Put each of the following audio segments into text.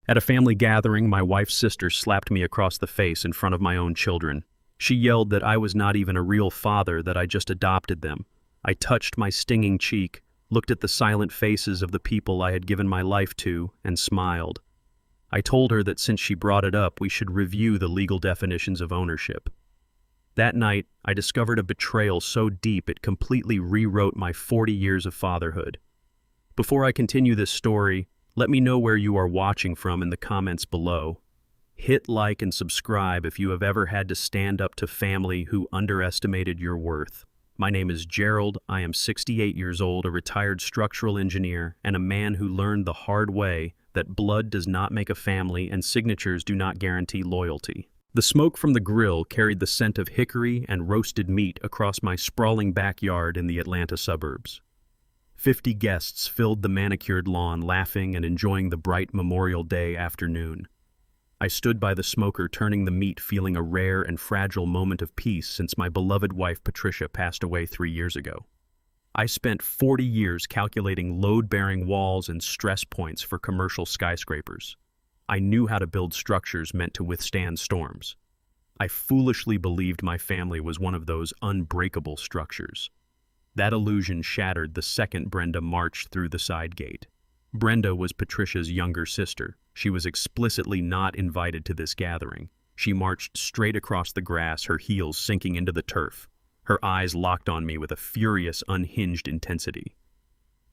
At a family gathering, my wife's sister slapped me across the face in front of my own children. She yelled that I was not even a real father, that I just adopted them. I touched my stinging cheek, looked at the silent faces of the people I had given my life to, and smiled. I told her that since she brought it up, we should review the legal definitions of ownership. That night, I discovered a betrayal so deep it completely rewrote my 40 years of fatherhood. Before I continue this story, let me know where you are watching from in the comments below. Hit like and subscribe if you have ever had to stand up to family who underestimated your worth. My name is Gerald. I am 68 years old, a retired structural engineer, and a man who learned the hard way that blood does not make a family and signatures do not guarantee loyalty. The smoke from the grill carried the scent of hickory and roasted meat across my sprawling backyard in the Atlanta suburbs. 50 guests filled the manicured lawn, laughing and enjoying the bright Memorial Day afternoon. I stood by the smoker, turning the meat, feeling a rare and fragile moment of peace since my beloved wife Patricia passed away 3 years ago. I spent 40 years calculating load-bearing walls and stress points for commercial skyscrapers. I knew how to build structures meant to withstand storms. I foolishly believed my family was one of those unbreakable structures. That illusion shattered the second Brenda marched through the side gate. Brenda was Patricia's younger sister. She was explicitly not invited to this gathering. She marched straight across the grass, her heels sinking into the turf. Her eyes locked on me with a furious, unhinged intensity.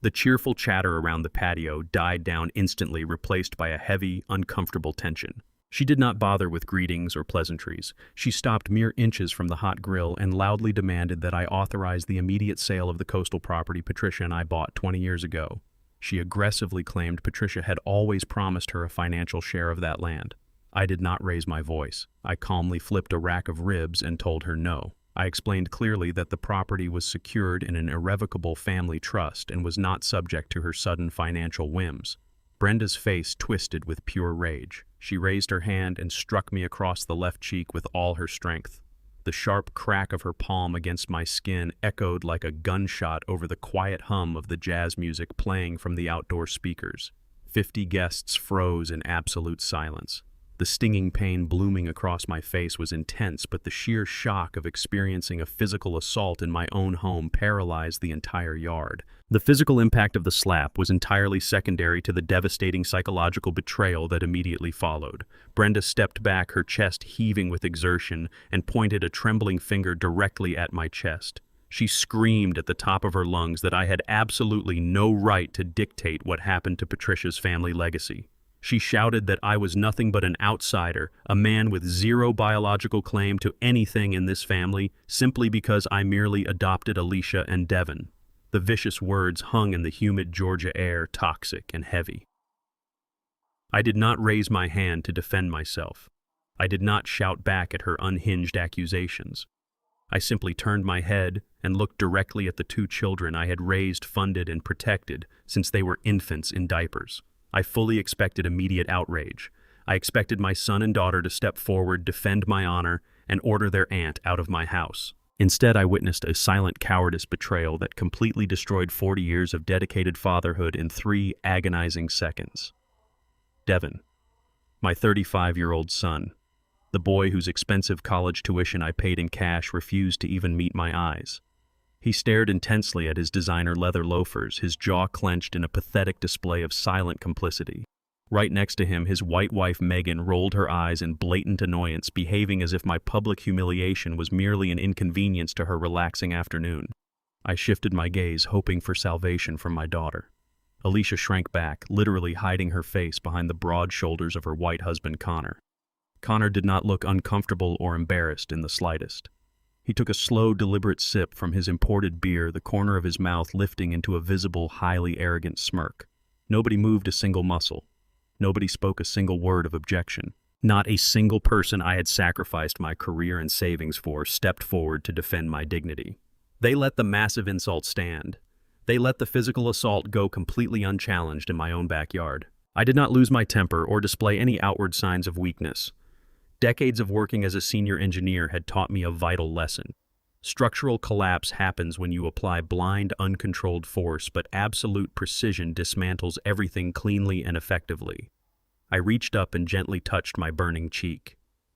The cheerful chatter around the patio died down instantly, replaced by a heavy, uncomfortable tension. She did not bother with greetings or pleasantries. She stopped mere inches from the hot grill and loudly demanded that I authorize the immediate sale of the coastal property Patricia and I bought 20 years ago. She aggressively claimed Patricia had always promised her a financial share of that land. I did not raise my voice. I calmly flipped a rack of ribs and told her no. I explained clearly that the property was secured in an irrevocable family trust and was not subject to her sudden financial whims. Brenda's face twisted with pure rage. She raised her hand and struck me across the left cheek with all her strength. The sharp crack of her palm against my skin echoed like a gunshot over the quiet hum of the jazz music playing from the outdoor speakers. 50 guests froze in absolute silence. The stinging pain blooming across my face was intense, but the sheer shock of experiencing a physical assault in my own home paralyzed the entire yard. The physical impact of the slap was entirely secondary to the devastating psychological betrayal that immediately followed. Brenda stepped back, her chest heaving with exertion, and pointed a trembling finger directly at my chest. She screamed at the top of her lungs that I had absolutely no right to dictate what happened to Patricia's family legacy. She shouted that I was nothing but an outsider, a man with zero biological claim to anything in this family, simply because I merely adopted Alicia and Devon. The vicious words hung in the humid Georgia air, toxic and heavy. I did not raise my hand to defend myself. I did not shout back at her unhinged accusations. I simply turned my head and looked directly at the 2 children I had raised, funded, and protected since they were infants in diapers. I fully expected immediate outrage. I expected my son and daughter to step forward, defend my honor, and order their aunt out of my house. Instead, I witnessed a silent cowardice betrayal that completely destroyed 40 years of dedicated fatherhood in 3 agonizing seconds. Devon, my 35-year-old son, the boy whose expensive college tuition I paid in cash, refused to even meet my eyes. He stared intensely at his designer leather loafers, his jaw clenched in a pathetic display of silent complicity. Right next to him, his white wife Megan rolled her eyes in blatant annoyance, behaving as if my public humiliation was merely an inconvenience to her relaxing afternoon. I shifted my gaze, hoping for salvation from my daughter. Alicia shrank back, literally hiding her face behind the broad shoulders of her white husband Connor. Connor did not look uncomfortable or embarrassed in the slightest. He took a slow, deliberate sip from his imported beer, the corner of his mouth lifting into a visible, highly arrogant smirk. Nobody moved a single muscle. Nobody spoke a single word of objection. Not a single person I had sacrificed my career and savings for stepped forward to defend my dignity. They let the massive insult stand. They let the physical assault go completely unchallenged in my own backyard. I did not lose my temper or display any outward signs of weakness. Decades of working as a senior engineer had taught me a vital lesson. Structural collapse happens when you apply blind, uncontrolled force, but absolute precision dismantles everything cleanly and effectively. I reached up and gently touched my burning cheek.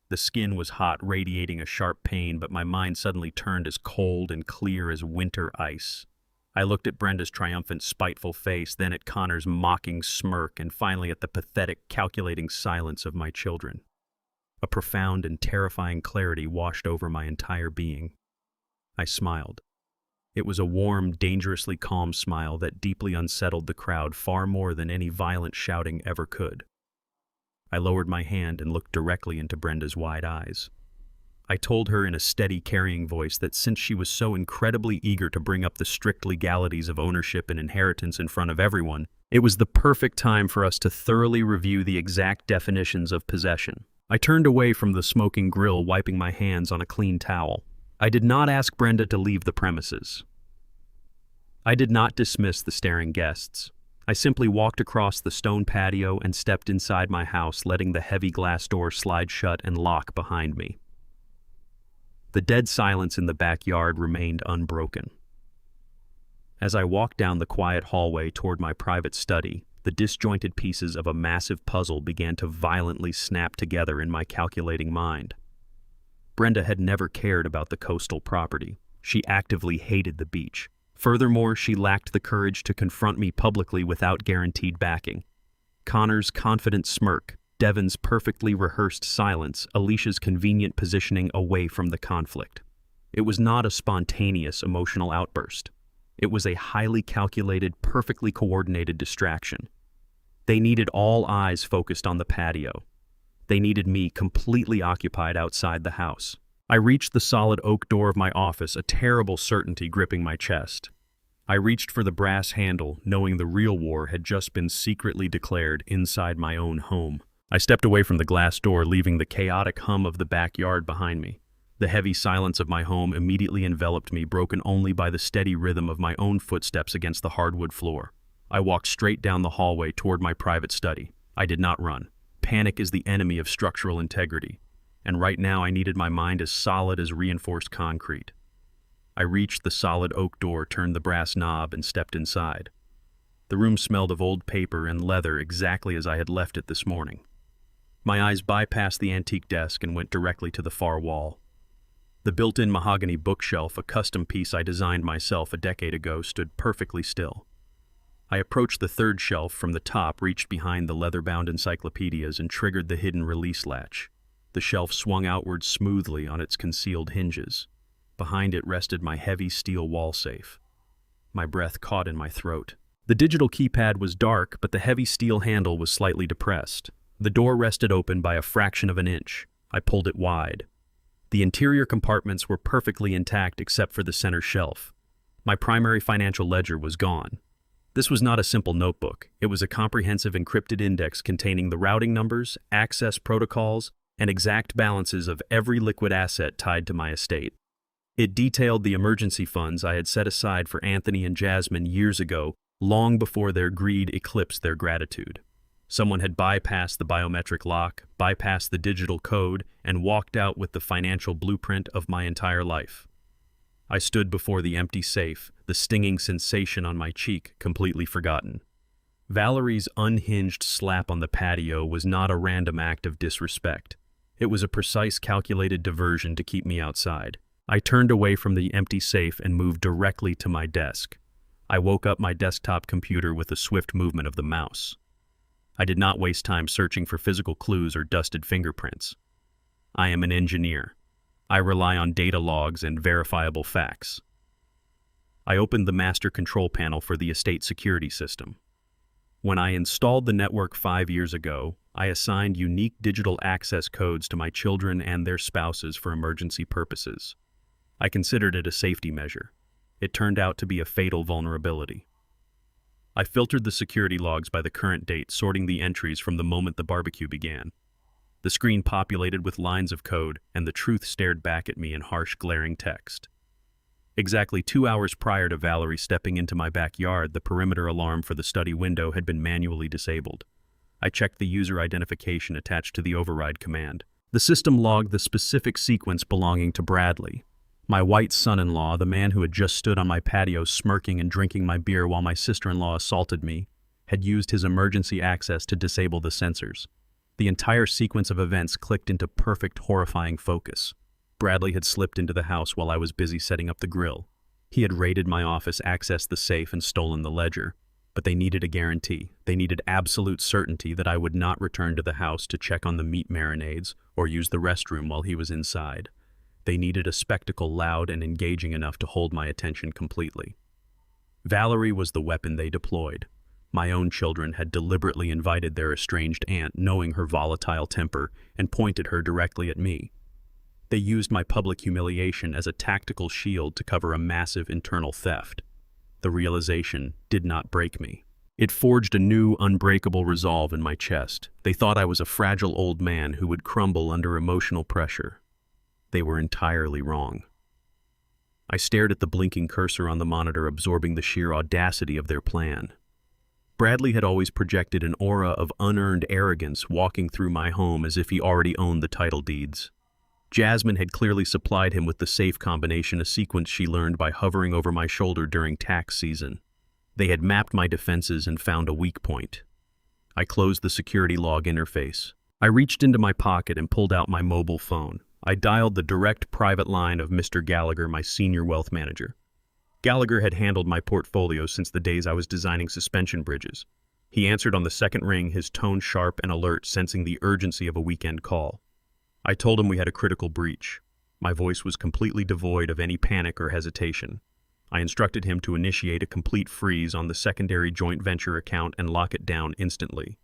The skin was hot, radiating a sharp pain, but my mind suddenly turned as cold and clear as winter ice. I looked at Brenda's triumphant, spiteful face, then at Connor's mocking smirk, and finally at the pathetic, calculating silence of my children. A profound and terrifying clarity washed over my entire being. I smiled. It was a warm, dangerously calm smile that deeply unsettled the crowd far more than any violent shouting ever could. I lowered my hand and looked directly into Brenda's wide eyes. I told her in a steady, carrying voice that since she was so incredibly eager to bring up the strict legalities of ownership and inheritance in front of everyone, it was the perfect time for us to thoroughly review the exact definitions of possession. I turned away from the smoking grill, wiping my hands on a clean towel. I did not ask Brenda to leave the premises. I did not dismiss the staring guests. I simply walked across the stone patio and stepped inside my house, letting the heavy glass door slide shut and lock behind me. The dead silence in the backyard remained unbroken. As I walked down the quiet hallway toward my private study, the disjointed pieces of a massive puzzle began to violently snap together in my calculating mind. Brenda had never cared about the coastal property. She actively hated the beach. Furthermore, she lacked the courage to confront me publicly without guaranteed backing. Connor's confident smirk, Devon's perfectly rehearsed silence, Alicia's convenient positioning away from the conflict. It was not a spontaneous emotional outburst. It was a highly calculated, perfectly coordinated distraction. They needed all eyes focused on the patio. They needed me completely occupied outside the house. I reached the solid oak door of my office, a terrible certainty gripping my chest. I reached for the brass handle, knowing the real war had just been secretly declared inside my own home. I stepped away from the glass door, leaving the chaotic hum of the backyard behind me. The heavy silence of my home immediately enveloped me, broken only by the steady rhythm of my own footsteps against the hardwood floor. I walked straight down the hallway toward my private study. I did not run. Panic is the enemy of structural integrity, and right now I needed my mind as solid as reinforced concrete. I reached the solid oak door, turned the brass knob, and stepped inside. The room smelled of old paper and leather exactly as I had left it this morning. My eyes bypassed the antique desk and went directly to the far wall. The built-in mahogany bookshelf, a custom piece I designed myself a decade ago, stood perfectly still. I approached the third shelf from the top, reached behind the leather-bound encyclopedias, and triggered the hidden release latch. The shelf swung outward smoothly on its concealed hinges. Behind it rested my heavy steel wall safe. My breath caught in my throat. The digital keypad was dark, but the heavy steel handle was slightly depressed. The door rested open by a fraction of an inch. I pulled it wide. The interior compartments were perfectly intact except for the center shelf. My primary financial ledger was gone. This was not a simple notebook. It was a comprehensive encrypted index containing the routing numbers, access protocols, and exact balances of every liquid asset tied to my estate. It detailed the emergency funds I had set aside for Anthony and Jasmine years ago, long before their greed eclipsed their gratitude. Someone had bypassed the biometric lock, bypassed the digital code, and walked out with the financial blueprint of my entire life. I stood before the empty safe, the stinging sensation on my cheek completely forgotten. Valerie's unhinged slap on the patio was not a random act of disrespect. It was a precise, calculated diversion to keep me outside. I turned away from the empty safe and moved directly to my desk. I woke up my desktop computer with a swift movement of the mouse. I did not waste time searching for physical clues or dusted fingerprints. I am an engineer. I rely on data logs and verifiable facts. I opened the master control panel for the estate security system. When I installed the network 5 years ago, I assigned unique digital access codes to my children and their spouses for emergency purposes. I considered it a safety measure. It turned out to be a fatal vulnerability. I filtered the security logs by the current date, sorting the entries from the moment the barbecue began. The screen populated with lines of code, and the truth stared back at me in harsh, glaring text. Exactly 2 hours prior to Valerie stepping into my backyard, the perimeter alarm for the study window had been manually disabled. I checked the user identification attached to the override command. The system logged the specific sequence belonging to Bradley. My white son-in-law, the man who had just stood on my patio smirking and drinking my beer while my sister-in-law assaulted me, had used his emergency access to disable the sensors. The entire sequence of events clicked into perfect, horrifying focus. Bradley had slipped into the house while I was busy setting up the grill. He had raided my office, accessed the safe, and stolen the ledger. But they needed a guarantee. They needed absolute certainty that I would not return to the house to check on the meat marinades or use the restroom while he was inside. They needed a spectacle loud and engaging enough to hold my attention completely. Valerie was the weapon they deployed. My own children had deliberately invited their estranged aunt, knowing her volatile temper, and pointed her directly at me. They used my public humiliation as a tactical shield to cover a massive internal theft. The realization did not break me. It forged a new, unbreakable resolve in my chest. They thought I was a fragile old man who would crumble under emotional pressure. They were entirely wrong. I stared at the blinking cursor on the monitor, absorbing the sheer audacity of their plan. Bradley had always projected an aura of unearned arrogance, walking through my home as if he already owned the title deeds. Jasmine had clearly supplied him with the safe combination, a sequence she learned by hovering over my shoulder during tax season. They had mapped my defenses and found a weak point. I closed the security log interface. I reached into my pocket and pulled out my mobile phone. I dialed the direct private line of Mr. Gallagher, my senior wealth manager. Gallagher had handled my portfolio since the days I was designing suspension bridges. He answered on the second ring, his tone sharp and alert, sensing the urgency of a weekend call. I told him we had a critical breach. My voice was completely devoid of any panic or hesitation. I instructed him to initiate a complete freeze on the secondary joint venture account and lock it down instantly.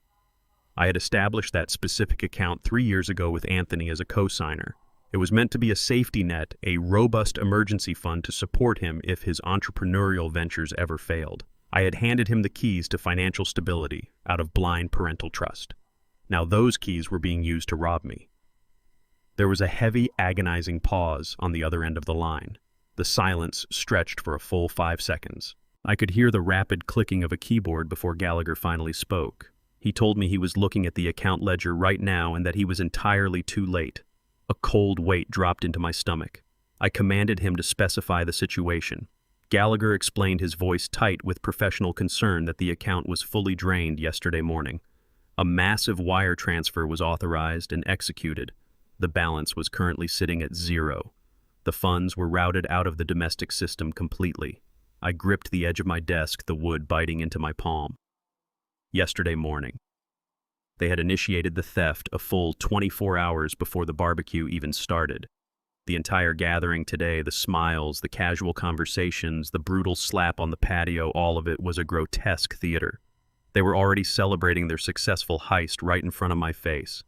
I had established that specific account 3 years ago with Anthony as a co-signer. It was meant to be a safety net, a robust emergency fund to support him if his entrepreneurial ventures ever failed. I had handed him the keys to financial stability out of blind parental trust. Now those keys were being used to rob me. There was a heavy, agonizing pause on the other end of the line. The silence stretched for a full 5 seconds. I could hear the rapid clicking of a keyboard before Gallagher finally spoke. He told me he was looking at the account ledger right now and that he was entirely too late. A cold weight dropped into my stomach. I commanded him to specify the situation. Gallagher explained, his voice tight with professional concern, that the account was fully drained yesterday morning. A massive wire transfer was authorized and executed. The balance was currently sitting at 0. The funds were routed out of the domestic system completely. I gripped the edge of my desk, the wood biting into my palm. Yesterday morning. They had initiated the theft a full 24 hours before the barbecue even started. The entire gathering today, the smiles, the casual conversations, the brutal slap on the patio, all of it was a grotesque theater. They were already celebrating their successful heist right in front of my face.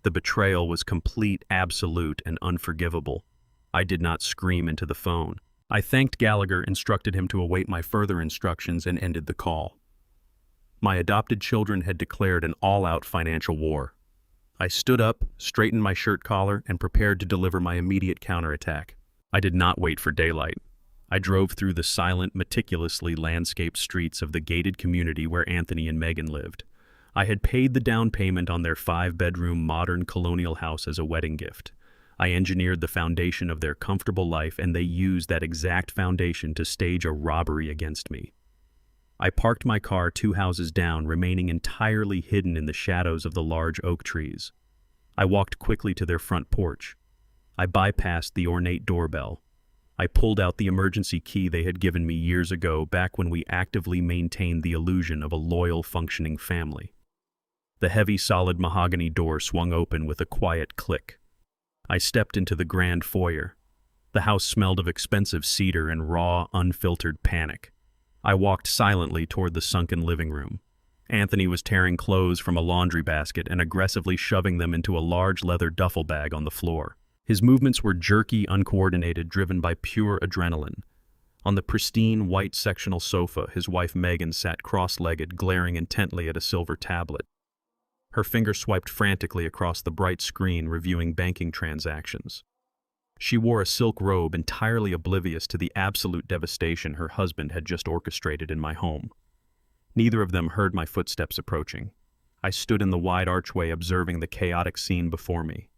The betrayal was complete, absolute, and unforgivable. I did not scream into the phone. I thanked Gallagher, instructed him to await my further instructions, and ended the call. My adopted children had declared an all-out financial war. I stood up, straightened my shirt collar, and prepared to deliver my immediate counterattack. I did not wait for daylight. I drove through the silent, meticulously landscaped streets of the gated community where Anthony and Megan lived. I had paid the down payment on their 5-bedroom modern colonial house as a wedding gift. I engineered the foundation of their comfortable life, and they used that exact foundation to stage a robbery against me. I parked my car 2 houses down, remaining entirely hidden in the shadows of the large oak trees. I walked quickly to their front porch. I bypassed the ornate doorbell. I pulled out the emergency key they had given me years ago, back when we actively maintained the illusion of a loyal, functioning family. The heavy, solid mahogany door swung open with a quiet click. I stepped into the grand foyer. The house smelled of expensive cedar and raw, unfiltered panic. I walked silently toward the sunken living room. Anthony was tearing clothes from a laundry basket and aggressively shoving them into a large leather duffel bag on the floor. His movements were jerky, uncoordinated, driven by pure adrenaline. On the pristine, white sectional sofa, his wife Megan sat cross-legged, glaring intently at a silver tablet. Her finger swiped frantically across the bright screen, reviewing banking transactions. She wore a silk robe, entirely oblivious to the absolute devastation her husband had just orchestrated in my home. Neither of them heard my footsteps approaching. I stood in the wide archway, observing the chaotic scene before me.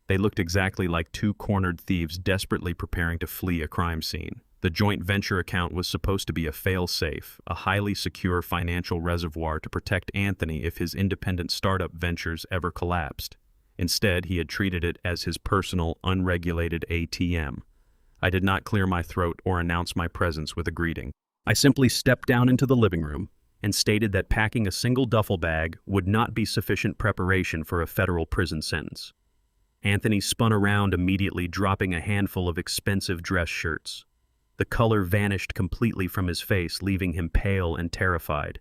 They looked exactly like 2 cornered thieves desperately preparing to flee a crime scene. The joint venture account was supposed to be a fail-safe, a highly secure financial reservoir to protect Anthony if his independent startup ventures ever collapsed. Instead, he had treated it as his personal, unregulated ATM. I did not clear my throat or announce my presence with a greeting. I simply stepped down into the living room and stated that packing a single duffel bag would not be sufficient preparation for a federal prison sentence. Anthony spun around immediately, dropping a handful of expensive dress shirts. The color vanished completely from his face, leaving him pale and terrified.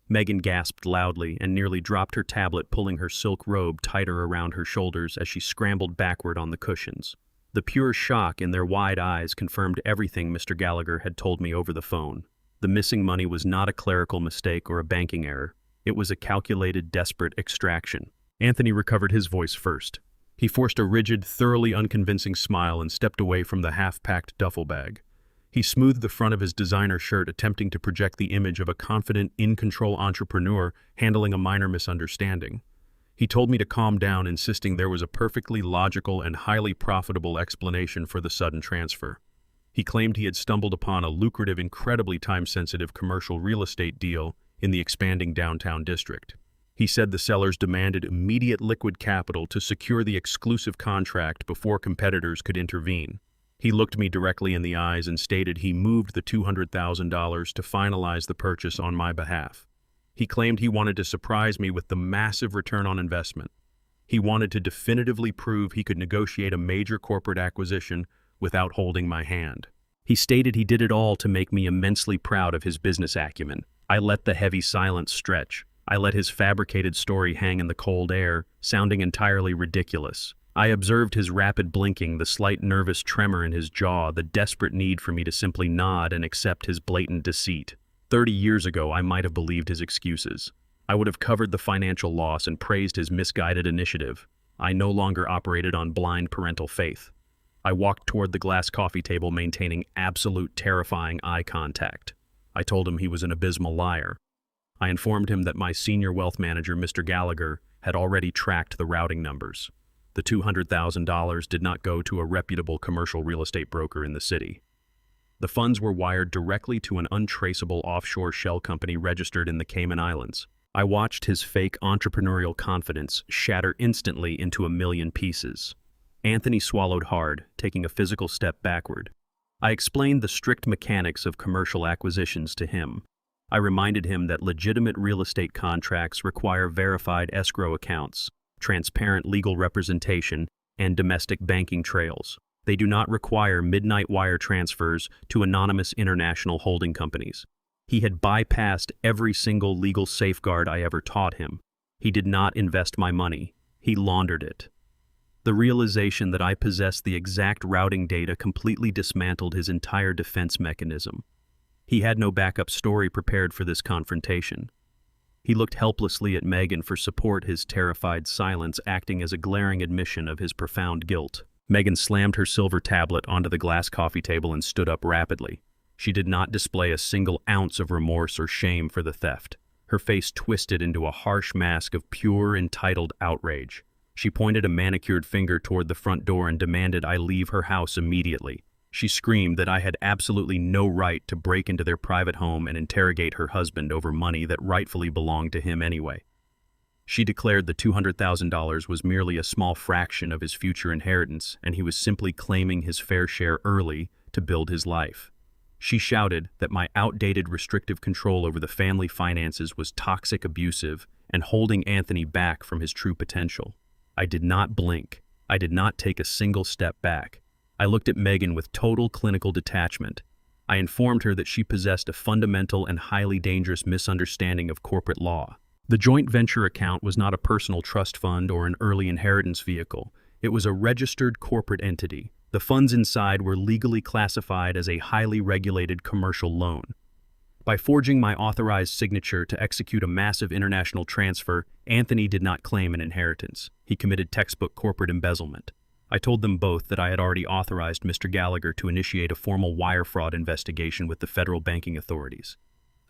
Megan gasped loudly and nearly dropped her tablet, pulling her silk robe tighter around her shoulders as she scrambled backward on the cushions. The pure shock in their wide eyes confirmed everything Mr. Gallagher had told me over the phone. The missing money was not a clerical mistake or a banking error. It was a calculated, desperate extraction. Anthony recovered his voice first. He forced a rigid, thoroughly unconvincing smile and stepped away from the half-packed duffel bag. He smoothed the front of his designer shirt, attempting to project the image of a confident, in-control entrepreneur handling a minor misunderstanding. He told me to calm down, insisting there was a perfectly logical and highly profitable explanation for the sudden transfer. He claimed he had stumbled upon a lucrative, incredibly time-sensitive commercial real estate deal in the expanding downtown district. He said the sellers demanded immediate liquid capital to secure the exclusive contract before competitors could intervene. He looked me directly in the eyes and stated he moved the $200,000 to finalize the purchase on my behalf. He claimed he wanted to surprise me with the massive return on investment. He wanted to definitively prove he could negotiate a major corporate acquisition without holding my hand. He stated he did it all to make me immensely proud of his business acumen. I let the heavy silence stretch. I let his fabricated story hang in the cold air, sounding entirely ridiculous. I observed his rapid blinking, the slight nervous tremor in his jaw, the desperate need for me to simply nod and accept his blatant deceit. 30 years ago, I might have believed his excuses. I would have covered the financial loss and praised his misguided initiative. I no longer operated on blind parental faith. I walked toward the glass coffee table, maintaining absolute terrifying eye contact. I told him he was an abysmal liar. I informed him that my senior wealth manager, Mr. Gallagher, had already tracked the routing numbers. The $200,000 did not go to a reputable commercial real estate broker in the city. The funds were wired directly to an untraceable offshore shell company registered in the Cayman Islands. I watched his fake entrepreneurial confidence shatter instantly into a million pieces. Anthony swallowed hard, taking a physical step backward. I explained the strict mechanics of commercial acquisitions to him. I reminded him that legitimate real estate contracts require verified escrow accounts, transparent legal representation, and domestic banking trails. They do not require midnight wire transfers to anonymous international holding companies. He had bypassed every single legal safeguard I ever taught him. He did not invest my money. He laundered it. The realization that I possessed the exact routing data completely dismantled his entire defense mechanism. He had no backup story prepared for this confrontation. He looked helplessly at Megan for support, his terrified silence acting as a glaring admission of his profound guilt. Megan slammed her silver tablet onto the glass coffee table and stood up rapidly. She did not display a single ounce of remorse or shame for the theft. Her face twisted into a harsh mask of pure, entitled outrage. She pointed a manicured finger toward the front door and demanded I leave her house immediately. She screamed that I had absolutely no right to break into their private home and interrogate her husband over money that rightfully belonged to him anyway. She declared the $200,000 was merely a small fraction of his future inheritance, and he was simply claiming his fair share early to build his life. She shouted that my outdated restrictive control over the family finances was toxic, abusive, and holding Anthony back from his true potential. I did not blink. I did not take a single step back. I looked at Megan with total clinical detachment. I informed her that she possessed a fundamental and highly dangerous misunderstanding of corporate law. The joint venture account was not a personal trust fund or an early inheritance vehicle. It was a registered corporate entity. The funds inside were legally classified as a highly regulated commercial loan. By forging my authorized signature to execute a massive international transfer, Anthony did not claim an inheritance. He committed textbook corporate embezzlement. I told them both that I had already authorized Mr. Gallagher to initiate a formal wire fraud investigation with the federal banking authorities.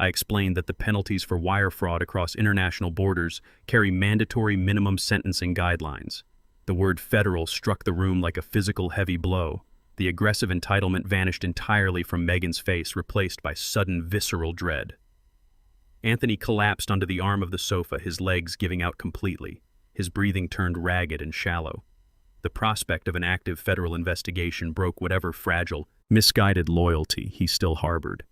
I explained that the penalties for wire fraud across international borders carry mandatory minimum sentencing guidelines. The word federal struck the room like a physical heavy blow. The aggressive entitlement vanished entirely from Megan's face, replaced by sudden visceral dread. Anthony collapsed onto the arm of the sofa, his legs giving out completely. His breathing turned ragged and shallow. The prospect of an active federal investigation broke whatever fragile, misguided loyalty he still harbored.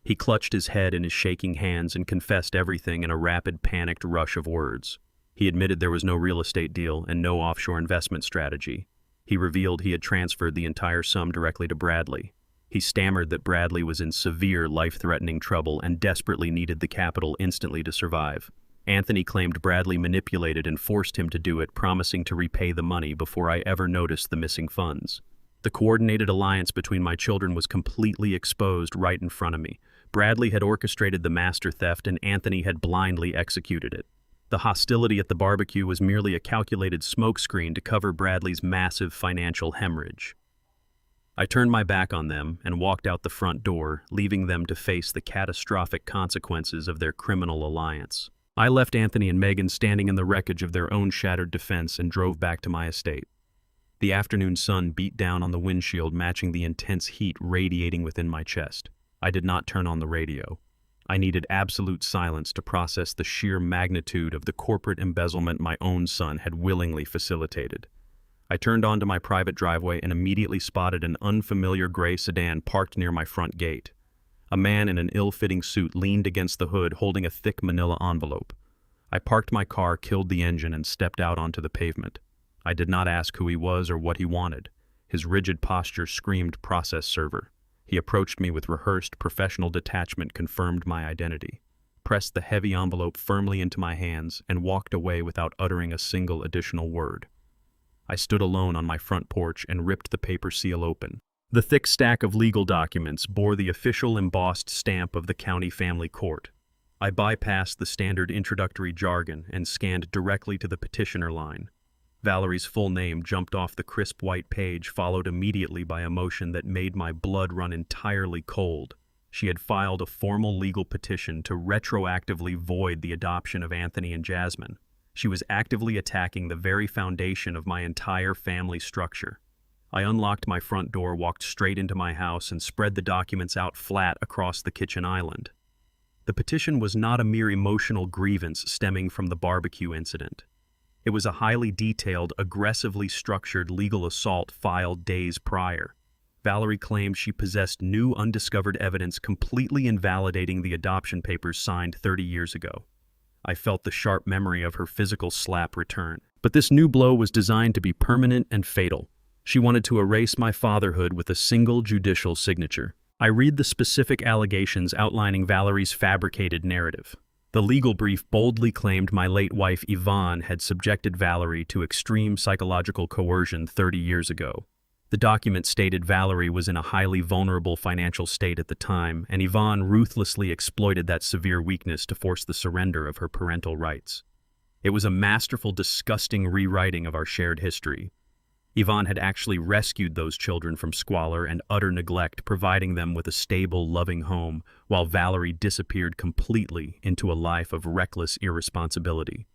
He clutched his head in his shaking hands and confessed everything in a rapid, panicked rush of words. He admitted there was no real estate deal and no offshore investment strategy. He revealed he had transferred the entire sum directly to Bradley. He stammered that Bradley was in severe, life-threatening trouble and desperately needed the capital instantly to survive. Anthony claimed Bradley manipulated and forced him to do it, promising to repay the money before I ever noticed the missing funds. The coordinated alliance between my children was completely exposed right in front of me. Bradley had orchestrated the master theft and Anthony had blindly executed it. The hostility at the barbecue was merely a calculated smokescreen to cover Bradley's massive financial hemorrhage. I turned my back on them and walked out the front door, leaving them to face the catastrophic consequences of their criminal alliance. I left Anthony and Megan standing in the wreckage of their own shattered defense and drove back to my estate. The afternoon sun beat down on the windshield, matching the intense heat radiating within my chest. I did not turn on the radio. I needed absolute silence to process the sheer magnitude of the corporate embezzlement my own son had willingly facilitated. I turned onto my private driveway and immediately spotted an unfamiliar gray sedan parked near my front gate. A man in an ill-fitting suit leaned against the hood, holding a thick manila envelope. I parked my car, killed the engine, and stepped out onto the pavement. I did not ask who he was or what he wanted. His rigid posture screamed process server. He approached me with rehearsed, professional detachment, confirmed my identity, pressed the heavy envelope firmly into my hands, and walked away without uttering a single additional word. I stood alone on my front porch and ripped the paper seal open. The thick stack of legal documents bore the official embossed stamp of the county family court. I bypassed the standard introductory jargon and scanned directly to the petitioner line. Valerie's full name jumped off the crisp white page, followed immediately by a motion that made my blood run entirely cold. She had filed a formal legal petition to retroactively void the adoption of Anthony and Jasmine. She was actively attacking the very foundation of my entire family structure. I unlocked my front door, walked straight into my house, and spread the documents out flat across the kitchen island. The petition was not a mere emotional grievance stemming from the barbecue incident. It was a highly detailed, aggressively structured legal assault filed days prior. Valerie claimed she possessed new undiscovered evidence completely invalidating the adoption papers signed 30 years ago. I felt the sharp memory of her physical slap return. But this new blow was designed to be permanent and fatal. She wanted to erase my fatherhood with a single judicial signature. I read the specific allegations outlining Valerie's fabricated narrative. The legal brief boldly claimed my late wife Yvonne had subjected Valerie to extreme psychological coercion 30 years ago. The document stated Valerie was in a highly vulnerable financial state at the time, and Yvonne ruthlessly exploited that severe weakness to force the surrender of her parental rights. It was a masterful, disgusting rewriting of our shared history. Yvonne had actually rescued those children from squalor and utter neglect, providing them with a stable, loving home, while Valerie disappeared completely into a life of reckless irresponsibility.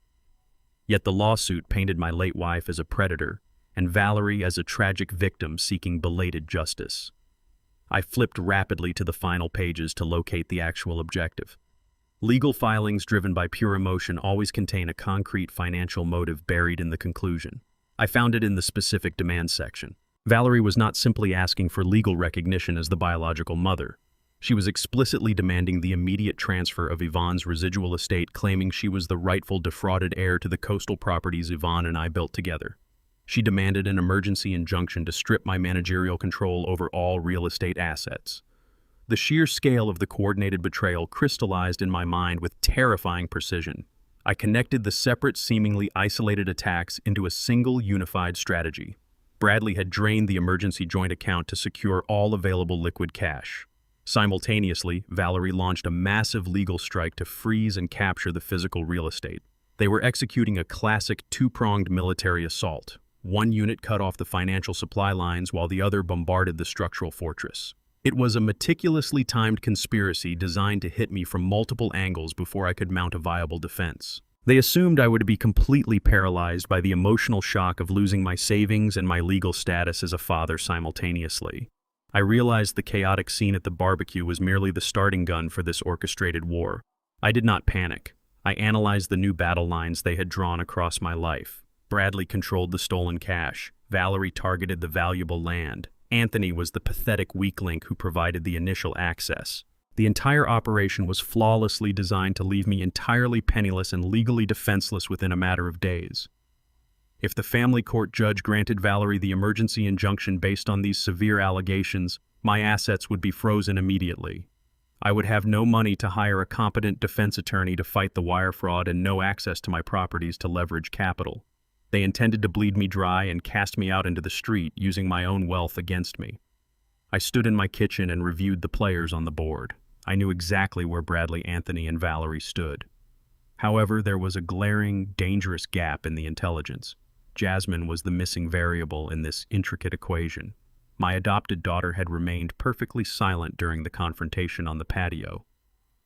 Yet the lawsuit painted my late wife as a predator, and Valerie as a tragic victim seeking belated justice. I flipped rapidly to the final pages to locate the actual objective. Legal filings driven by pure emotion always contain a concrete financial motive buried in the conclusion. I found it in the specific demands section. Valerie was not simply asking for legal recognition as the biological mother. She was explicitly demanding the immediate transfer of Yvonne's residual estate, claiming she was the rightful defrauded heir to the coastal properties Yvonne and I built together. She demanded an emergency injunction to strip my managerial control over all real estate assets. The sheer scale of the coordinated betrayal crystallized in my mind with terrifying precision. I connected the separate, seemingly isolated attacks into a single unified strategy. Bradley had drained the emergency joint account to secure all available liquid cash. Simultaneously, Valerie launched a massive legal strike to freeze and capture the physical real estate. They were executing a classic two-pronged military assault. One unit cut off the financial supply lines while the other bombarded the structural fortress. It was a meticulously timed conspiracy designed to hit me from multiple angles before I could mount a viable defense. They assumed I would be completely paralyzed by the emotional shock of losing my savings and my legal status as a father simultaneously. I realized the chaotic scene at the barbecue was merely the starting gun for this orchestrated war. I did not panic. I analyzed the new battle lines they had drawn across my life. Bradley controlled the stolen cash. Valerie targeted the valuable land. Anthony was the pathetic weak link who provided the initial access. The entire operation was flawlessly designed to leave me entirely penniless and legally defenseless within a matter of days. If the family court judge granted Valerie the emergency injunction based on these severe allegations, my assets would be frozen immediately. I would have no money to hire a competent defense attorney to fight the wire fraud and no access to my properties to leverage capital. They intended to bleed me dry and cast me out into the street, using my own wealth against me. I stood in my kitchen and reviewed the players on the board. I knew exactly where Bradley, Anthony, and Valerie stood. However, there was a glaring, dangerous gap in the intelligence. Jasmine was the missing variable in this intricate equation. My adopted daughter had remained perfectly silent during the confrontation on the patio.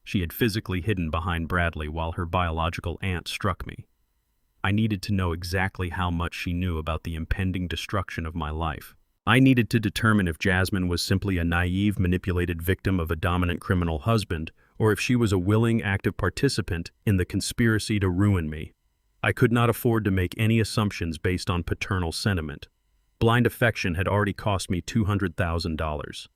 She had physically hidden behind Bradley while her biological aunt struck me. I needed to know exactly how much she knew about the impending destruction of my life. I needed to determine if Jasmine was simply a naive, manipulated victim of a dominant criminal husband, or if she was a willing, active participant in the conspiracy to ruin me. I could not afford to make any assumptions based on paternal sentiment. Blind affection had already cost me $200,000.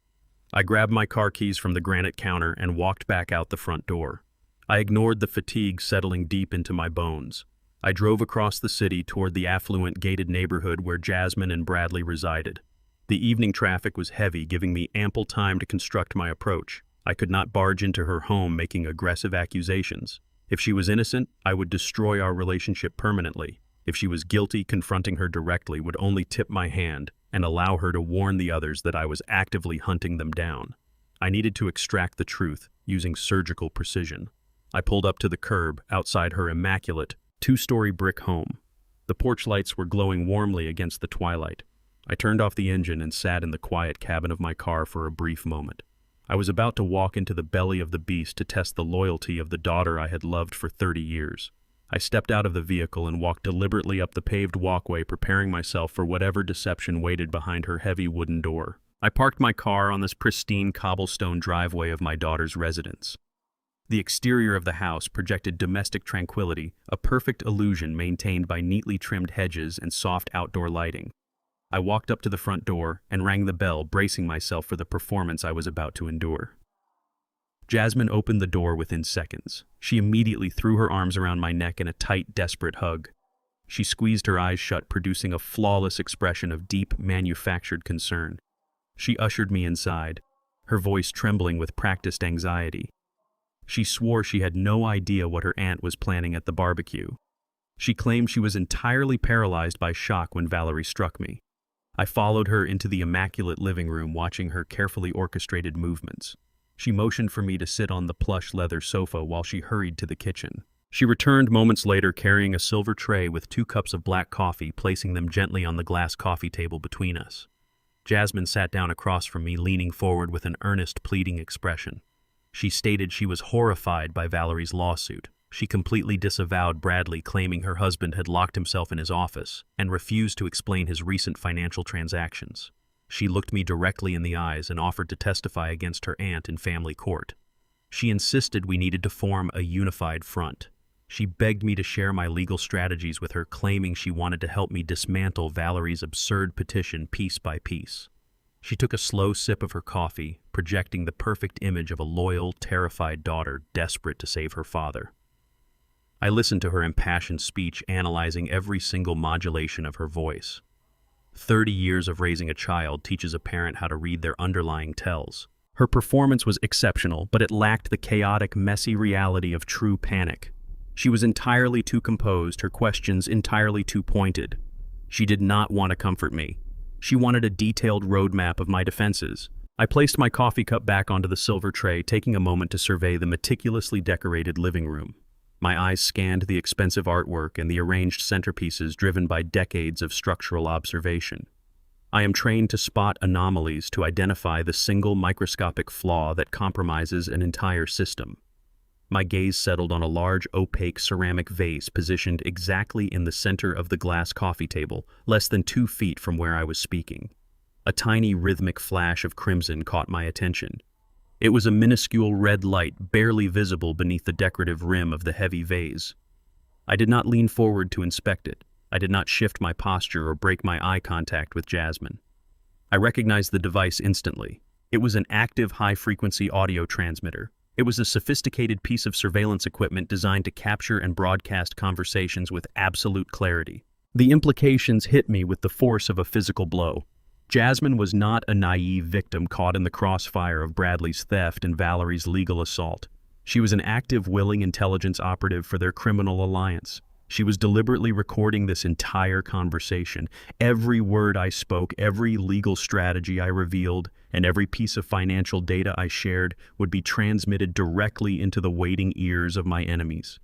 I grabbed my car keys from the granite counter and walked back out the front door. I ignored the fatigue settling deep into my bones. I drove across the city toward the affluent gated neighborhood where Jasmine and Bradley resided. The evening traffic was heavy, giving me ample time to construct my approach. I could not barge into her home making aggressive accusations. If she was innocent, I would destroy our relationship permanently. If she was guilty, confronting her directly would only tip my hand and allow her to warn the others that I was actively hunting them down. I needed to extract the truth, using surgical precision. I pulled up to the curb outside her immaculate, two-story brick home. The porch lights were glowing warmly against the twilight. I turned off the engine and sat in the quiet cabin of my car for a brief moment. I was about to walk into the belly of the beast to test the loyalty of the daughter I had loved for 30 years. I stepped out of the vehicle and walked deliberately up the paved walkway, preparing myself for whatever deception waited behind her heavy wooden door. I parked my car on this pristine cobblestone driveway of my daughter's residence. The exterior of the house projected domestic tranquility, a perfect illusion maintained by neatly trimmed hedges and soft outdoor lighting. I walked up to the front door and rang the bell, bracing myself for the performance I was about to endure. Jasmine opened the door within seconds. She immediately threw her arms around my neck in a tight, desperate hug. She squeezed her eyes shut, producing a flawless expression of deep, manufactured concern. She ushered me inside, her voice trembling with practiced anxiety. She swore she had no idea what her aunt was planning at the barbecue. She claimed she was entirely paralyzed by shock when Valerie struck me. I followed her into the immaculate living room, watching her carefully orchestrated movements. She motioned for me to sit on the plush leather sofa while she hurried to the kitchen. She returned moments later carrying a silver tray with 2 cups of black coffee, placing them gently on the glass coffee table between us. Jasmine sat down across from me, leaning forward with an earnest, pleading expression. She stated she was horrified by Valerie's lawsuit. She completely disavowed Bradley, claiming her husband had locked himself in his office and refused to explain his recent financial transactions. She looked me directly in the eyes and offered to testify against her aunt in family court. She insisted we needed to form a unified front. She begged me to share my legal strategies with her, claiming she wanted to help me dismantle Valerie's absurd petition piece by piece. She took a slow sip of her coffee, projecting the perfect image of a loyal, terrified daughter desperate to save her father. I listened to her impassioned speech, analyzing every single modulation of her voice. 30 years of raising a child teaches a parent how to read their underlying tells. Her performance was exceptional, but it lacked the chaotic, messy reality of true panic. She was entirely too composed, her questions entirely too pointed. She did not want to comfort me. She wanted a detailed roadmap of my defenses. I placed my coffee cup back onto the silver tray, taking a moment to survey the meticulously decorated living room. My eyes scanned the expensive artwork and the arranged centerpieces driven by decades of structural observation. I am trained to spot anomalies, to identify the single microscopic flaw that compromises an entire system. My gaze settled on a large, opaque ceramic vase positioned exactly in the center of the glass coffee table, less than 2 feet from where I was speaking. A tiny rhythmic flash of crimson caught my attention. It was a minuscule red light barely visible beneath the decorative rim of the heavy vase. I did not lean forward to inspect it. I did not shift my posture or break my eye contact with Jasmine. I recognized the device instantly. It was an active high-frequency audio transmitter. It was a sophisticated piece of surveillance equipment designed to capture and broadcast conversations with absolute clarity. The implications hit me with the force of a physical blow. Jasmine was not a naive victim caught in the crossfire of Bradley's theft and Valerie's legal assault. She was an active, willing intelligence operative for their criminal alliance. She was deliberately recording this entire conversation. Every word I spoke, every legal strategy I revealed, and every piece of financial data I shared would be transmitted directly into the waiting ears of my enemies.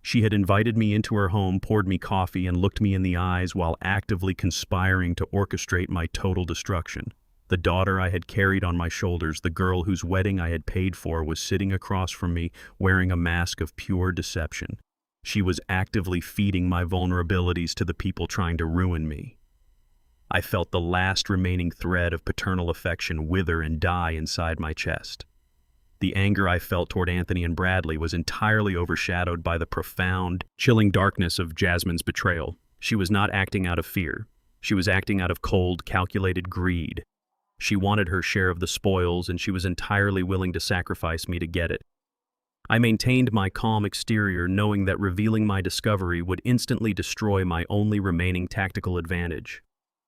She had invited me into her home, poured me coffee, and looked me in the eyes while actively conspiring to orchestrate my total destruction. The daughter I had carried on my shoulders, the girl whose wedding I had paid for, was sitting across from me wearing a mask of pure deception. She was actively feeding my vulnerabilities to the people trying to ruin me. I felt the last remaining thread of paternal affection wither and die inside my chest. The anger I felt toward Anthony and Bradley was entirely overshadowed by the profound, chilling darkness of Jasmine's betrayal. She was not acting out of fear. She was acting out of cold, calculated greed. She wanted her share of the spoils, and she was entirely willing to sacrifice me to get it. I maintained my calm exterior, knowing that revealing my discovery would instantly destroy my only remaining tactical advantage.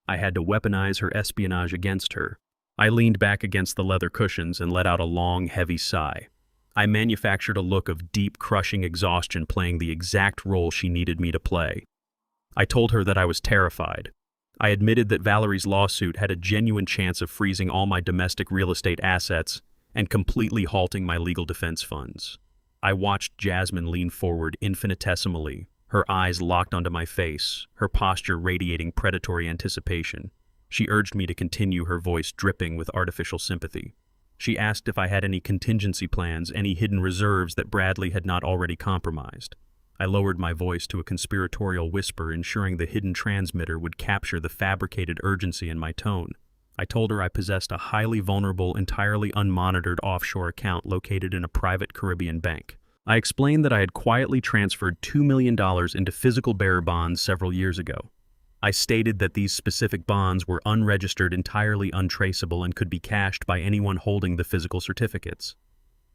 I had to weaponize her espionage against her. I leaned back against the leather cushions and let out a long, heavy sigh. I manufactured a look of deep, crushing exhaustion, playing the exact role she needed me to play. I told her that I was terrified. I admitted that Valerie's lawsuit had a genuine chance of freezing all my domestic real estate assets and completely halting my legal defense funds. I watched Jasmine lean forward infinitesimally, her eyes locked onto my face, her posture radiating predatory anticipation. She urged me to continue, her voice dripping with artificial sympathy. She asked if I had any contingency plans, any hidden reserves that Bradley had not already compromised. I lowered my voice to a conspiratorial whisper, ensuring the hidden transmitter would capture the fabricated urgency in my tone. I told her I possessed a highly vulnerable, entirely unmonitored offshore account located in a private Caribbean bank. I explained that I had quietly transferred $2 million into physical bearer bonds several years ago. I stated that these specific bonds were unregistered, entirely untraceable, and could be cashed by anyone holding the physical certificates.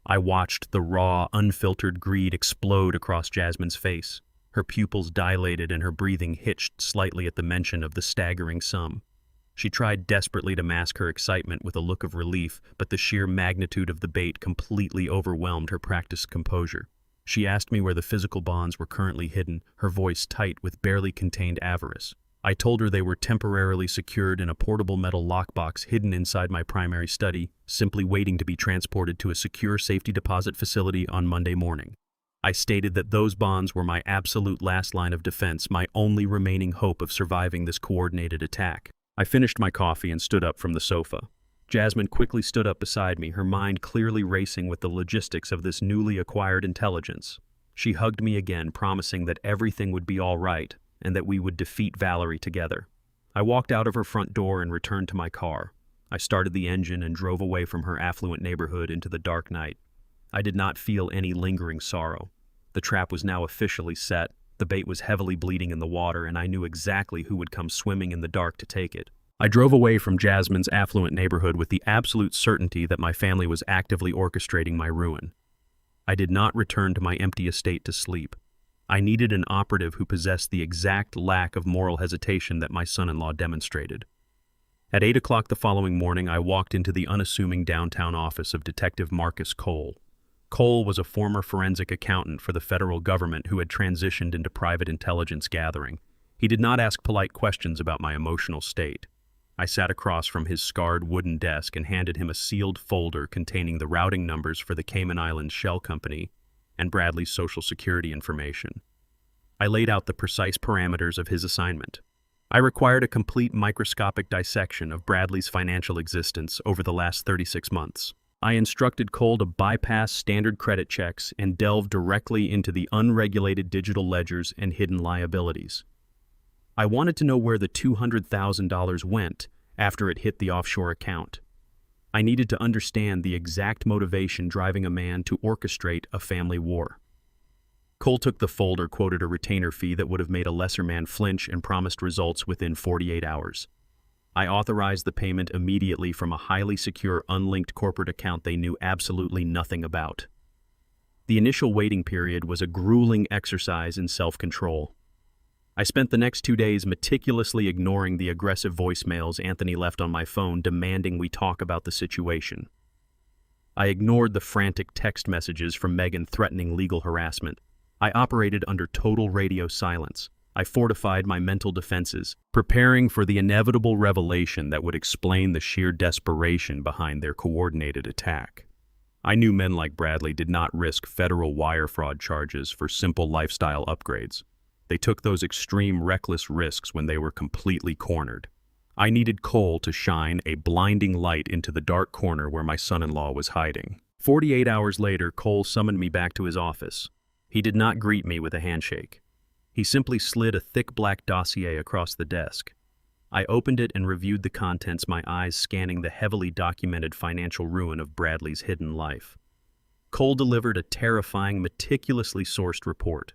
I watched the raw, unfiltered greed explode across Jasmine's face. Her pupils dilated and her breathing hitched slightly at the mention of the staggering sum. She tried desperately to mask her excitement with a look of relief, but the sheer magnitude of the bait completely overwhelmed her practiced composure. She asked me where the physical bonds were currently hidden, her voice tight with barely contained avarice. I told her they were temporarily secured in a portable metal lockbox hidden inside my primary study, simply waiting to be transported to a secure safety deposit facility on Monday morning. I stated that those bonds were my absolute last line of defense, my only remaining hope of surviving this coordinated attack. I finished my coffee and stood up from the sofa. Jasmine quickly stood up beside me, her mind clearly racing with the logistics of this newly acquired intelligence. She hugged me again, promising that everything would be all right and that we would defeat Valerie together. I walked out of her front door and returned to my car. I started the engine and drove away from her affluent neighborhood into the dark night. I did not feel any lingering sorrow. The trap was now officially set. The bait was heavily bleeding in the water, and I knew exactly who would come swimming in the dark to take it. I drove away from Jasmine's affluent neighborhood with the absolute certainty that my family was actively orchestrating my ruin. I did not return to my empty estate to sleep. I needed an operative who possessed the exact lack of moral hesitation that my son-in-law demonstrated. At 8 o'clock the following morning, I walked into the unassuming downtown office of Detective Marcus Cole. Cole was a former forensic accountant for the federal government who had transitioned into private intelligence gathering. He did not ask polite questions about my emotional state. I sat across from his scarred wooden desk and handed him a sealed folder containing the routing numbers for the Cayman Islands Shell Company and Bradley's social security information. I laid out the precise parameters of his assignment. I required a complete microscopic dissection of Bradley's financial existence over the last 36 months. I instructed Cole to bypass standard credit checks and delve directly into the unregulated digital ledgers and hidden liabilities. I wanted to know where the $200,000 went after it hit the offshore account. I needed to understand the exact motivation driving a man to orchestrate a family war. Cole took the folder, quoted a retainer fee that would have made a lesser man flinch, and promised results within 48 hours. I authorized the payment immediately from a highly secure, unlinked corporate account they knew absolutely nothing about. The initial waiting period was a grueling exercise in self-control. I spent the next 2 days meticulously ignoring the aggressive voicemails Anthony left on my phone demanding we talk about the situation. I ignored the frantic text messages from Megan threatening legal harassment. I operated under total radio silence. I fortified my mental defenses, preparing for the inevitable revelation that would explain the sheer desperation behind their coordinated attack. I knew men like Bradley did not risk federal wire fraud charges for simple lifestyle upgrades. They took those extreme, reckless risks when they were completely cornered. I needed Cole to shine a blinding light into the dark corner where my son-in-law was hiding. 48 hours later, Cole summoned me back to his office. He did not greet me with a handshake. He simply slid a thick black dossier across the desk. I opened it and reviewed the contents, my eyes scanning the heavily documented financial ruin of Bradley's hidden life. Cole delivered a terrifying, meticulously sourced report.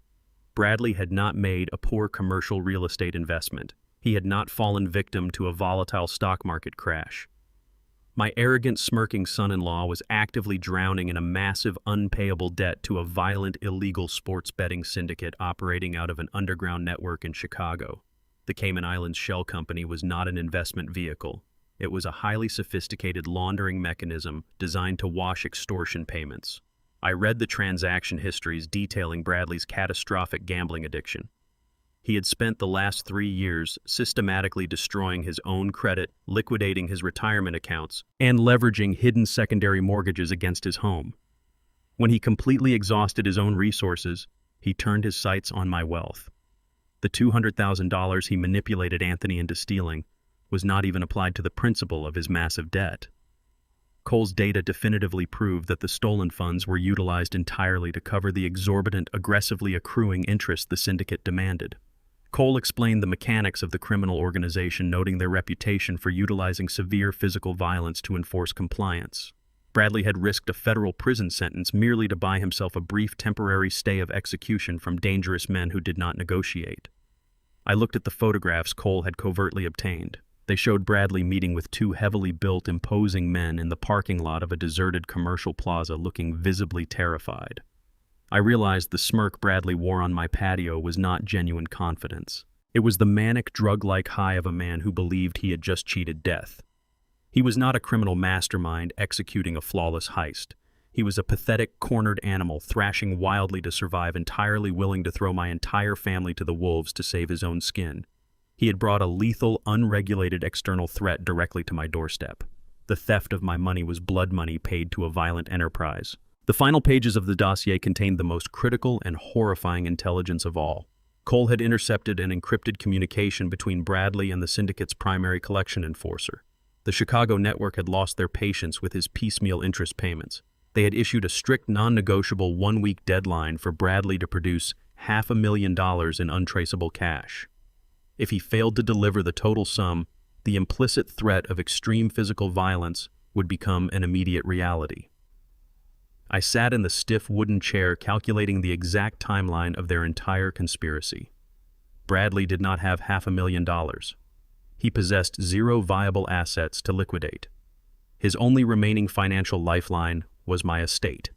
Bradley had not made a poor commercial real estate investment. He had not fallen victim to a volatile stock market crash. My arrogant, smirking son-in-law was actively drowning in a massive, unpayable debt to a violent, illegal sports betting syndicate operating out of an underground network in Chicago. The Cayman Islands Shell Company was not an investment vehicle. It was a highly sophisticated laundering mechanism designed to wash extortion payments. I read the transaction histories detailing Bradley's catastrophic gambling addiction. He had spent the last 3 years systematically destroying his own credit, liquidating his retirement accounts, and leveraging hidden secondary mortgages against his home. When he completely exhausted his own resources, he turned his sights on my wealth. The $200,000 he manipulated Anthony into stealing was not even applied to the principal of his massive debt. Cole's data definitively proved that the stolen funds were utilized entirely to cover the exorbitant, aggressively accruing interest the syndicate demanded. Cole explained the mechanics of the criminal organization, noting their reputation for utilizing severe physical violence to enforce compliance. Bradley had risked a federal prison sentence merely to buy himself a brief temporary stay of execution from dangerous men who did not negotiate. I looked at the photographs Cole had covertly obtained. They showed Bradley meeting with 2 heavily built, imposing men in the parking lot of a deserted commercial plaza, looking visibly terrified. I realized the smirk Bradley wore on my patio was not genuine confidence. It was the manic, drug-like high of a man who believed he had just cheated death. He was not a criminal mastermind executing a flawless heist. He was a pathetic, cornered animal, thrashing wildly to survive, entirely willing to throw my entire family to the wolves to save his own skin. He had brought a lethal, unregulated external threat directly to my doorstep. The theft of my money was blood money paid to a violent enterprise. The final pages of the dossier contained the most critical and horrifying intelligence of all. Cole had intercepted an encrypted communication between Bradley and the syndicate's primary collection enforcer. The Chicago network had lost their patience with his piecemeal interest payments. They had issued a strict, non-negotiable 1-week deadline for Bradley to produce $500,000 in untraceable cash. If he failed to deliver the total sum, the implicit threat of extreme physical violence would become an immediate reality. I sat in the stiff wooden chair calculating the exact timeline of their entire conspiracy. Bradley did not have $500,000. He possessed 0 viable assets to liquidate. His only remaining financial lifeline was my estate.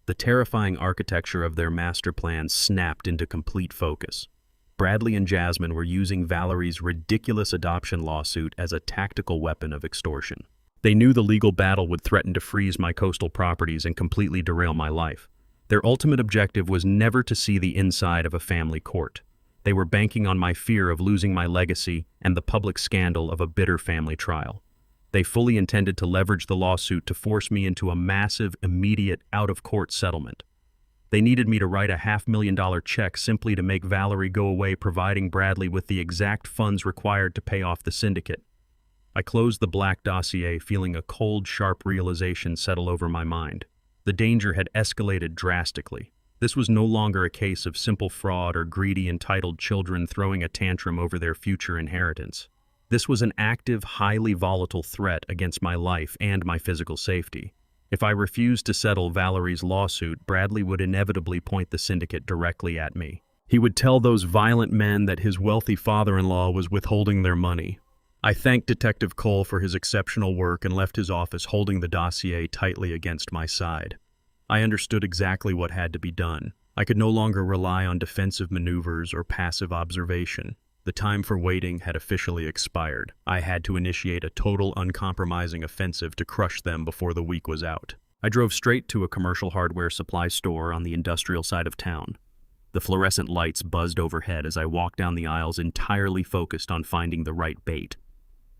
The terrifying architecture of their master plan snapped into complete focus. Bradley and Jasmine were using Valerie's ridiculous adoption lawsuit as a tactical weapon of extortion. They knew the legal battle would threaten to freeze my coastal properties and completely derail my life. Their ultimate objective was never to see the inside of a family court. They were banking on my fear of losing my legacy and the public scandal of a bitter family trial. They fully intended to leverage the lawsuit to force me into a massive, immediate, out-of-court settlement. They needed me to write a $500,000 check simply to make Valerie go away, providing Bradley with the exact funds required to pay off the syndicate. I closed the black dossier, feeling a cold, sharp realization settle over my mind. The danger had escalated drastically. This was no longer a case of simple fraud or greedy, entitled children throwing a tantrum over their future inheritance. This was an active, highly volatile threat against my life and my physical safety. If I refused to settle Valerie's lawsuit, Bradley would inevitably point the syndicate directly at me. He would tell those violent men that his wealthy father-in-law was withholding their money. I thanked Detective Cole for his exceptional work and left his office holding the dossier tightly against my side. I understood exactly what had to be done. I could no longer rely on defensive maneuvers or passive observation. The time for waiting had officially expired. I had to initiate a total, uncompromising offensive to crush them before the week was out. I drove straight to a commercial hardware supply store on the industrial side of town. The fluorescent lights buzzed overhead as I walked down the aisles, entirely focused on finding the right bait.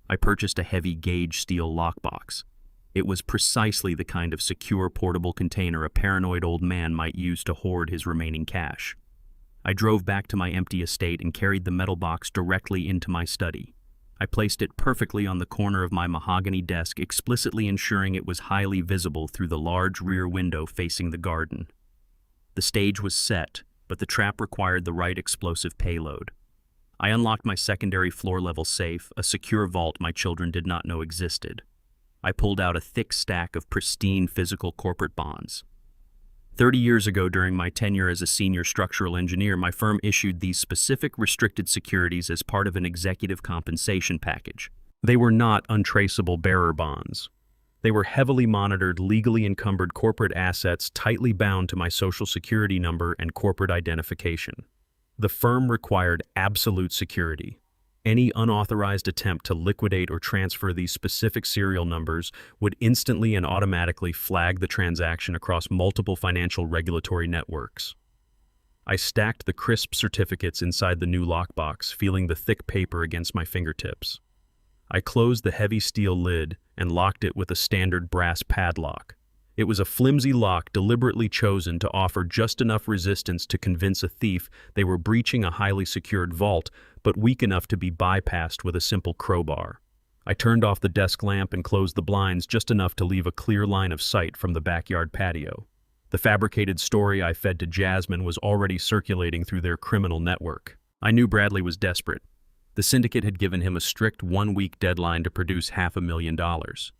I purchased a heavy gauge steel lockbox. It was precisely the kind of secure portable container a paranoid old man might use to hoard his remaining cash. I drove back to my empty estate and carried the metal box directly into my study. I placed it perfectly on the corner of my mahogany desk, explicitly ensuring it was highly visible through the large rear window facing the garden. The stage was set, but the trap required the right explosive payload. I unlocked my secondary floor-level safe, a secure vault my children did not know existed. I pulled out a thick stack of pristine physical corporate bonds. 30 years ago, during my tenure as a senior structural engineer, my firm issued these specific restricted securities as part of an executive compensation package. They were not untraceable bearer bonds. They were heavily monitored, legally encumbered corporate assets tightly bound to my social security number and corporate identification. The firm required absolute security. Any unauthorized attempt to liquidate or transfer these specific serial numbers would instantly and automatically flag the transaction across multiple financial regulatory networks. I stacked the crisp certificates inside the new lockbox, feeling the thick paper against my fingertips. I closed the heavy steel lid and locked it with a standard brass padlock. It was a flimsy lock deliberately chosen to offer just enough resistance to convince a thief they were breaching a highly secured vault, but weak enough to be bypassed with a simple crowbar. I turned off the desk lamp and closed the blinds just enough to leave a clear line of sight from the backyard patio. The fabricated story I fed to Jasmine was already circulating through their criminal network. I knew Bradley was desperate. The syndicate had given him a strict one-week deadline to produce $500,000.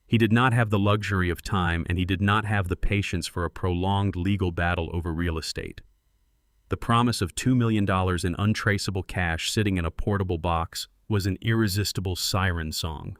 He did not have the luxury of time, and he did not have the patience for a prolonged legal battle over real estate. The promise of $2 million in untraceable cash sitting in a portable box was an irresistible siren song.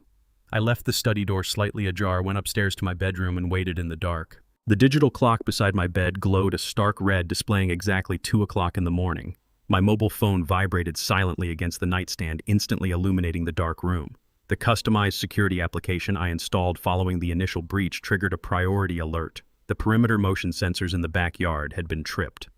I left the study door slightly ajar, went upstairs to my bedroom, and waited in the dark. The digital clock beside my bed glowed a stark red, displaying exactly 2 o'clock in the morning. My mobile phone vibrated silently against the nightstand, instantly illuminating the dark room. The customized security application I installed following the initial breach triggered a priority alert. The perimeter motion sensors in the backyard had been tripped.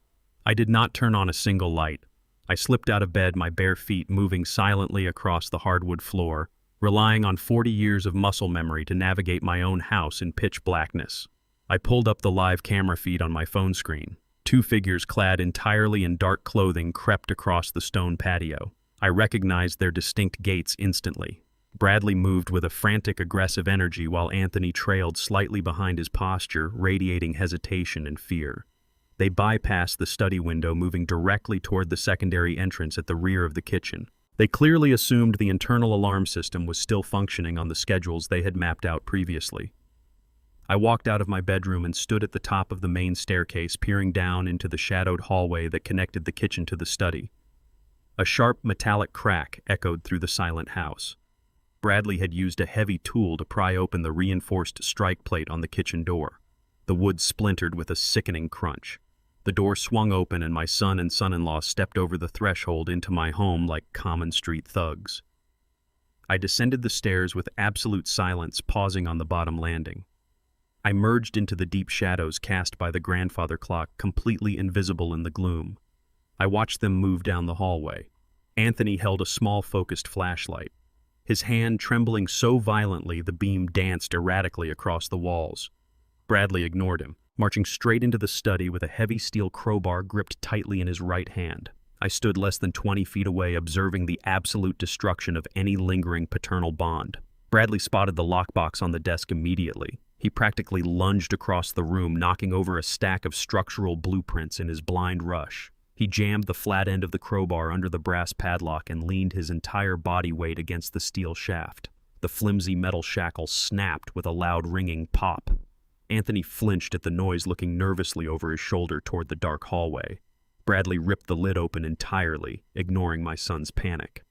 I did not turn on a single light. I slipped out of bed, my bare feet moving silently across the hardwood floor, relying on 40 years of muscle memory to navigate my own house in pitch blackness. I pulled up the live camera feed on my phone screen. 2 figures clad entirely in dark clothing crept across the stone patio. I recognized their distinct gaits instantly. Bradley moved with a frantic, aggressive energy while Anthony trailed slightly behind his posture, radiating hesitation and fear. They bypassed the study window, moving directly toward the secondary entrance at the rear of the kitchen. They clearly assumed the internal alarm system was still functioning on the schedules they had mapped out previously. I walked out of my bedroom and stood at the top of the main staircase, peering down into the shadowed hallway that connected the kitchen to the study. A sharp metallic crack echoed through the silent house. Bradley had used a heavy tool to pry open the reinforced strike plate on the kitchen door. The wood splintered with a sickening crunch. The door swung open and my son and son-in-law stepped over the threshold into my home like common street thugs. I descended the stairs with absolute silence, pausing on the bottom landing. I merged into the deep shadows cast by the grandfather clock, completely invisible in the gloom. I watched them move down the hallway. Anthony held a small focused flashlight. His hand trembling so violently the beam danced erratically across the walls. Bradley ignored him, marching straight into the study with a heavy steel crowbar gripped tightly in his right hand. I stood less than 20 feet away, observing the absolute destruction of any lingering paternal bond. Bradley spotted the lockbox on the desk immediately. He practically lunged across the room, knocking over a stack of structural blueprints in his blind rush. He jammed the flat end of the crowbar under the brass padlock and leaned his entire body weight against the steel shaft. The flimsy metal shackle snapped with a loud ringing pop. Anthony flinched at the noise, looking nervously over his shoulder toward the dark hallway. Bradley ripped the lid open entirely, ignoring my son's panic.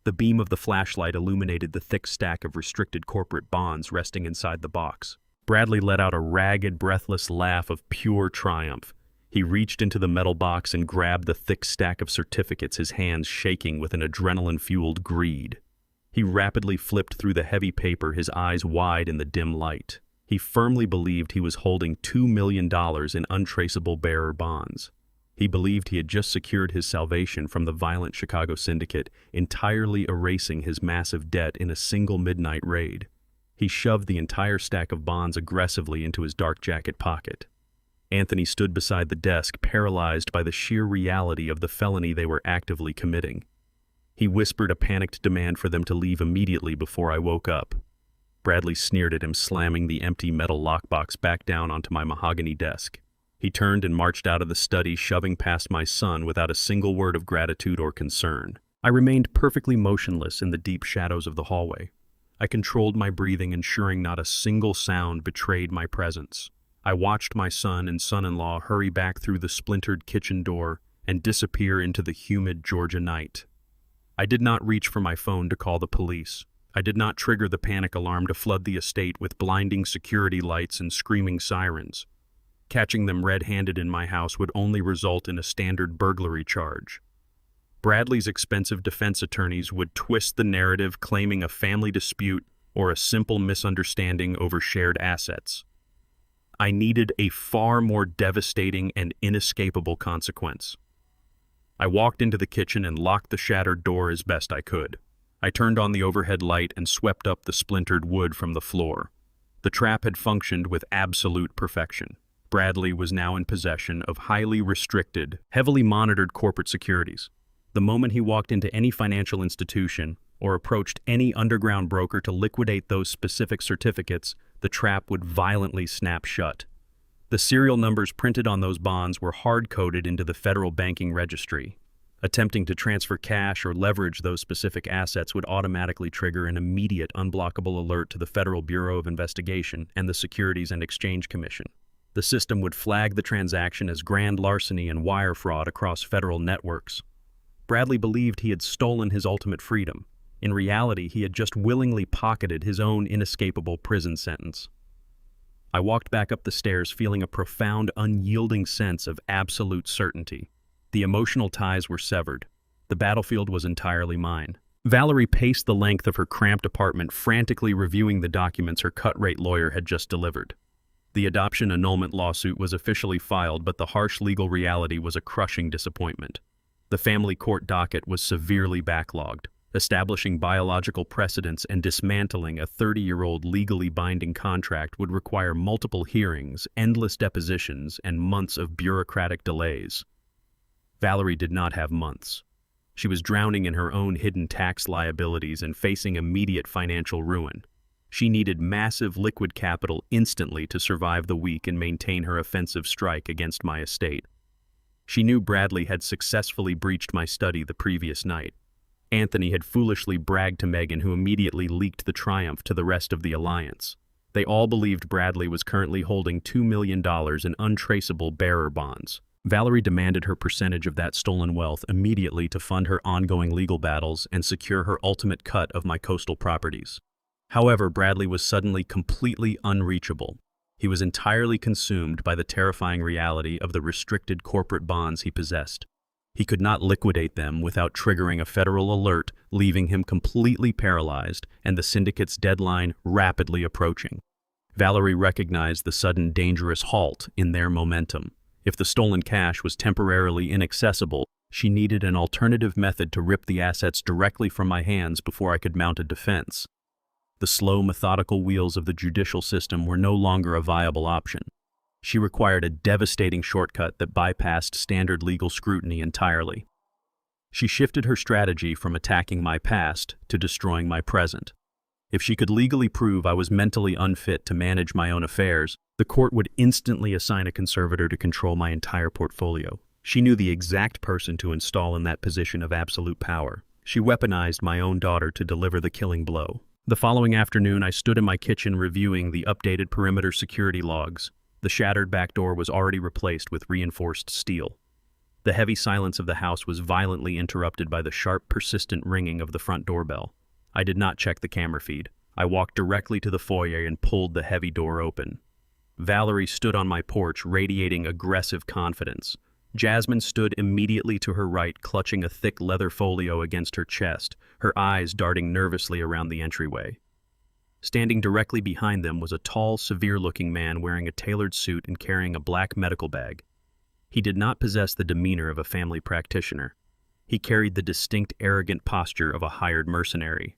The beam of the flashlight illuminated the thick stack of restricted corporate bonds resting inside the box. Bradley let out a ragged, breathless laugh of pure triumph. He reached into the metal box and grabbed the thick stack of certificates, his hands shaking with an adrenaline-fueled greed. He rapidly flipped through the heavy paper, his eyes wide in the dim light. He firmly believed he was holding $2 million in untraceable bearer bonds. He believed he had just secured his salvation from the violent Chicago syndicate, entirely erasing his massive debt in a single midnight raid. He shoved the entire stack of bonds aggressively into his dark jacket pocket. Anthony stood beside the desk, paralyzed by the sheer reality of the felony they were actively committing. He whispered a panicked demand for them to leave immediately before I woke up. Bradley sneered at him, slamming the empty metal lockbox back down onto my mahogany desk. He turned and marched out of the study, shoving past my son without a single word of gratitude or concern. I remained perfectly motionless in the deep shadows of the hallway. I controlled my breathing, ensuring not a single sound betrayed my presence. I watched my son and son-in-law hurry back through the splintered kitchen door and disappear into the humid Georgia night. I did not reach for my phone to call the police. I did not trigger the panic alarm to flood the estate with blinding security lights and screaming sirens. Catching them red-handed in my house would only result in a standard burglary charge. Bradley's expensive defense attorneys would twist the narrative, claiming a family dispute or a simple misunderstanding over shared assets. I needed a far more devastating and inescapable consequence. I walked into the kitchen and locked the shattered door as best I could. I turned on the overhead light and swept up the splintered wood from the floor. The trap had functioned with absolute perfection. Bradley was now in possession of highly restricted, heavily monitored corporate securities. The moment he walked into any financial institution or approached any underground broker to liquidate those specific certificates, the trap would violently snap shut. The serial numbers printed on those bonds were hard-coded into the federal banking registry. Attempting to transfer cash or leverage those specific assets would automatically trigger an immediate unblockable alert to the Federal Bureau of Investigation and the Securities and Exchange Commission. The system would flag the transaction as grand larceny and wire fraud across federal networks. Bradley believed he had stolen his ultimate freedom. In reality, he had just willingly pocketed his own inescapable prison sentence. I walked back up the stairs, feeling a profound, unyielding sense of absolute certainty. The emotional ties were severed. The battlefield was entirely mine. Valerie paced the length of her cramped apartment, frantically reviewing the documents her cut-rate lawyer had just delivered. The adoption annulment lawsuit was officially filed, but the harsh legal reality was a crushing disappointment. The family court docket was severely backlogged. Establishing biological precedents and dismantling a 30-year-old legally binding contract would require multiple hearings, endless depositions, and months of bureaucratic delays. Valerie did not have months. She was drowning in her own hidden tax liabilities and facing immediate financial ruin. She needed massive liquid capital instantly to survive the week and maintain her offensive strike against my estate. She knew Bradley had successfully breached my study the previous night. Anthony had foolishly bragged to Megan, who immediately leaked the triumph to the rest of the alliance. They all believed Bradley was currently holding $2 million in untraceable bearer bonds. Valerie demanded her percentage of that stolen wealth immediately to fund her ongoing legal battles and secure her ultimate cut of my coastal properties. However, Bradley was suddenly completely unreachable. He was entirely consumed by the terrifying reality of the restricted corporate bonds he possessed. He could not liquidate them without triggering a federal alert, leaving him completely paralyzed and the syndicate's deadline rapidly approaching. Valerie recognized the sudden dangerous halt in their momentum. If the stolen cash was temporarily inaccessible, she needed an alternative method to rip the assets directly from my hands before I could mount a defense. The slow, methodical wheels of the judicial system were no longer a viable option. She required a devastating shortcut that bypassed standard legal scrutiny entirely. She shifted her strategy from attacking my past to destroying my present. If she could legally prove I was mentally unfit to manage my own affairs, the court would instantly assign a conservator to control my entire portfolio. She knew the exact person to install in that position of absolute power. She weaponized my own daughter to deliver the killing blow. The following afternoon, I stood in my kitchen reviewing the updated perimeter security logs. The shattered back door was already replaced with reinforced steel. The heavy silence of the house was violently interrupted by the sharp, persistent ringing of the front doorbell. I did not check the camera feed. I walked directly to the foyer and pulled the heavy door open. Valerie stood on my porch, radiating aggressive confidence. Jasmine stood immediately to her right, clutching a thick leather folio against her chest, her eyes darting nervously around the entryway. Standing directly behind them was a tall, severe-looking man wearing a tailored suit and carrying a black medical bag. He did not possess the demeanor of a family practitioner. He carried the distinct, arrogant posture of a hired mercenary.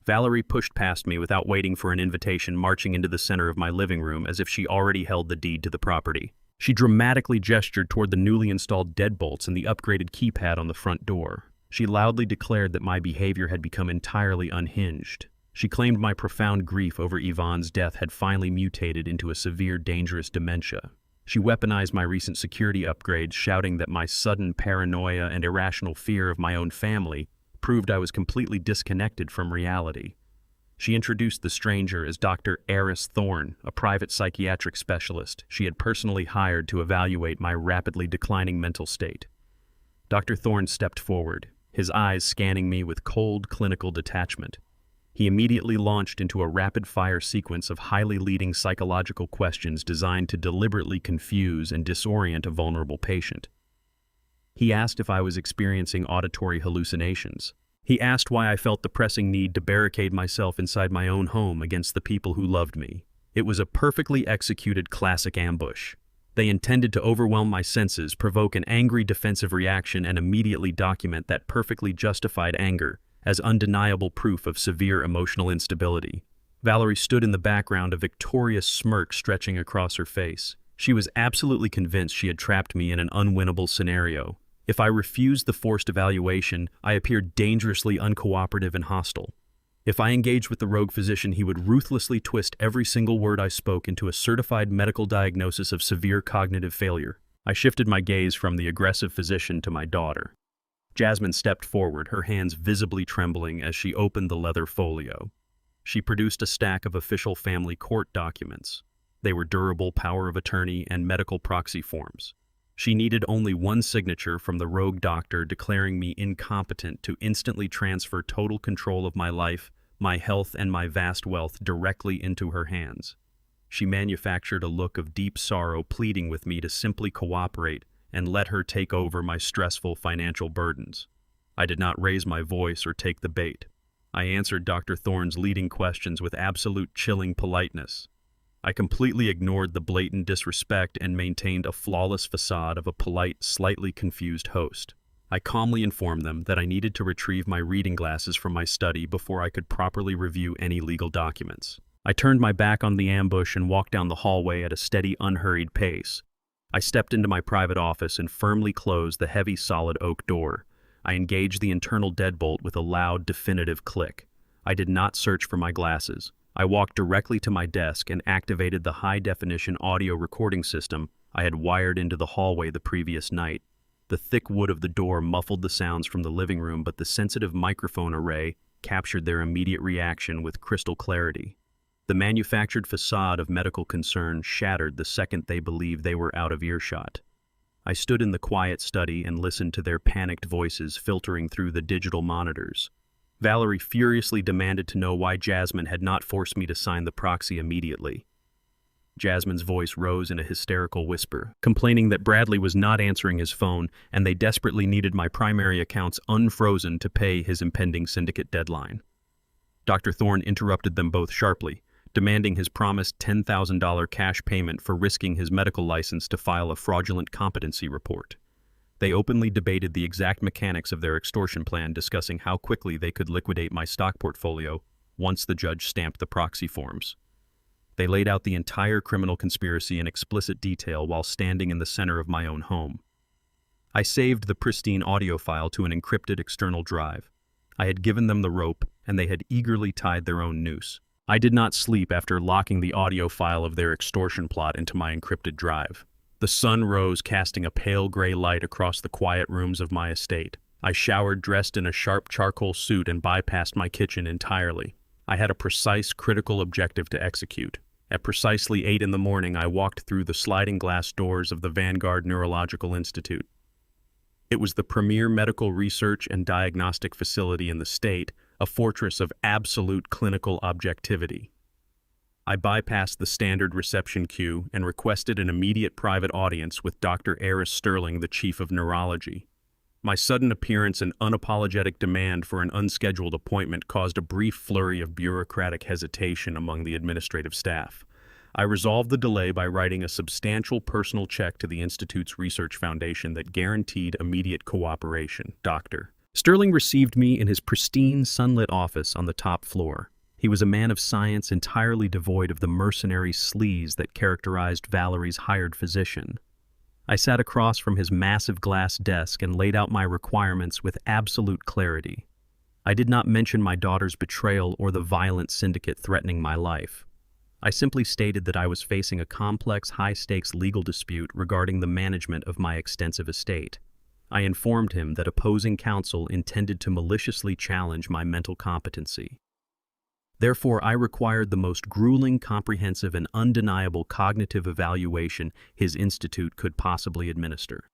Valerie pushed past me without waiting for an invitation, marching into the center of my living room as if she already held the deed to the property. She dramatically gestured toward the newly installed deadbolts and the upgraded keypad on the front door. She loudly declared that my behavior had become entirely unhinged. She claimed my profound grief over Yvonne's death had finally mutated into a severe, dangerous dementia. She weaponized my recent security upgrades, shouting that my sudden paranoia and irrational fear of my own family proved I was completely disconnected from reality. She introduced the stranger as Dr. Eris Thorne, a private psychiatric specialist she had personally hired to evaluate my rapidly declining mental state. Dr. Thorne stepped forward, his eyes scanning me with cold, clinical detachment. He immediately launched into a rapid-fire sequence of highly leading psychological questions designed to deliberately confuse and disorient a vulnerable patient. He asked if I was experiencing auditory hallucinations. He asked why I felt the pressing need to barricade myself inside my own home against the people who loved me. It was a perfectly executed classic ambush. They intended to overwhelm my senses, provoke an angry defensive reaction, and immediately document that perfectly justified anger as undeniable proof of severe emotional instability. Valerie stood in the background, a victorious smirk stretching across her face. She was absolutely convinced she had trapped me in an unwinnable scenario. If I refused the forced evaluation, I appeared dangerously uncooperative and hostile. If I engaged with the rogue physician, he would ruthlessly twist every single word I spoke into a certified medical diagnosis of severe cognitive failure. I shifted my gaze from the aggressive physician to my daughter. Jasmine stepped forward, her hands visibly trembling as she opened the leather folio. She produced a stack of official family court documents. They were durable power of attorney and medical proxy forms. She needed only one signature from the rogue doctor declaring me incompetent to instantly transfer total control of my life, my health, and my vast wealth directly into her hands. She manufactured a look of deep sorrow, pleading with me to simply cooperate and let her take over my stressful financial burdens. I did not raise my voice or take the bait. I answered Dr. Thorne's leading questions with absolute chilling politeness. I completely ignored the blatant disrespect and maintained a flawless facade of a polite, slightly confused host. I calmly informed them that I needed to retrieve my reading glasses from my study before I could properly review any legal documents. I turned my back on the ambush and walked down the hallway at a steady, unhurried pace. I stepped into my private office and firmly closed the heavy, solid oak door. I engaged the internal deadbolt with a loud, definitive click. I did not search for my glasses. I walked directly to my desk and activated the high-definition audio recording system I had wired into the hallway the previous night. The thick wood of the door muffled the sounds from the living room, but the sensitive microphone array captured their immediate reaction with crystal clarity. The manufactured facade of medical concern shattered the second they believed they were out of earshot. I stood in the quiet study and listened to their panicked voices filtering through the digital monitors. Valerie furiously demanded to know why Jasmine had not forced me to sign the proxy immediately. Jasmine's voice rose in a hysterical whisper, complaining that Bradley was not answering his phone and they desperately needed my primary accounts unfrozen to pay his impending syndicate deadline. Dr. Thorne interrupted them both sharply, demanding his promised $10,000 cash payment for risking his medical license to file a fraudulent competency report. They openly debated the exact mechanics of their extortion plan, discussing how quickly they could liquidate my stock portfolio once the judge stamped the proxy forms. They laid out the entire criminal conspiracy in explicit detail while standing in the center of my own home. I saved the pristine audio file to an encrypted external drive. I had given them the rope, and they had eagerly tied their own noose. I did not sleep after locking the audio file of their extortion plot into my encrypted drive. The sun rose, casting a pale gray light across the quiet rooms of my estate. I showered dressed in a sharp charcoal suit and bypassed my kitchen entirely. I had a precise, critical objective to execute. At precisely 8 in the morning, I walked through the sliding glass doors of the Vanguard Neurological Institute. It was the premier medical research and diagnostic facility in the state, a fortress of absolute clinical objectivity. I bypassed the standard reception queue and requested an immediate private audience with Dr. Eris Sterling, the chief of neurology. My sudden appearance and unapologetic demand for an unscheduled appointment caused a brief flurry of bureaucratic hesitation among the administrative staff. I resolved the delay by writing a substantial personal check to the Institute's research foundation that guaranteed immediate cooperation. Dr. Sterling received me in his pristine, sunlit office on the top floor. He was a man of science entirely devoid of the mercenary sleaze that characterized Valerie's hired physician. I sat across from his massive glass desk and laid out my requirements with absolute clarity. I did not mention my daughter's betrayal or the violent syndicate threatening my life. I simply stated that I was facing a complex, high-stakes legal dispute regarding the management of my extensive estate. I informed him that opposing counsel intended to maliciously challenge my mental competency. Therefore, I required the most grueling, comprehensive, and undeniable cognitive evaluation his institute could possibly administer.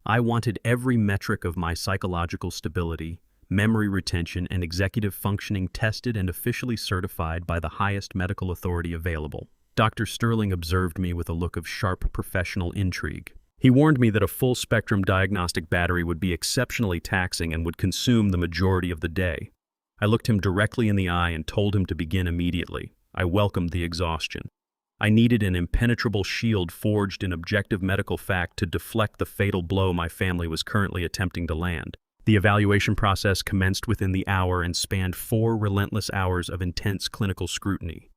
I wanted every metric of my psychological stability, memory retention, and executive functioning tested and officially certified by the highest medical authority available. Dr. Sterling observed me with a look of sharp professional intrigue. He warned me that a full-spectrum diagnostic battery would be exceptionally taxing and would consume the majority of the day. I looked him directly in the eye and told him to begin immediately. I welcomed the exhaustion. I needed an impenetrable shield forged in objective medical fact to deflect the fatal blow my family was currently attempting to land. The evaluation process commenced within the hour and spanned 4 relentless hours of intense clinical scrutiny.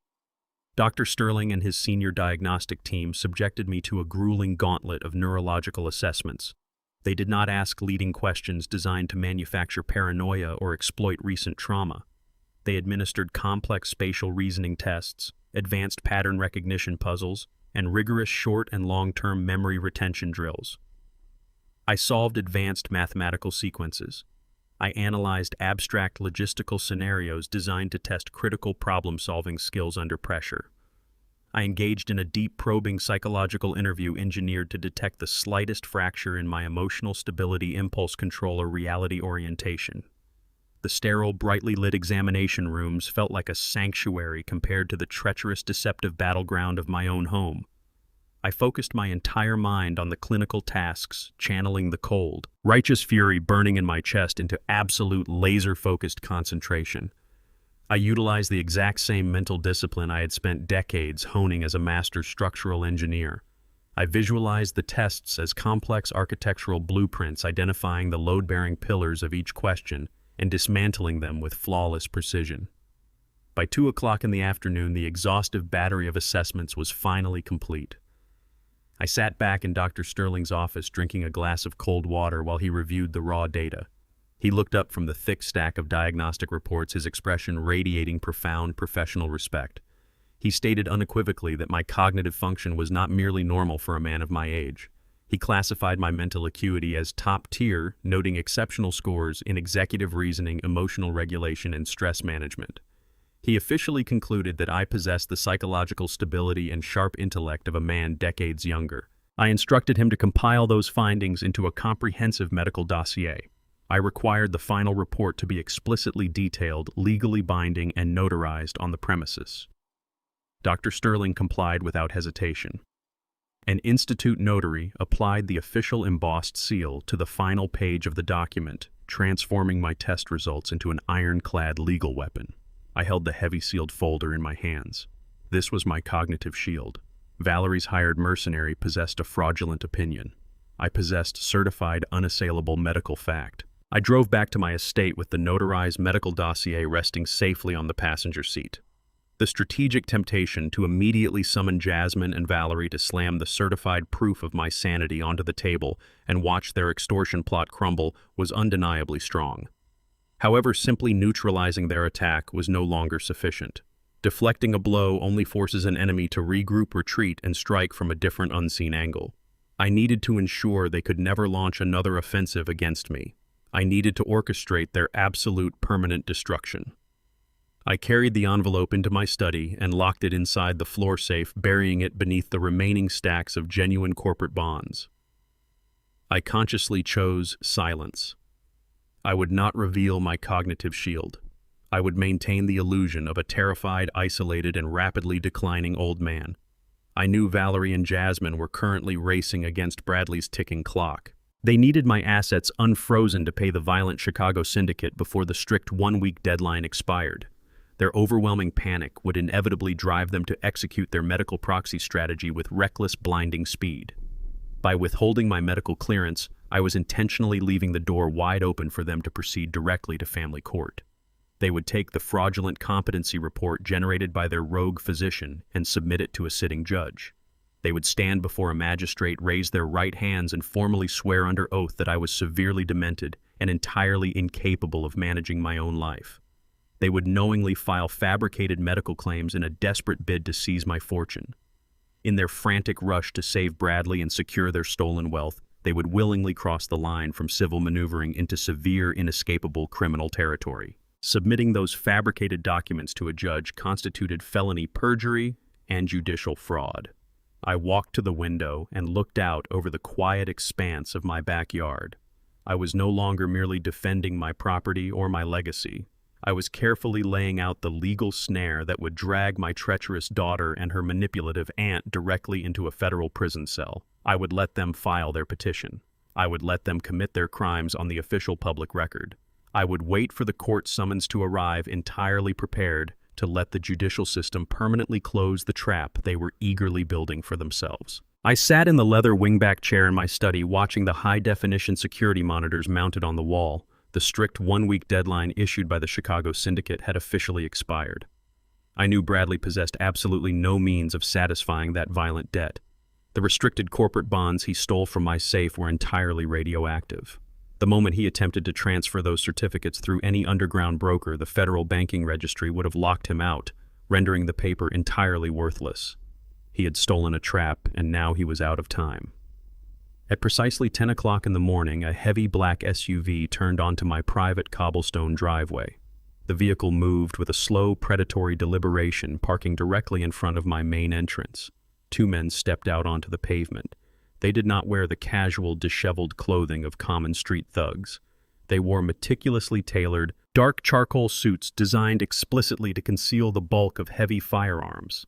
Dr. Sterling and his senior diagnostic team subjected me to a grueling gauntlet of neurological assessments. They did not ask leading questions designed to manufacture paranoia or exploit recent trauma. They administered complex spatial reasoning tests, advanced pattern recognition puzzles, and rigorous short and long-term memory retention drills. I solved advanced mathematical sequences. I analyzed abstract logistical scenarios designed to test critical problem-solving skills under pressure. I engaged in a deep probing psychological interview engineered to detect the slightest fracture in my emotional stability, impulse control, or reality orientation. The sterile, brightly lit examination rooms felt like a sanctuary compared to the treacherous, deceptive battleground of my own home. I focused my entire mind on the clinical tasks, channeling the cold, righteous fury burning in my chest into absolute laser-focused concentration. I utilized the exact same mental discipline I had spent decades honing as a master structural engineer. I visualized the tests as complex architectural blueprints identifying the load-bearing pillars of each question and dismantling them with flawless precision. By 2 o'clock in the afternoon, the exhaustive battery of assessments was finally complete. I sat back in Dr. Sterling's office drinking a glass of cold water while he reviewed the raw data. He looked up from the thick stack of diagnostic reports, his expression radiating profound professional respect. He stated unequivocally that my cognitive function was not merely normal for a man of my age. He classified my mental acuity as top tier, noting exceptional scores in executive reasoning, emotional regulation, and stress management. He officially concluded that I possessed the psychological stability and sharp intellect of a man decades younger. I instructed him to compile those findings into a comprehensive medical dossier. I required the final report to be explicitly detailed, legally binding, and notarized on the premises. Dr. Sterling complied without hesitation. An institute notary applied the official embossed seal to the final page of the document, transforming my test results into an ironclad legal weapon. I held the heavy sealed folder in my hands. This was my cognitive shield. Valerie's hired mercenary possessed a fraudulent opinion. I possessed certified, unassailable medical fact. I drove back to my estate with the notarized medical dossier resting safely on the passenger seat. The strategic temptation to immediately summon Jasmine and Valerie to slam the certified proof of my sanity onto the table and watch their extortion plot crumble was undeniably strong. However, simply neutralizing their attack was no longer sufficient. Deflecting a blow only forces an enemy to regroup, retreat, and strike from a different unseen angle. I needed to ensure they could never launch another offensive against me. I needed to orchestrate their absolute permanent destruction. I carried the envelope into my study and locked it inside the floor safe, burying it beneath the remaining stacks of genuine corporate bonds. I consciously chose silence. I would not reveal my cognitive shield. I would maintain the illusion of a terrified, isolated, and rapidly declining old man. I knew Valerie and Jasmine were currently racing against Bradley's ticking clock. They needed my assets unfrozen to pay the violent Chicago syndicate before the strict one-week deadline expired. Their overwhelming panic would inevitably drive them to execute their medical proxy strategy with reckless, blinding speed. By withholding my medical clearance, I was intentionally leaving the door wide open for them to proceed directly to family court. They would take the fraudulent competency report generated by their rogue physician and submit it to a sitting judge. They would stand before a magistrate, raise their right hands, and formally swear under oath that I was severely demented and entirely incapable of managing my own life. They would knowingly file fabricated medical claims in a desperate bid to seize my fortune. In their frantic rush to save Bradley and secure their stolen wealth, they would willingly cross the line from civil maneuvering into severe, inescapable criminal territory. Submitting those fabricated documents to a judge constituted felony perjury and judicial fraud. I walked to the window and looked out over the quiet expanse of my backyard. I was no longer merely defending my property or my legacy. I was carefully laying out the legal snare that would drag my treacherous daughter and her manipulative aunt directly into a federal prison cell. I would let them file their petition. I would let them commit their crimes on the official public record. I would wait for the court summons to arrive, entirely prepared to let the judicial system permanently close the trap they were eagerly building for themselves. I sat in the leather wingback chair in my study, watching the high-definition security monitors mounted on the wall. The strict one-week deadline issued by the Chicago syndicate had officially expired. I knew Bradley possessed absolutely no means of satisfying that violent debt. The restricted corporate bonds he stole from my safe were entirely radioactive. The moment he attempted to transfer those certificates through any underground broker, the Federal Banking Registry would have locked him out, rendering the paper entirely worthless. He had stolen a trap, and now he was out of time. At precisely 10 o'clock in the morning, a heavy black SUV turned onto my private cobblestone driveway. The vehicle moved with a slow, predatory deliberation, parking directly in front of my main entrance. Two men stepped out onto the pavement. They did not wear the casual, disheveled clothing of common street thugs. They wore meticulously tailored, dark charcoal suits designed explicitly to conceal the bulk of heavy firearms.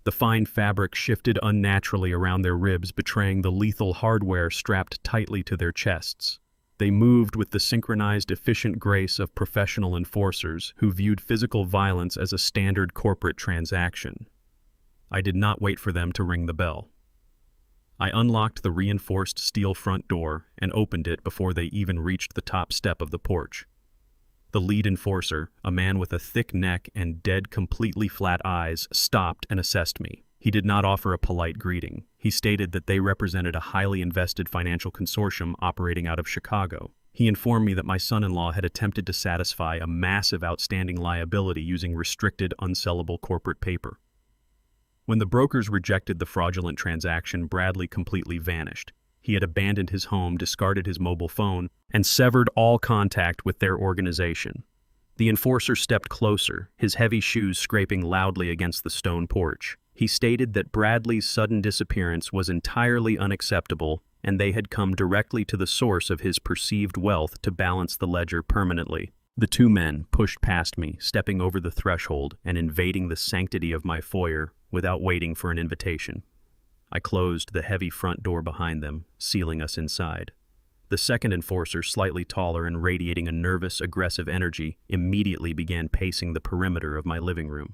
The fine fabric shifted unnaturally around their ribs, betraying the lethal hardware strapped tightly to their chests. They moved with the synchronized, efficient grace of professional enforcers who viewed physical violence as a standard corporate transaction. I did not wait for them to ring the bell. I unlocked the reinforced steel front door and opened it before they even reached the top step of the porch. The lead enforcer, a man with a thick neck and dead, completely flat eyes, stopped and assessed me. He did not offer a polite greeting. He stated that they represented a highly invested financial consortium operating out of Chicago. He informed me that my son-in-law had attempted to satisfy a massive outstanding liability using restricted, unsellable corporate paper. When the brokers rejected the fraudulent transaction, Bradley completely vanished. He had abandoned his home, discarded his mobile phone, and severed all contact with their organization. The enforcer stepped closer, his heavy shoes scraping loudly against the stone porch. He stated that Bradley's sudden disappearance was entirely unacceptable, and they had come directly to the source of his perceived wealth to balance the ledger permanently. The two men pushed past me, stepping over the threshold and invading the sanctity of my foyer without waiting for an invitation. I closed the heavy front door behind them, sealing us inside. The second enforcer, slightly taller and radiating a nervous, aggressive energy, immediately began pacing the perimeter of my living room.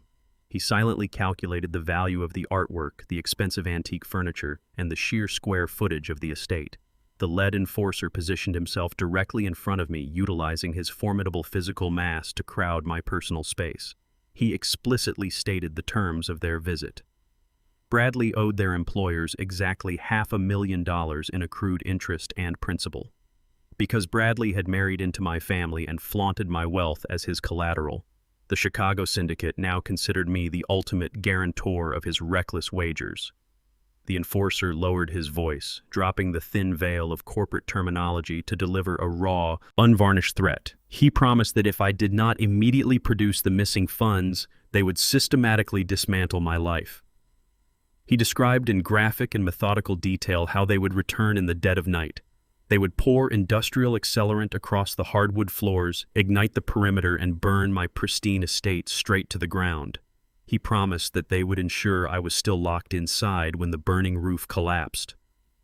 He silently calculated the value of the artwork, the expensive antique furniture, and the sheer square footage of the estate. The lead enforcer positioned himself directly in front of me, utilizing his formidable physical mass to crowd my personal space. He explicitly stated the terms of their visit. Bradley owed their employers exactly $500,000 in accrued interest and principal. Because Bradley had married into my family and flaunted my wealth as his collateral, the Chicago syndicate now considered me the ultimate guarantor of his reckless wagers. The enforcer lowered his voice, dropping the thin veil of corporate terminology to deliver a raw, unvarnished threat. He promised that if I did not immediately produce the missing funds, they would systematically dismantle my life. He described in graphic and methodical detail how they would return in the dead of night. They would pour industrial accelerant across the hardwood floors, ignite the perimeter, and burn my pristine estate straight to the ground. He promised that they would ensure I was still locked inside when the burning roof collapsed.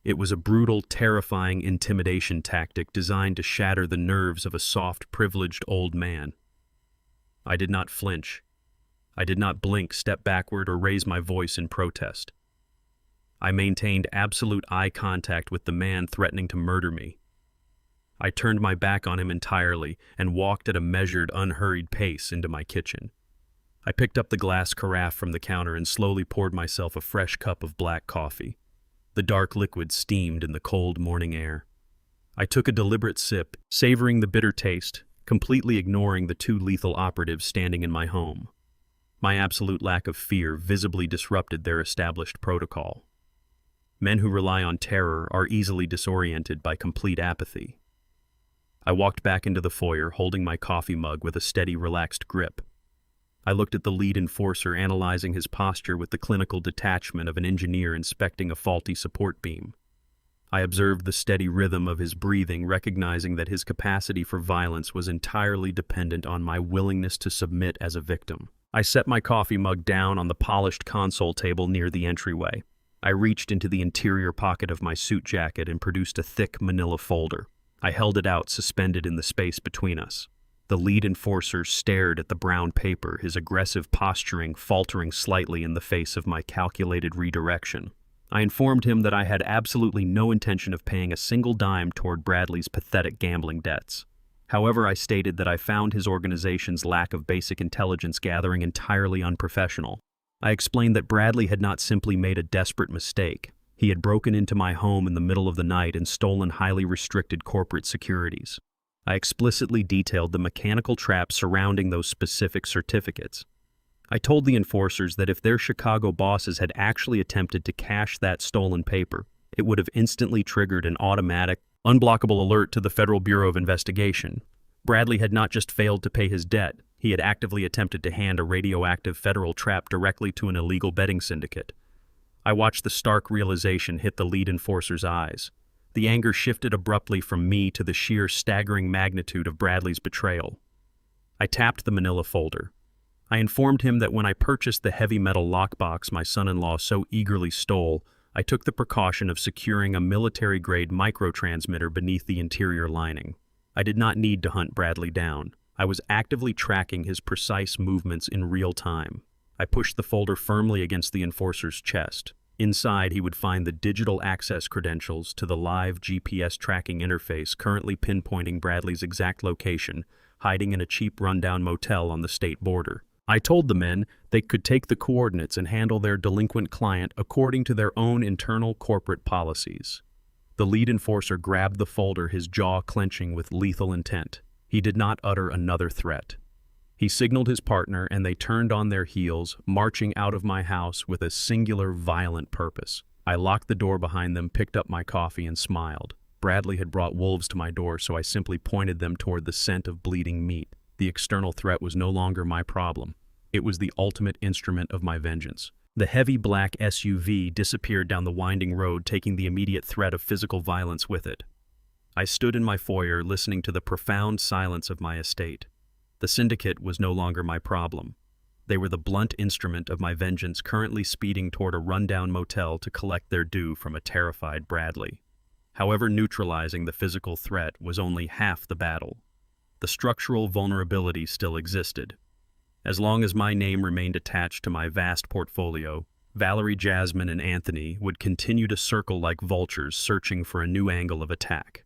It was a brutal, terrifying intimidation tactic designed to shatter the nerves of a soft, privileged old man. I did not flinch. I did not blink, step backward, or raise my voice in protest. I maintained absolute eye contact with the man threatening to murder me. I turned my back on him entirely and walked at a measured, unhurried pace into my kitchen. I picked up the glass carafe from the counter and slowly poured myself a fresh cup of black coffee. The dark liquid steamed in the cold morning air. I took a deliberate sip, savoring the bitter taste, completely ignoring the two lethal operatives standing in my home. My absolute lack of fear visibly disrupted their established protocol. Men who rely on terror are easily disoriented by complete apathy. I walked back into the foyer, holding my coffee mug with a steady, relaxed grip. I looked at the lead enforcer, analyzing his posture with the clinical detachment of an engineer inspecting a faulty support beam. I observed the steady rhythm of his breathing, recognizing that his capacity for violence was entirely dependent on my willingness to submit as a victim. I set my coffee mug down on the polished console table near the entryway. I reached into the interior pocket of my suit jacket and produced a thick manila folder. I held it out, suspended in the space between us. The lead enforcer stared at the brown paper, his aggressive posturing faltering slightly in the face of my calculated redirection. I informed him that I had absolutely no intention of paying a single dime toward Bradley's pathetic gambling debts. However, I stated that I found his organization's lack of basic intelligence gathering entirely unprofessional. I explained that Bradley had not simply made a desperate mistake. He had broken into my home in the middle of the night and stolen highly restricted corporate securities. I explicitly detailed the mechanical trap surrounding those specific certificates. I told the enforcers that if their Chicago bosses had actually attempted to cash that stolen paper, it would have instantly triggered an automatic, unblockable alert to the Federal Bureau of Investigation. Bradley had not just failed to pay his debt, he had actively attempted to hand a radioactive federal trap directly to an illegal betting syndicate. I watched the stark realization hit the lead enforcer's eyes. The anger shifted abruptly from me to the sheer staggering magnitude of Bradley's betrayal. I tapped the manila folder. I informed him that when I purchased the heavy metal lockbox my son-in-law so eagerly stole, I took the precaution of securing a military-grade microtransmitter beneath the interior lining. I did not need to hunt Bradley down. I was actively tracking his precise movements in real time. I pushed the folder firmly against the enforcer's chest. Inside, he would find the digital access credentials to the live GPS tracking interface currently pinpointing Bradley's exact location, hiding in a cheap rundown motel on the state border. I told the men they could take the coordinates and handle their delinquent client according to their own internal corporate policies. The lead enforcer grabbed the folder, his jaw clenching with lethal intent. He did not utter another threat. He signaled his partner, and they turned on their heels, marching out of my house with a singular, violent purpose. I locked the door behind them, picked up my coffee, and smiled. Bradley had brought wolves to my door, so I simply pointed them toward the scent of bleeding meat. The external threat was no longer my problem. It was the ultimate instrument of my vengeance. The heavy black SUV disappeared down the winding road, taking the immediate threat of physical violence with it. I stood in my foyer, listening to the profound silence of my estate. The syndicate was no longer my problem. They were the blunt instrument of my vengeance, currently speeding toward a rundown motel to collect their due from a terrified Bradley. However, neutralizing the physical threat was only half the battle. The structural vulnerability still existed. As long as my name remained attached to my vast portfolio, Valerie, Jasmine, and Anthony would continue to circle like vultures, searching for a new angle of attack.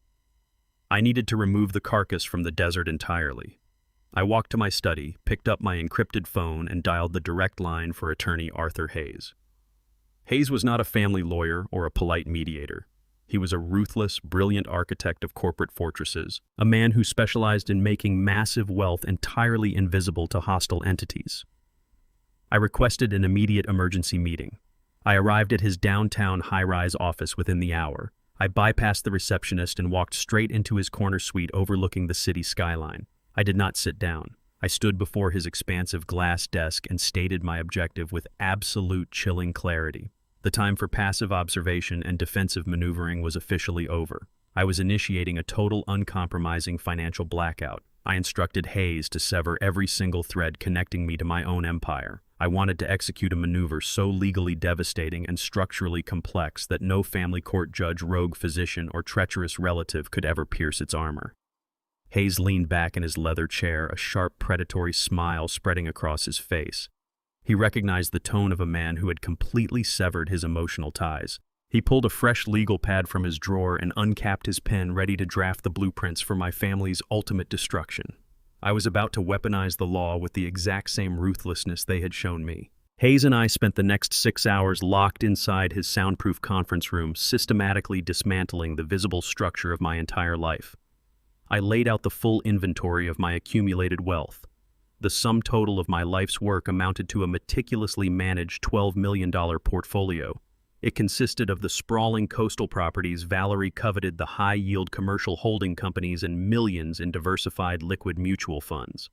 I needed to remove the carcass from the desert entirely. I walked to my study, picked up my encrypted phone, and dialed the direct line for attorney Arthur Hayes. Hayes was not a family lawyer or a polite mediator. He was a ruthless, brilliant architect of corporate fortresses, a man who specialized in making massive wealth entirely invisible to hostile entities. I requested an immediate emergency meeting. I arrived at his downtown high-rise office within the hour. I bypassed the receptionist and walked straight into his corner suite overlooking the city skyline. I did not sit down. I stood before his expansive glass desk and stated my objective with absolute chilling clarity. The time for passive observation and defensive maneuvering was officially over. I was initiating a total uncompromising financial blackout. I instructed Hayes to sever every single thread connecting me to my own empire. I wanted to execute a maneuver so legally devastating and structurally complex that no family court judge, rogue physician, or treacherous relative could ever pierce its armor. Hayes leaned back in his leather chair, a sharp, predatory smile spreading across his face. He recognized the tone of a man who had completely severed his emotional ties. He pulled a fresh legal pad from his drawer and uncapped his pen, ready to draft the blueprints for my family's ultimate destruction. I was about to weaponize the law with the exact same ruthlessness they had shown me. Hayes and I spent the next 6 hours locked inside his soundproof conference room, systematically dismantling the visible structure of my entire life. I laid out the full inventory of my accumulated wealth. The sum total of my life's work amounted to a meticulously managed $12 million portfolio. It consisted of the sprawling coastal properties Valerie coveted, the high-yield commercial holding companies, and millions in diversified liquid mutual funds.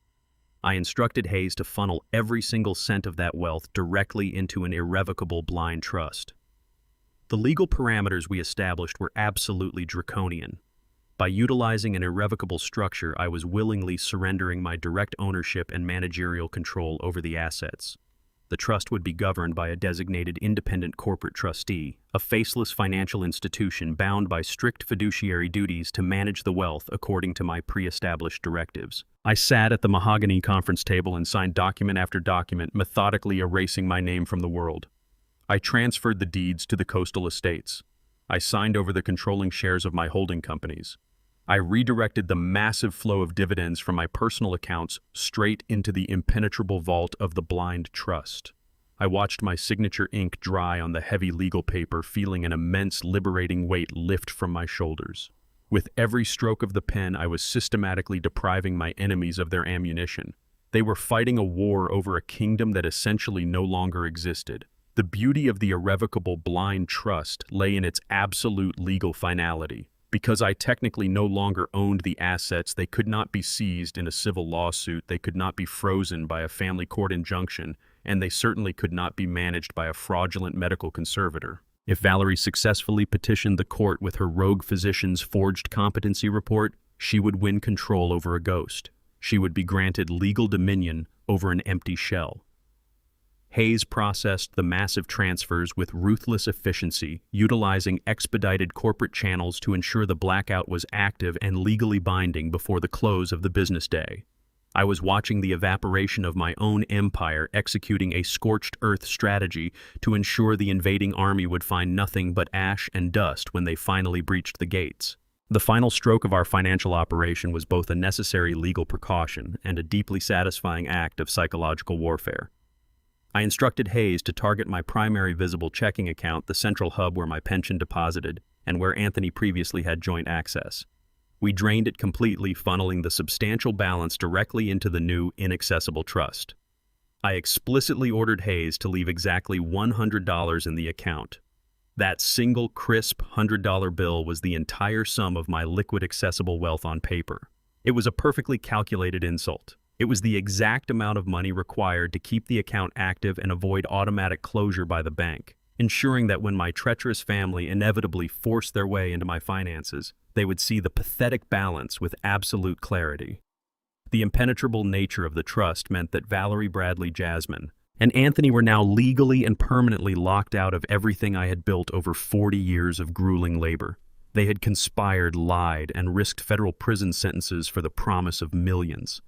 I instructed Hayes to funnel every single cent of that wealth directly into an irrevocable blind trust. The legal parameters we established were absolutely draconian. By utilizing an irrevocable structure, I was willingly surrendering my direct ownership and managerial control over the assets. The trust would be governed by a designated independent corporate trustee, a faceless financial institution bound by strict fiduciary duties to manage the wealth according to my pre-established directives. I sat at the mahogany conference table and signed document after document, methodically erasing my name from the world. I transferred the deeds to the coastal estates. I signed over the controlling shares of my holding companies. I redirected the massive flow of dividends from my personal accounts straight into the impenetrable vault of the blind trust. I watched my signature ink dry on the heavy legal paper, feeling an immense liberating weight lift from my shoulders. With every stroke of the pen, I was systematically depriving my enemies of their ammunition. They were fighting a war over a kingdom that essentially no longer existed. The beauty of the irrevocable blind trust lay in its absolute legal finality. Because I technically no longer owned the assets, they could not be seized in a civil lawsuit, they could not be frozen by a family court injunction, and they certainly could not be managed by a fraudulent medical conservator. If Valerie successfully petitioned the court with her rogue physician's forged competency report, she would win control over a ghost. She would be granted legal dominion over an empty shell. Hayes processed the massive transfers with ruthless efficiency, utilizing expedited corporate channels to ensure the blackout was active and legally binding before the close of the business day. I was watching the evaporation of my own empire, executing a scorched earth strategy to ensure the invading army would find nothing but ash and dust when they finally breached the gates. The final stroke of our financial operation was both a necessary legal precaution and a deeply satisfying act of psychological warfare. I instructed Hayes to target my primary visible checking account, the central hub where my pension deposited and where Anthony previously had joint access. We drained it completely, funneling the substantial balance directly into the new, inaccessible trust. I explicitly ordered Hayes to leave exactly $100 in the account. That single, crisp $100 bill was the entire sum of my liquid accessible wealth on paper. It was a perfectly calculated insult. It was the exact amount of money required to keep the account active and avoid automatic closure by the bank, ensuring that when my treacherous family inevitably forced their way into my finances, they would see the pathetic balance with absolute clarity. The impenetrable nature of the trust meant that Valerie Bradley Jasmine and Anthony were now legally and permanently locked out of everything I had built over 40 years of grueling labor. They had conspired, lied, and risked federal prison sentences for the promise of millions.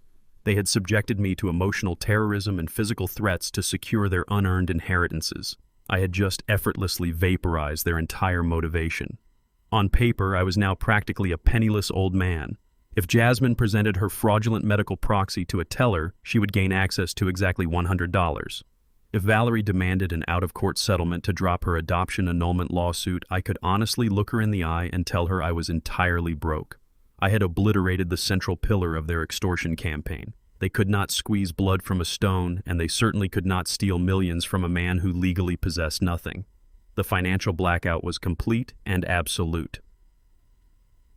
They had subjected me to emotional terrorism and physical threats to secure their unearned inheritances. I had just effortlessly vaporized their entire motivation. On paper, I was now practically a penniless old man. If Jasmine presented her fraudulent medical proxy to a teller, she would gain access to exactly $100. If Valerie demanded an out-of-court settlement to drop her adoption annulment lawsuit, I could honestly look her in the eye and tell her I was entirely broke. I had obliterated the central pillar of their extortion campaign. They could not squeeze blood from a stone, and they certainly could not steal millions from a man who legally possessed nothing. The financial blackout was complete and absolute.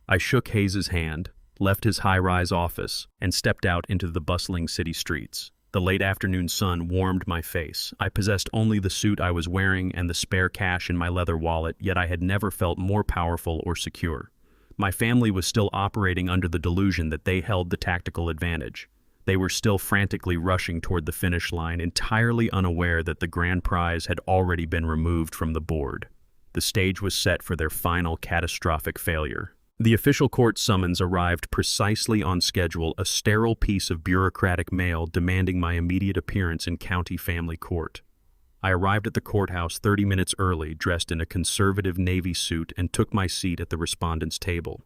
I shook Hayes's hand, left his high-rise office, and stepped out into the bustling city streets. The late afternoon sun warmed my face. I possessed only the suit I was wearing and the spare cash in my leather wallet, yet I had never felt more powerful or secure. My family was still operating under the delusion that they held the tactical advantage. They were still frantically rushing toward the finish line, entirely unaware that the grand prize had already been removed from the board. The stage was set for their final catastrophic failure. The official court summons arrived precisely on schedule, a sterile piece of bureaucratic mail demanding my immediate appearance in county family court. I arrived at the courthouse 30 minutes early, dressed in a conservative navy suit, and took my seat at the respondent's table.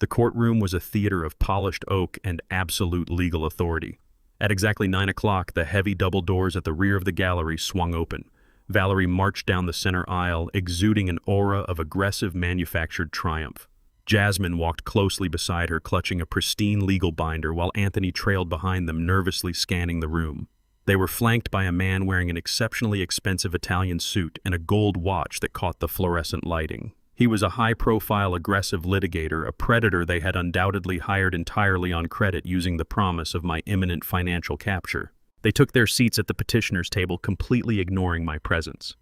The courtroom was a theater of polished oak and absolute legal authority. At exactly 9 o'clock, the heavy double doors at the rear of the gallery swung open. Valerie marched down the center aisle, exuding an aura of aggressive manufactured triumph. Jasmine walked closely beside her, clutching a pristine legal binder, while Anthony trailed behind them, nervously scanning the room. They were flanked by a man wearing an exceptionally expensive Italian suit and a gold watch that caught the fluorescent lighting. He was a high-profile, aggressive litigator, a predator they had undoubtedly hired entirely on credit, using the promise of my imminent financial capture. They took their seats at the petitioner's table, completely ignoring my presence.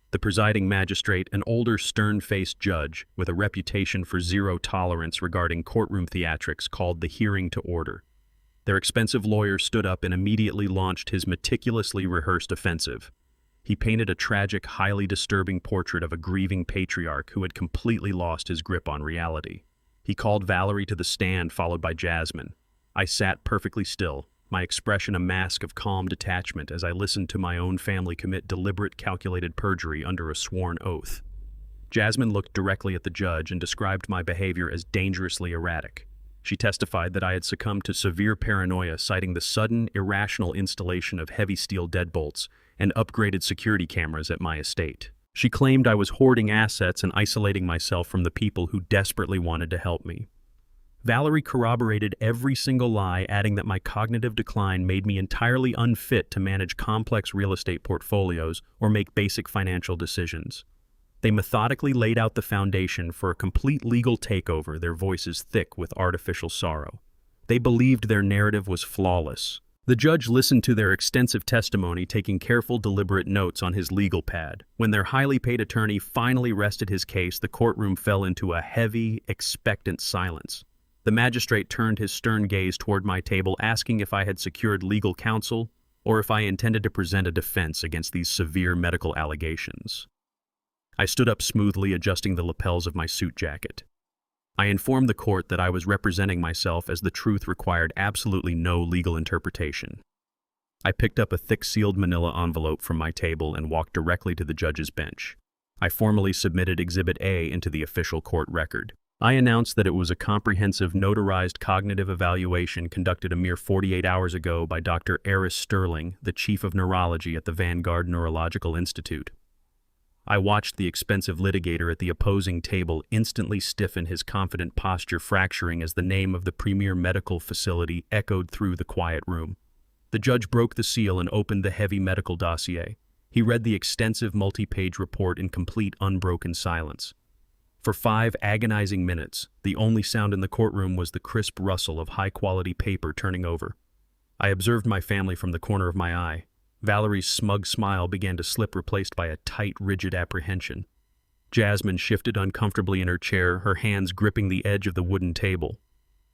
The presiding magistrate, an older, stern-faced judge with a reputation for zero tolerance regarding courtroom theatrics, called the hearing to order. Their expensive lawyer stood up and immediately launched his meticulously rehearsed offensive. He painted a tragic, highly disturbing portrait of a grieving patriarch who had completely lost his grip on reality. He called Valerie to the stand, followed by Jasmine. I sat perfectly still, my expression a mask of calm detachment as I listened to my own family commit deliberate, calculated perjury under a sworn oath. Jasmine looked directly at the judge and described my behavior as dangerously erratic. She testified that I had succumbed to severe paranoia, citing the sudden, irrational installation of heavy steel deadbolts and upgraded security cameras at my estate. She claimed I was hoarding assets and isolating myself from the people who desperately wanted to help me. Valerie corroborated every single lie, adding that my cognitive decline made me entirely unfit to manage complex real estate portfolios or make basic financial decisions. They methodically laid out the foundation for a complete legal takeover, their voices thick with artificial sorrow. They believed their narrative was flawless. The judge listened to their extensive testimony, taking careful, deliberate notes on his legal pad. When their highly paid attorney finally rested his case, the courtroom fell into a heavy, expectant silence. The magistrate turned his stern gaze toward my table, asking if I had secured legal counsel or if I intended to present a defense against these severe medical allegations. I stood up smoothly, adjusting the lapels of my suit jacket. I informed the court that I was representing myself, as the truth required absolutely no legal interpretation. I picked up a thick sealed manila envelope from my table and walked directly to the judge's bench. I formally submitted Exhibit A into the official court record. I announced that it was a comprehensive, notarized cognitive evaluation conducted a mere 48 hours ago by Dr. Eris Sterling, the chief of neurology at the Vanguard Neurological Institute. I watched the expensive litigator at the opposing table instantly stiffen, his confident posture fracturing as the name of the premier medical facility echoed through the quiet room. The judge broke the seal and opened the heavy medical dossier. He read the extensive multi-page report in complete, unbroken silence. For 5 agonizing minutes, the only sound in the courtroom was the crisp rustle of high-quality paper turning over. I observed my family from the corner of my eye. Valerie's smug smile began to slip, replaced by a tight, rigid apprehension. Jasmine shifted uncomfortably in her chair, her hands gripping the edge of the wooden table.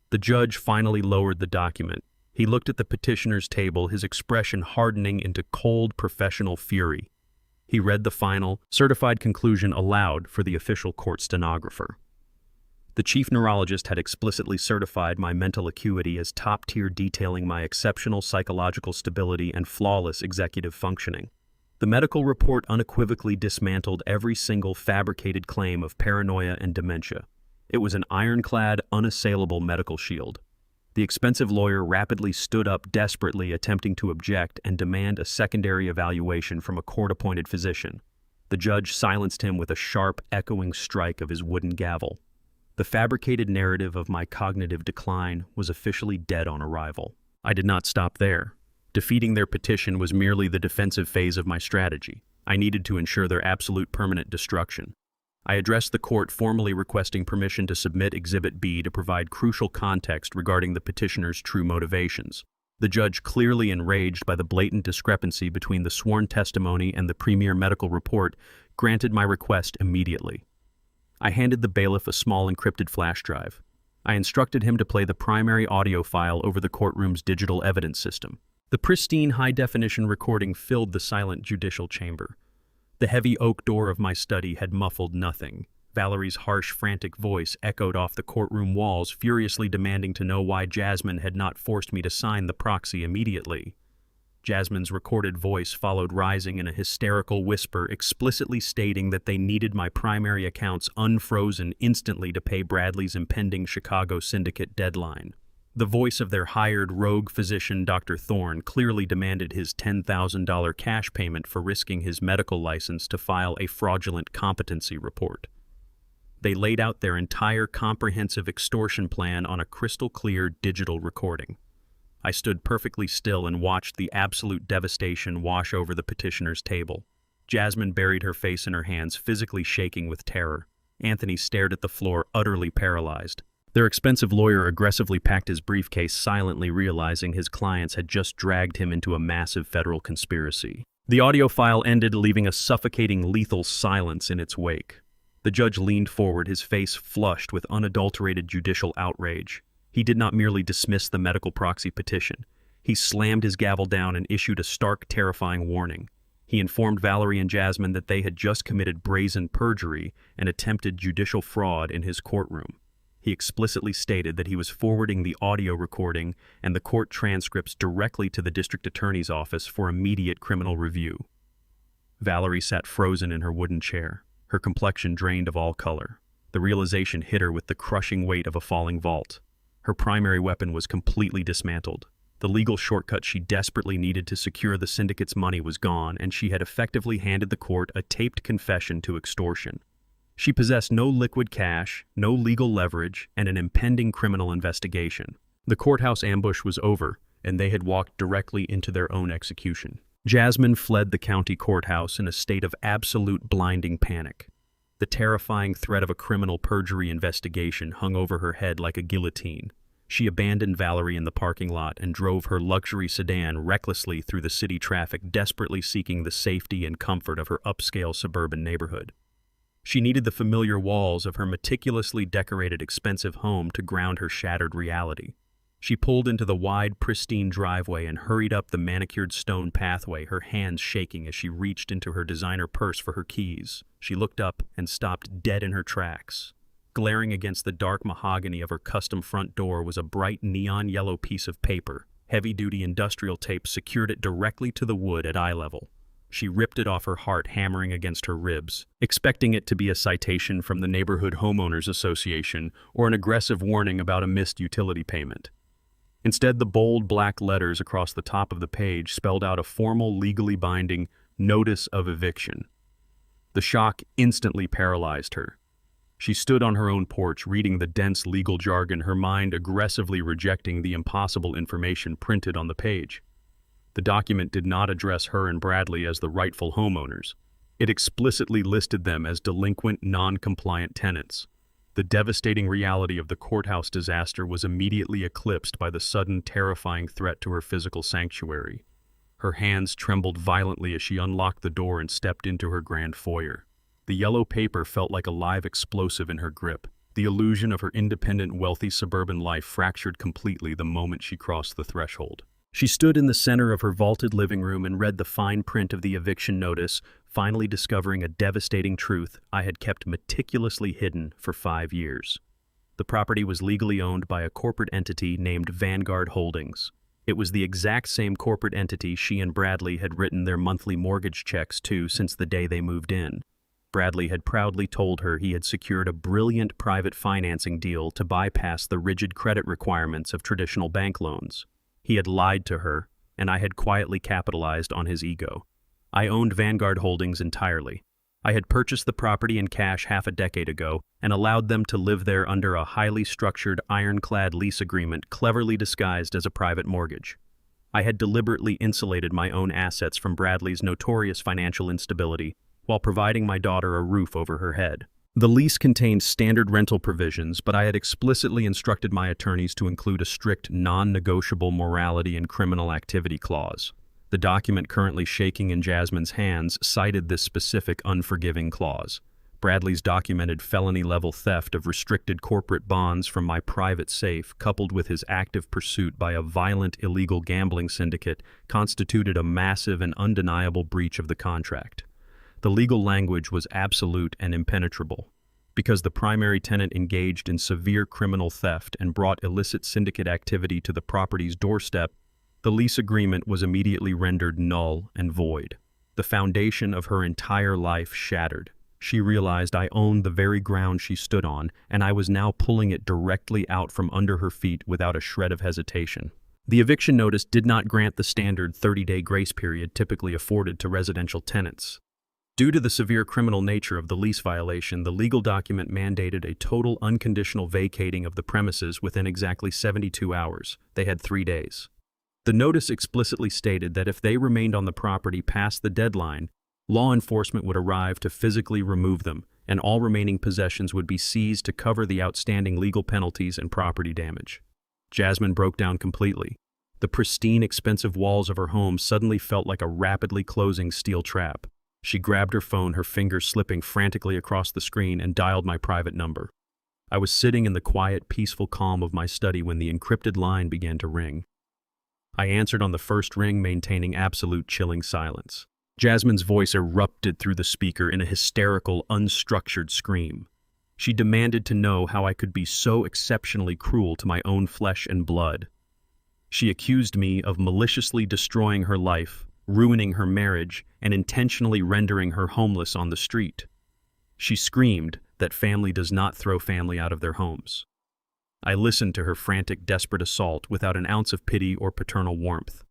The judge finally lowered the document. He looked at the petitioner's table, his expression hardening into cold, professional fury. He read the final, certified conclusion aloud for the official court stenographer. The chief neurologist had explicitly certified my mental acuity as top-tier, detailing my exceptional psychological stability and flawless executive functioning. The medical report unequivocally dismantled every single fabricated claim of paranoia and dementia. It was an ironclad, unassailable medical shield. The expensive lawyer rapidly stood up, desperately attempting to object and demand a secondary evaluation from a court-appointed physician. The judge silenced him with a sharp, echoing strike of his wooden gavel. The fabricated narrative of my cognitive decline was officially dead on arrival. I did not stop there. Defeating their petition was merely the defensive phase of my strategy. I needed to ensure their absolute permanent destruction. I addressed the court, formally requesting permission to submit Exhibit B to provide crucial context regarding the petitioner's true motivations. The judge, clearly enraged by the blatant discrepancy between the sworn testimony and the premier medical report, granted my request immediately. I handed the bailiff a small encrypted flash drive. I instructed him to play the primary audio file over the courtroom's digital evidence system. The pristine high-definition recording filled the silent judicial chamber. The heavy oak door of my study had muffled nothing. Valerie's harsh, frantic voice echoed off the courtroom walls, furiously demanding to know why Jasmine had not forced me to sign the proxy immediately. Jasmine's recorded voice followed, rising in a hysterical whisper, explicitly stating that they needed my primary accounts unfrozen instantly to pay Bradley's impending Chicago syndicate deadline. The voice of their hired rogue physician, Dr. Thorne, clearly demanded his $10,000 cash payment for risking his medical license to file a fraudulent competency report. They laid out their entire comprehensive extortion plan on a crystal-clear digital recording. I stood perfectly still and watched the absolute devastation wash over the petitioner's table. Jasmine buried her face in her hands, physically shaking with terror. Anthony stared at the floor, utterly paralyzed. Their expensive lawyer aggressively packed his briefcase, silently realizing his clients had just dragged him into a massive federal conspiracy. The audio file ended, leaving a suffocating, lethal silence in its wake. The judge leaned forward, his face flushed with unadulterated judicial outrage. He did not merely dismiss the medical proxy petition. He slammed his gavel down and issued a stark, terrifying warning. He informed Valerie and Jasmine that they had just committed brazen perjury and attempted judicial fraud in his courtroom. He explicitly stated that he was forwarding the audio recording and the court transcripts directly to the district attorney's office for immediate criminal review. Valerie sat frozen in her wooden chair, her complexion drained of all color. The realization hit her with the crushing weight of a falling vault. Her primary weapon was completely dismantled. The legal shortcut she desperately needed to secure the syndicate's money was gone, and she had effectively handed the court a taped confession to extortion. She possessed no liquid cash, no legal leverage, and an impending criminal investigation. The courthouse ambush was over, and they had walked directly into their own execution. Jasmine fled the county courthouse in a state of absolute blinding panic. The terrifying threat of a criminal perjury investigation hung over her head like a guillotine. She abandoned Valerie in the parking lot and drove her luxury sedan recklessly through the city traffic, desperately seeking the safety and comfort of her upscale suburban neighborhood. She needed the familiar walls of her meticulously decorated, expensive home to ground her shattered reality. She pulled into the wide, pristine driveway and hurried up the manicured stone pathway, her hands shaking as she reached into her designer purse for her keys. She looked up and stopped dead in her tracks. Glaring against the dark mahogany of her custom front door was a bright neon yellow piece of paper. Heavy-duty industrial tape secured it directly to the wood at eye level. She ripped it off her heart, hammering against her ribs, expecting it to be a citation from the Neighborhood Homeowners Association or an aggressive warning about a missed utility payment. Instead, the bold black letters across the top of the page spelled out a formal, legally binding notice of eviction. The shock instantly paralyzed her. She stood on her own porch, reading the dense legal jargon, her mind aggressively rejecting the impossible information printed on the page. The document did not address her and Bradley as the rightful homeowners. It explicitly listed them as delinquent, non-compliant tenants. The devastating reality of the courthouse disaster was immediately eclipsed by the sudden, terrifying threat to her physical sanctuary. Her hands trembled violently as she unlocked the door and stepped into her grand foyer. The yellow paper felt like a live explosive in her grip. The illusion of her independent, wealthy suburban life fractured completely the moment she crossed the threshold. She stood in the center of her vaulted living room and read the fine print of the eviction notice, finally discovering a devastating truth I had kept meticulously hidden for 5 years. The property was legally owned by a corporate entity named Vanguard Holdings. It was the exact same corporate entity she and Bradley had written their monthly mortgage checks to since the day they moved in. Bradley had proudly told her he had secured a brilliant private financing deal to bypass the rigid credit requirements of traditional bank loans. He had lied to her, and I had quietly capitalized on his ego. I owned Vanguard Holdings entirely. I had purchased the property in cash half a decade ago and allowed them to live there under a highly structured, ironclad lease agreement cleverly disguised as a private mortgage. I had deliberately insulated my own assets from Bradley's notorious financial instability while providing my daughter a roof over her head. The lease contained standard rental provisions, but I had explicitly instructed my attorneys to include a strict, non-negotiable morality and criminal activity clause. The document currently shaking in Jasmine's hands cited this specific unforgiving clause. Bradley's documented felony-level theft of restricted corporate bonds from my private safe, coupled with his active pursuit by a violent illegal gambling syndicate, constituted a massive and undeniable breach of the contract. The legal language was absolute and impenetrable. Because the primary tenant engaged in severe criminal theft and brought illicit syndicate activity to the property's doorstep, the lease agreement was immediately rendered null and void. The foundation of her entire life shattered. She realized I owned the very ground she stood on, and I was now pulling it directly out from under her feet without a shred of hesitation. The eviction notice did not grant the standard 30-day grace period typically afforded to residential tenants. Due to the severe criminal nature of the lease violation, the legal document mandated a total unconditional vacating of the premises within exactly 72 hours. They had 3 days. The notice explicitly stated that if they remained on the property past the deadline, law enforcement would arrive to physically remove them, and all remaining possessions would be seized to cover the outstanding legal penalties and property damage. Jasmine broke down completely. The pristine, expensive walls of her home suddenly felt like a rapidly closing steel trap. She grabbed her phone, her fingers slipping frantically across the screen, and dialed my private number. I was sitting in the quiet, peaceful calm of my study when the encrypted line began to ring. I answered on the first ring, maintaining absolute chilling silence. Jasmine's voice erupted through the speaker in a hysterical, unstructured scream. She demanded to know how I could be so exceptionally cruel to my own flesh and blood. She accused me of maliciously destroying her life, ruining her marriage, and intentionally rendering her homeless on the street. She screamed that family does not throw family out of their homes. I listened to her frantic, desperate assault without an ounce of pity or paternal warmth.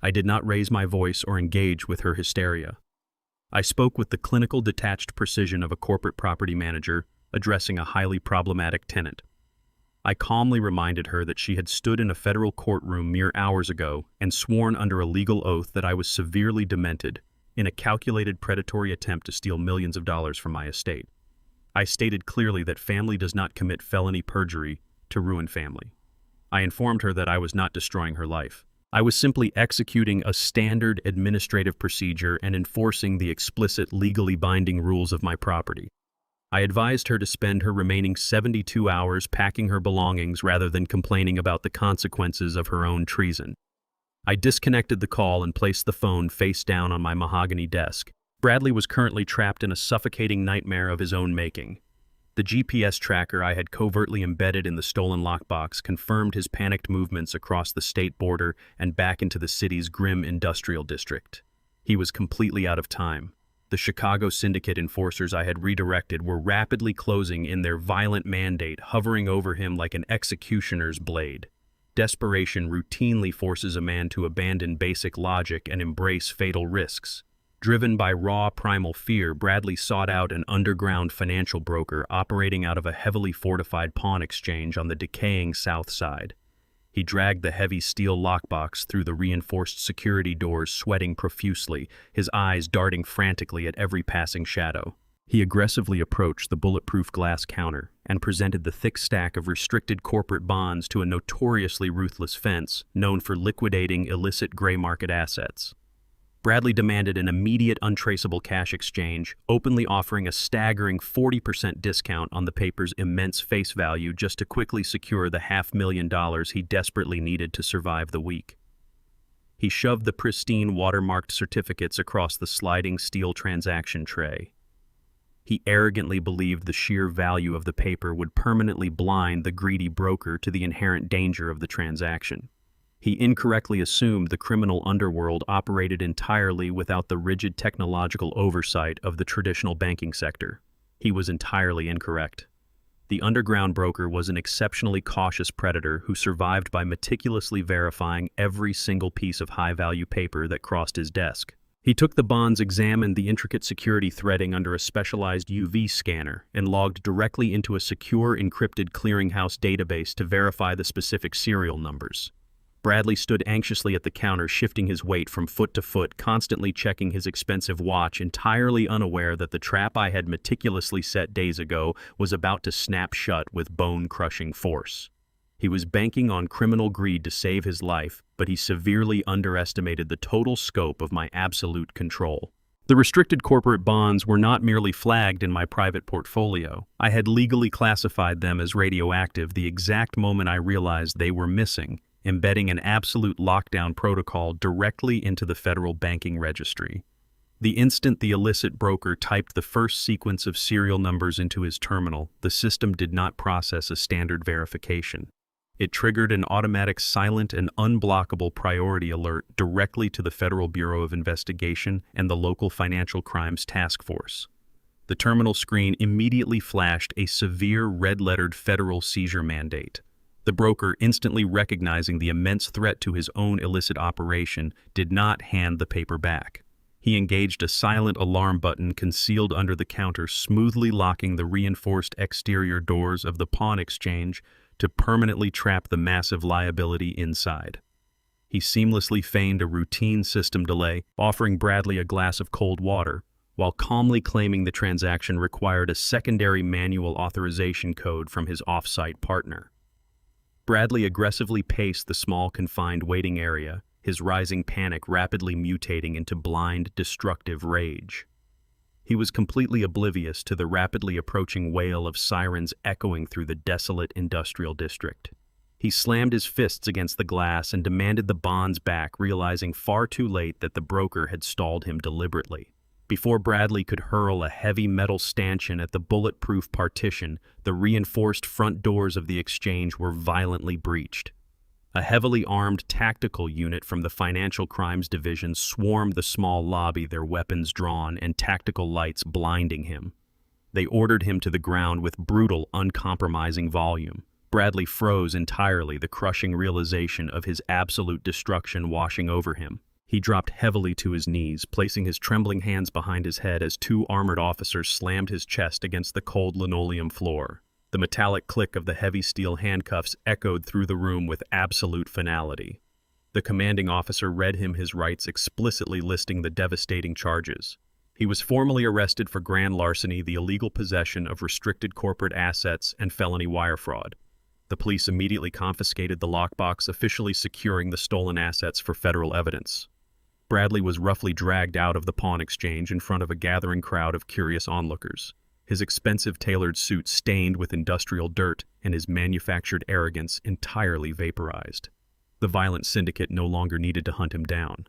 I did not raise my voice or engage with her hysteria. I spoke with the clinical, detached precision of a corporate property manager addressing a highly problematic tenant. I calmly reminded her that she had stood in a federal courtroom mere hours ago and sworn under a legal oath that I was severely demented in a calculated predatory attempt to steal millions of dollars from my estate. I stated clearly that family does not commit felony perjury to ruin family. I informed her that I was not destroying her life. I was simply executing a standard administrative procedure and enforcing the explicit legally binding rules of my property. I advised her to spend her remaining 72 hours packing her belongings rather than complaining about the consequences of her own treason. I disconnected the call and placed the phone face down on my mahogany desk. Bradley was currently trapped in a suffocating nightmare of his own making. The GPS tracker I had covertly embedded in the stolen lockbox confirmed his panicked movements across the state border and back into the city's grim industrial district. He was completely out of time. The Chicago syndicate enforcers I had redirected were rapidly closing in their violent mandate, hovering over him like an executioner's blade. Desperation routinely forces a man to abandon basic logic and embrace fatal risks. Driven by raw primal fear, Bradley sought out an underground financial broker operating out of a heavily fortified pawn exchange on the decaying South Side. He dragged the heavy steel lockbox through the reinforced security doors, sweating profusely, his eyes darting frantically at every passing shadow. He aggressively approached the bulletproof glass counter and presented the thick stack of restricted corporate bonds to a notoriously ruthless fence known for liquidating illicit gray market assets. Bradley demanded an immediate untraceable cash exchange, openly offering a staggering 40% discount on the paper's immense face value just to quickly secure the $500,000 he desperately needed to survive the week. He shoved the pristine watermarked certificates across the sliding steel transaction tray. He arrogantly believed the sheer value of the paper would permanently blind the greedy broker to the inherent danger of the transaction. He incorrectly assumed the criminal underworld operated entirely without the rigid technological oversight of the traditional banking sector. He was entirely incorrect. The underground broker was an exceptionally cautious predator who survived by meticulously verifying every single piece of high-value paper that crossed his desk. He took the bonds, examined the intricate security threading under a specialized UV scanner, and logged directly into a secure encrypted clearinghouse database to verify the specific serial numbers. Bradley stood anxiously at the counter, shifting his weight from foot to foot, constantly checking his expensive watch, entirely unaware that the trap I had meticulously set days ago was about to snap shut with bone-crushing force. He was banking on criminal greed to save his life, but he severely underestimated the total scope of my absolute control. The restricted corporate bonds were not merely flagged in my private portfolio. I had legally classified them as radioactive the exact moment I realized they were missing, embedding an absolute lockdown protocol directly into the federal banking registry. The instant the illicit broker typed the first sequence of serial numbers into his terminal, the system did not process a standard verification. It triggered an automatic silent and unblockable priority alert directly to the Federal Bureau of Investigation and the local Financial Crimes Task Force. The terminal screen immediately flashed a severe red-lettered federal seizure mandate. The broker, instantly recognizing the immense threat to his own illicit operation, did not hand the paper back. He engaged a silent alarm button concealed under the counter, smoothly locking the reinforced exterior doors of the pawn exchange to permanently trap the massive liability inside. He seamlessly feigned a routine system delay, offering Bradley a glass of cold water, while calmly claiming the transaction required a secondary manual authorization code from his off-site partner. Bradley aggressively paced the small, confined waiting area, his rising panic rapidly mutating into blind, destructive rage. He was completely oblivious to the rapidly approaching wail of sirens echoing through the desolate industrial district. He slammed his fists against the glass and demanded the bonds back, realizing far too late that the broker had stalled him deliberately. Before Bradley could hurl a heavy metal stanchion at the bulletproof partition, the reinforced front doors of the exchange were violently breached. A heavily armed tactical unit from the Financial Crimes Division swarmed the small lobby, their weapons drawn and tactical lights blinding him. They ordered him to the ground with brutal, uncompromising volume. Bradley froze entirely, the crushing realization of his absolute destruction washing over him. He dropped heavily to his knees, placing his trembling hands behind his head as two armored officers slammed his chest against the cold linoleum floor. The metallic click of the heavy steel handcuffs echoed through the room with absolute finality. The commanding officer read him his rights, explicitly listing the devastating charges. He was formally arrested for grand larceny, the illegal possession of restricted corporate assets, and felony wire fraud. The police immediately confiscated the lockbox, officially securing the stolen assets for federal evidence. Bradley was roughly dragged out of the pawn exchange in front of a gathering crowd of curious onlookers, his expensive tailored suit stained with industrial dirt and his manufactured arrogance entirely vaporized. The violent syndicate no longer needed to hunt him down.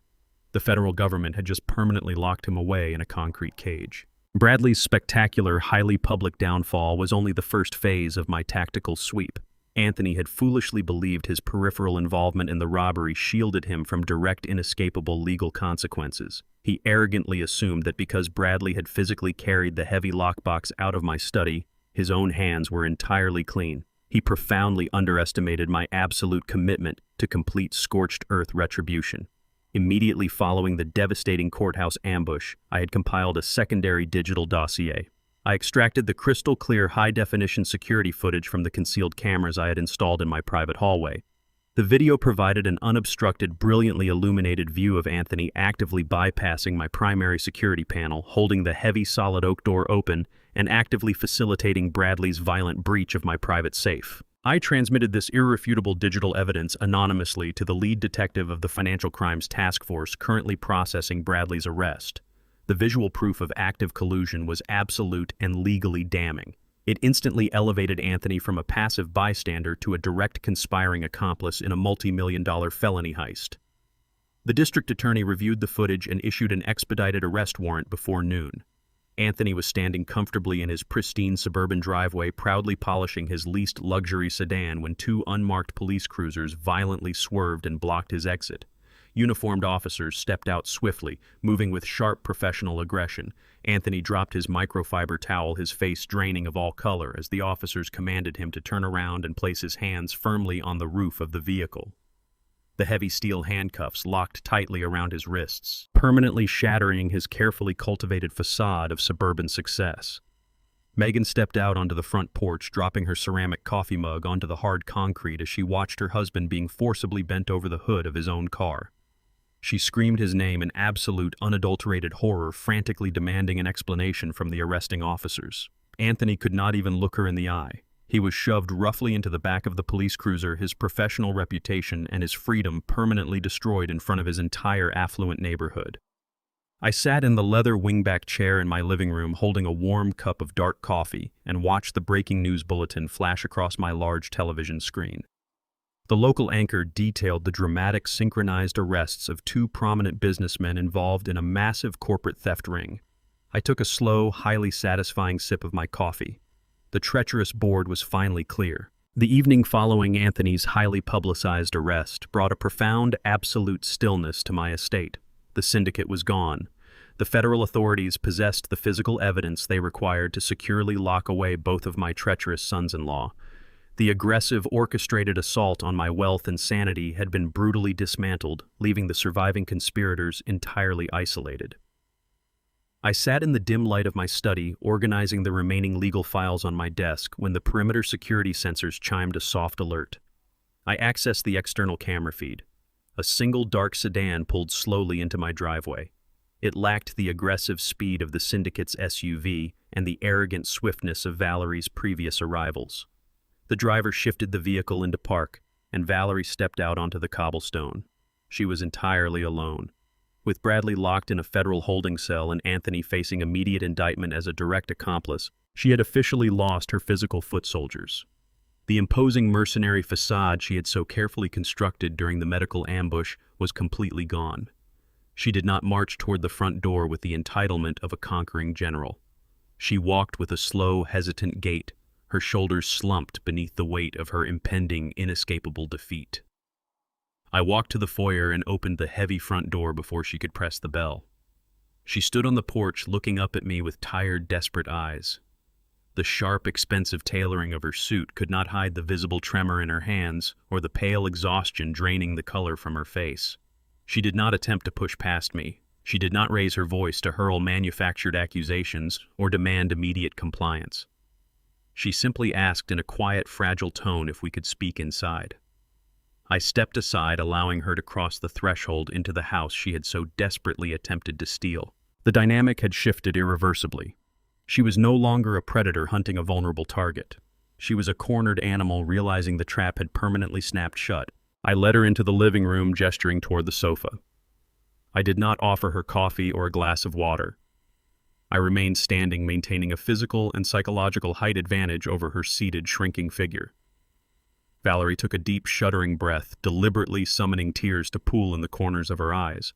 The federal government had just permanently locked him away in a concrete cage. Bradley's spectacular, highly public downfall was only the first phase of my tactical sweep. Anthony had foolishly believed his peripheral involvement in the robbery shielded him from direct, inescapable legal consequences. He arrogantly assumed that because Bradley had physically carried the heavy lockbox out of my study, his own hands were entirely clean. He profoundly underestimated my absolute commitment to complete scorched earth retribution. Immediately following the devastating courthouse ambush, I had compiled a secondary digital dossier. I extracted the crystal-clear, high-definition security footage from the concealed cameras I had installed in my private hallway. The video provided an unobstructed, brilliantly illuminated view of Anthony actively bypassing my primary security panel, holding the heavy solid oak door open, and actively facilitating Bradley's violent breach of my private safe. I transmitted this irrefutable digital evidence anonymously to the lead detective of the Financial Crimes Task Force currently processing Bradley's arrest. The visual proof of active collusion was absolute and legally damning. It instantly elevated Anthony from a passive bystander to a direct conspiring accomplice in a multi-million-dollar felony heist. The district attorney reviewed the footage and issued an expedited arrest warrant before noon. Anthony was standing comfortably in his pristine suburban driveway, proudly polishing his least luxury sedan when two unmarked police cruisers violently swerved and blocked his exit. Uniformed officers stepped out swiftly, moving with sharp professional aggression. Anthony dropped his microfiber towel, his face draining of all color, as the officers commanded him to turn around and place his hands firmly on the roof of the vehicle. The heavy steel handcuffs locked tightly around his wrists, permanently shattering his carefully cultivated facade of suburban success. Megan stepped out onto the front porch, dropping her ceramic coffee mug onto the hard concrete as she watched her husband being forcibly bent over the hood of his own car. She screamed his name in absolute, unadulterated horror, frantically demanding an explanation from the arresting officers. Anthony could not even look her in the eye. He was shoved roughly into the back of the police cruiser, his professional reputation and his freedom permanently destroyed in front of his entire affluent neighborhood. I sat in the leather wingback chair in my living room, holding a warm cup of dark coffee, and watched the breaking news bulletin flash across my large television screen. The local anchor detailed the dramatic synchronized arrests of two prominent businessmen involved in a massive corporate theft ring. I took a slow, highly satisfying sip of my coffee. The treacherous board was finally clear. The evening following Anthony's highly publicized arrest brought a profound, absolute stillness to my estate. The syndicate was gone. The federal authorities possessed the physical evidence they required to securely lock away both of my treacherous sons-in-law. The aggressive, orchestrated assault on my wealth and sanity had been brutally dismantled, leaving the surviving conspirators entirely isolated. I sat in the dim light of my study, organizing the remaining legal files on my desk, when the perimeter security sensors chimed a soft alert. I accessed the external camera feed. A single dark sedan pulled slowly into my driveway. It lacked the aggressive speed of the syndicate's SUV and the arrogant swiftness of Valerie's previous arrivals. The driver shifted the vehicle into park, and Valerie stepped out onto the cobblestone. She was entirely alone. With Bradley locked in a federal holding cell and Anthony facing immediate indictment as a direct accomplice, she had officially lost her physical foot soldiers. The imposing mercenary facade she had so carefully constructed during the medical ambush was completely gone. She did not march toward the front door with the entitlement of a conquering general. She walked with a slow, hesitant gait, her shoulders slumped beneath the weight of her impending, inescapable defeat. I walked to the foyer and opened the heavy front door before she could press the bell. She stood on the porch, looking up at me with tired, desperate eyes. The sharp, expensive tailoring of her suit could not hide the visible tremor in her hands or the pale exhaustion draining the color from her face. She did not attempt to push past me. She did not raise her voice to hurl manufactured accusations or demand immediate compliance. She simply asked in a quiet, fragile tone if we could speak inside. I stepped aside, allowing her to cross the threshold into the house she had so desperately attempted to steal. The dynamic had shifted irreversibly. She was no longer a predator hunting a vulnerable target. She was a cornered animal realizing the trap had permanently snapped shut. I led her into the living room, gesturing toward the sofa. I did not offer her coffee or a glass of water. I remained standing, maintaining a physical and psychological height advantage over her seated, shrinking figure. Valerie took a deep, shuddering breath, deliberately summoning tears to pool in the corners of her eyes.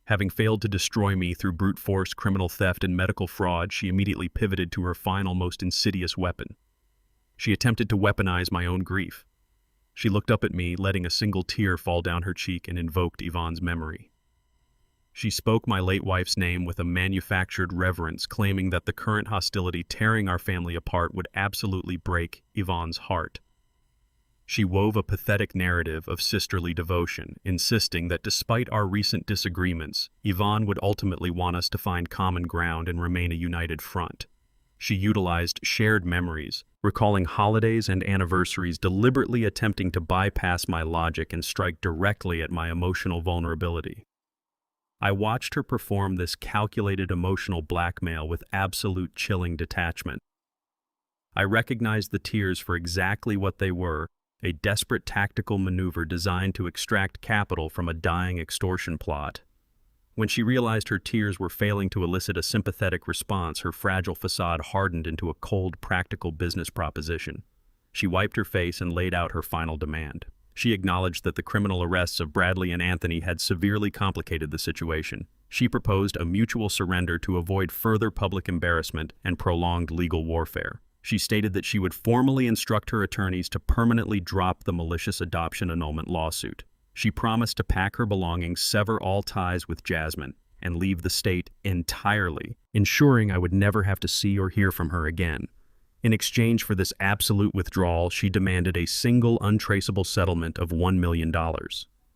Having failed to destroy me through brute force, criminal theft, and medical fraud, she immediately pivoted to her final, most insidious weapon. She attempted to weaponize my own grief. She looked up at me, letting a single tear fall down her cheek, and invoked Yvonne's memory. She spoke my late wife's name with a manufactured reverence, claiming that the current hostility tearing our family apart would absolutely break Yvonne's heart. She wove a pathetic narrative of sisterly devotion, insisting that despite our recent disagreements, Yvonne would ultimately want us to find common ground and remain a united front. She utilized shared memories, recalling holidays and anniversaries, deliberately attempting to bypass my logic and strike directly at my emotional vulnerability. I watched her perform this calculated emotional blackmail with absolute chilling detachment. I recognized the tears for exactly what they were, a desperate tactical maneuver designed to extract capital from a dying extortion plot. When she realized her tears were failing to elicit a sympathetic response, her fragile facade hardened into a cold, practical business proposition. She wiped her face and laid out her final demand. She acknowledged that the criminal arrests of Bradley and Anthony had severely complicated the situation. She proposed a mutual surrender to avoid further public embarrassment and prolonged legal warfare. She stated that she would formally instruct her attorneys to permanently drop the malicious adoption annulment lawsuit. She promised to pack her belongings, sever all ties with Jasmine, and leave the state entirely, ensuring I would never have to see or hear from her again. In exchange for this absolute withdrawal, she demanded a single untraceable settlement of $1 million.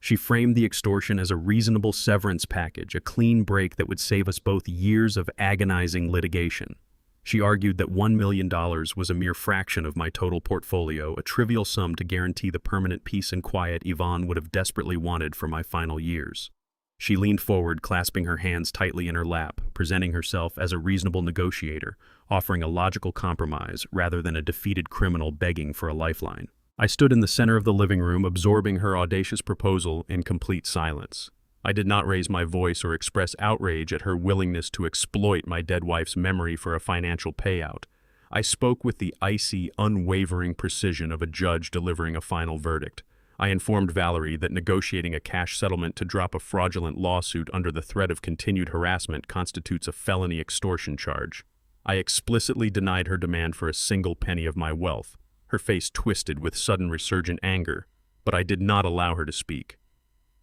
She framed the extortion as a reasonable severance package, a clean break that would save us both years of agonizing litigation. She argued that $1 million was a mere fraction of my total portfolio, a trivial sum to guarantee the permanent peace and quiet Yvonne would have desperately wanted for my final years. She leaned forward, clasping her hands tightly in her lap, presenting herself as a reasonable negotiator, offering a logical compromise rather than a defeated criminal begging for a lifeline. I stood in the center of the living room, absorbing her audacious proposal in complete silence. I did not raise my voice or express outrage at her willingness to exploit my dead wife's memory for a financial payout. I spoke with the icy, unwavering precision of a judge delivering a final verdict. I informed Valerie that negotiating a cash settlement to drop a fraudulent lawsuit under the threat of continued harassment constitutes a felony extortion charge. I explicitly denied her demand for a single penny of my wealth. Her face twisted with sudden resurgent anger, but I did not allow her to speak.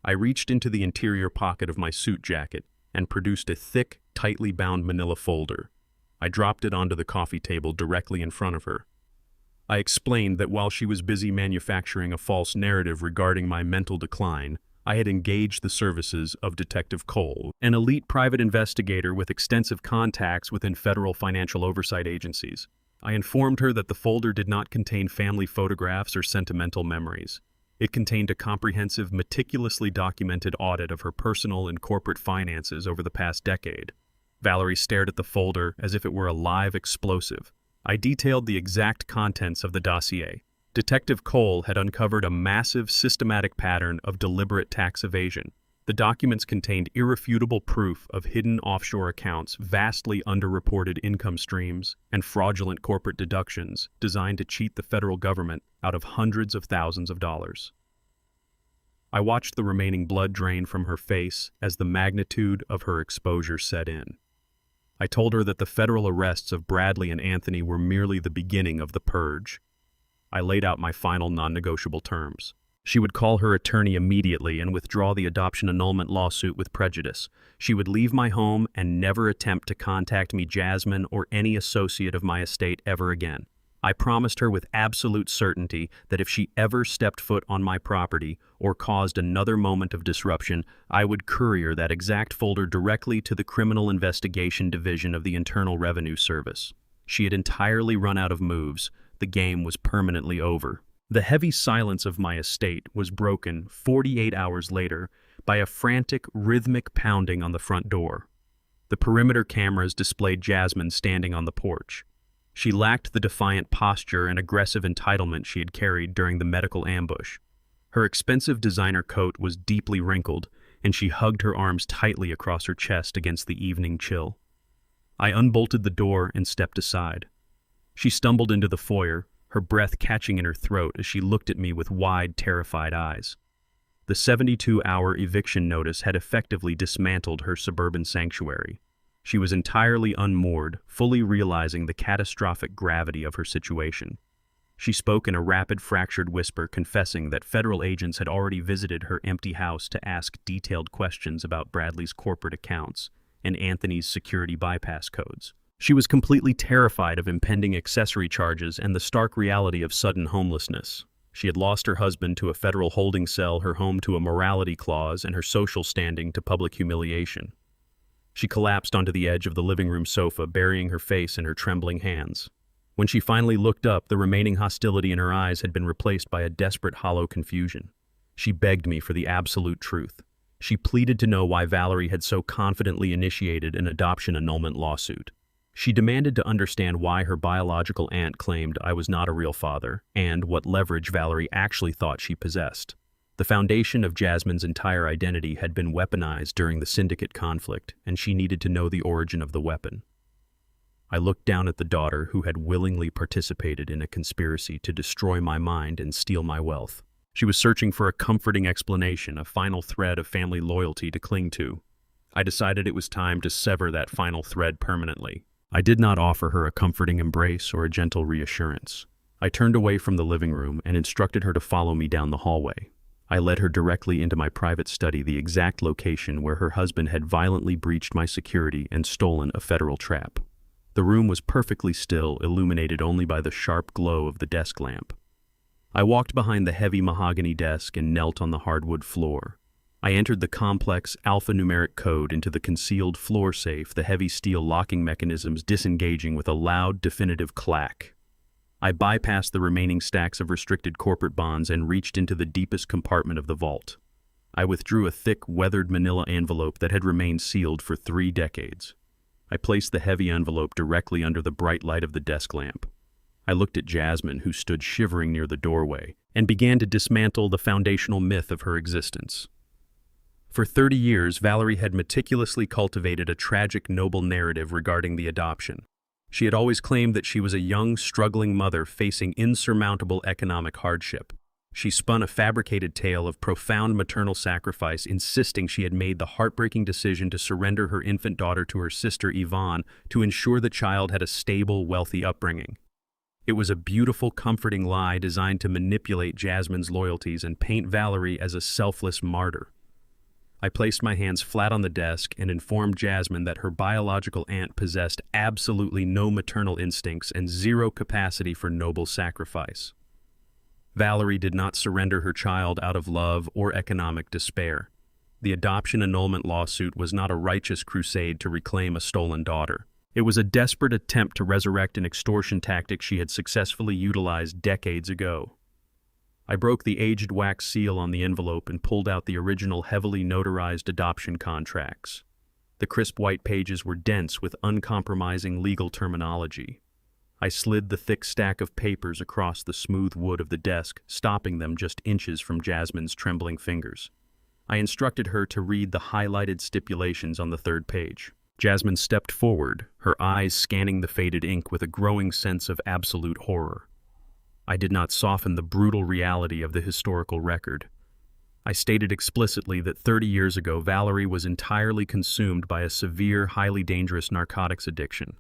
I reached into the interior pocket of my suit jacket and produced a thick, tightly bound manila folder. I dropped it onto the coffee table directly in front of her. I explained that while she was busy manufacturing a false narrative regarding my mental decline, I had engaged the services of Detective Cole, an elite private investigator with extensive contacts within federal financial oversight agencies. I informed her that the folder did not contain family photographs or sentimental memories. It contained a comprehensive, meticulously documented audit of her personal and corporate finances over the past decade. Valerie stared at the folder as if it were a live explosive. I detailed the exact contents of the dossier. Detective Cole had uncovered a massive, systematic pattern of deliberate tax evasion. The documents contained irrefutable proof of hidden offshore accounts, vastly underreported income streams, and fraudulent corporate deductions designed to cheat the federal government out of hundreds of thousands of dollars. I watched the remaining blood drain from her face as the magnitude of her exposure set in. I told her that the federal arrests of Bradley and Anthony were merely the beginning of the purge. I laid out my final non-negotiable terms. She would call her attorney immediately and withdraw the adoption annulment lawsuit with prejudice. She would leave my home and never attempt to contact me, Jasmine, or any associate of my estate ever again. I promised her with absolute certainty that if she ever stepped foot on my property or caused another moment of disruption, I would courier that exact folder directly to the Criminal Investigation Division of the Internal Revenue Service. She had entirely run out of moves. The game was permanently over. The heavy silence of my estate was broken 48 hours later by a frantic, rhythmic pounding on the front door. The perimeter cameras displayed Jasmine standing on the porch. She lacked the defiant posture and aggressive entitlement she had carried during the medical ambush. Her expensive designer coat was deeply wrinkled, and she hugged her arms tightly across her chest against the evening chill. I unbolted the door and stepped aside. She stumbled into the foyer, her breath catching in her throat as she looked at me with wide, terrified eyes. The 72-hour eviction notice had effectively dismantled her suburban sanctuary. She was entirely unmoored, fully realizing the catastrophic gravity of her situation. She spoke in a rapid, fractured whisper, confessing that federal agents had already visited her empty house to ask detailed questions about Bradley's corporate accounts and Anthony's security bypass codes. She was completely terrified of impending accessory charges and the stark reality of sudden homelessness. She had lost her husband to a federal holding cell, her home to a morality clause, and her social standing to public humiliation. She collapsed onto the edge of the living room sofa, burying her face in her trembling hands. When she finally looked up, the remaining hostility in her eyes had been replaced by a desperate, hollow confusion. She begged me for the absolute truth. She pleaded to know why Valerie had so confidently initiated an adoption annulment lawsuit. She demanded to understand why her biological aunt claimed I was not a real father, and what leverage Valerie actually thought she possessed. The foundation of Jasmine's entire identity had been weaponized during the syndicate conflict, and she needed to know the origin of the weapon. I looked down at the daughter who had willingly participated in a conspiracy to destroy my mind and steal my wealth. She was searching for a comforting explanation, a final thread of family loyalty to cling to. I decided it was time to sever that final thread permanently. I did not offer her a comforting embrace or a gentle reassurance. I turned away from the living room and instructed her to follow me down the hallway. I led her directly into my private study, the exact location where her husband had violently breached my security and stolen a federal trap. The room was perfectly still, illuminated only by the sharp glow of the desk lamp. I walked behind the heavy mahogany desk and knelt on the hardwood floor. I entered the complex alphanumeric code into the concealed floor safe, the heavy steel locking mechanisms disengaging with a loud, definitive clack. I bypassed the remaining stacks of restricted corporate bonds and reached into the deepest compartment of the vault. I withdrew a thick, weathered manila envelope that had remained sealed for 3 decades. I placed the heavy envelope directly under the bright light of the desk lamp. I looked at Jasmine, who stood shivering near the doorway, and began to dismantle the foundational myth of her existence. For 30 years, Valerie had meticulously cultivated a tragic, noble narrative regarding the adoption. She had always claimed that she was a young, struggling mother facing insurmountable economic hardship. She spun a fabricated tale of profound maternal sacrifice, insisting she had made the heartbreaking decision to surrender her infant daughter to her sister Yvonne to ensure the child had a stable, wealthy upbringing. It was a beautiful, comforting lie designed to manipulate Jasmine's loyalties and paint Valerie as a selfless martyr. I placed my hands flat on the desk and informed Jasmine that her biological aunt possessed absolutely no maternal instincts and zero capacity for noble sacrifice. Valerie did not surrender her child out of love or economic despair. The adoption annulment lawsuit was not a righteous crusade to reclaim a stolen daughter. It was a desperate attempt to resurrect an extortion tactic she had successfully utilized decades ago. I broke the aged wax seal on the envelope and pulled out the original heavily notarized adoption contracts. The crisp white pages were dense with uncompromising legal terminology. I slid the thick stack of papers across the smooth wood of the desk, stopping them just inches from Jasmine's trembling fingers. I instructed her to read the highlighted stipulations on the 3rd page. Jasmine stepped forward, her eyes scanning the faded ink with a growing sense of absolute horror. I did not soften the brutal reality of the historical record. I stated explicitly that 30 years ago, Valerie was entirely consumed by a severe, highly dangerous narcotics addiction.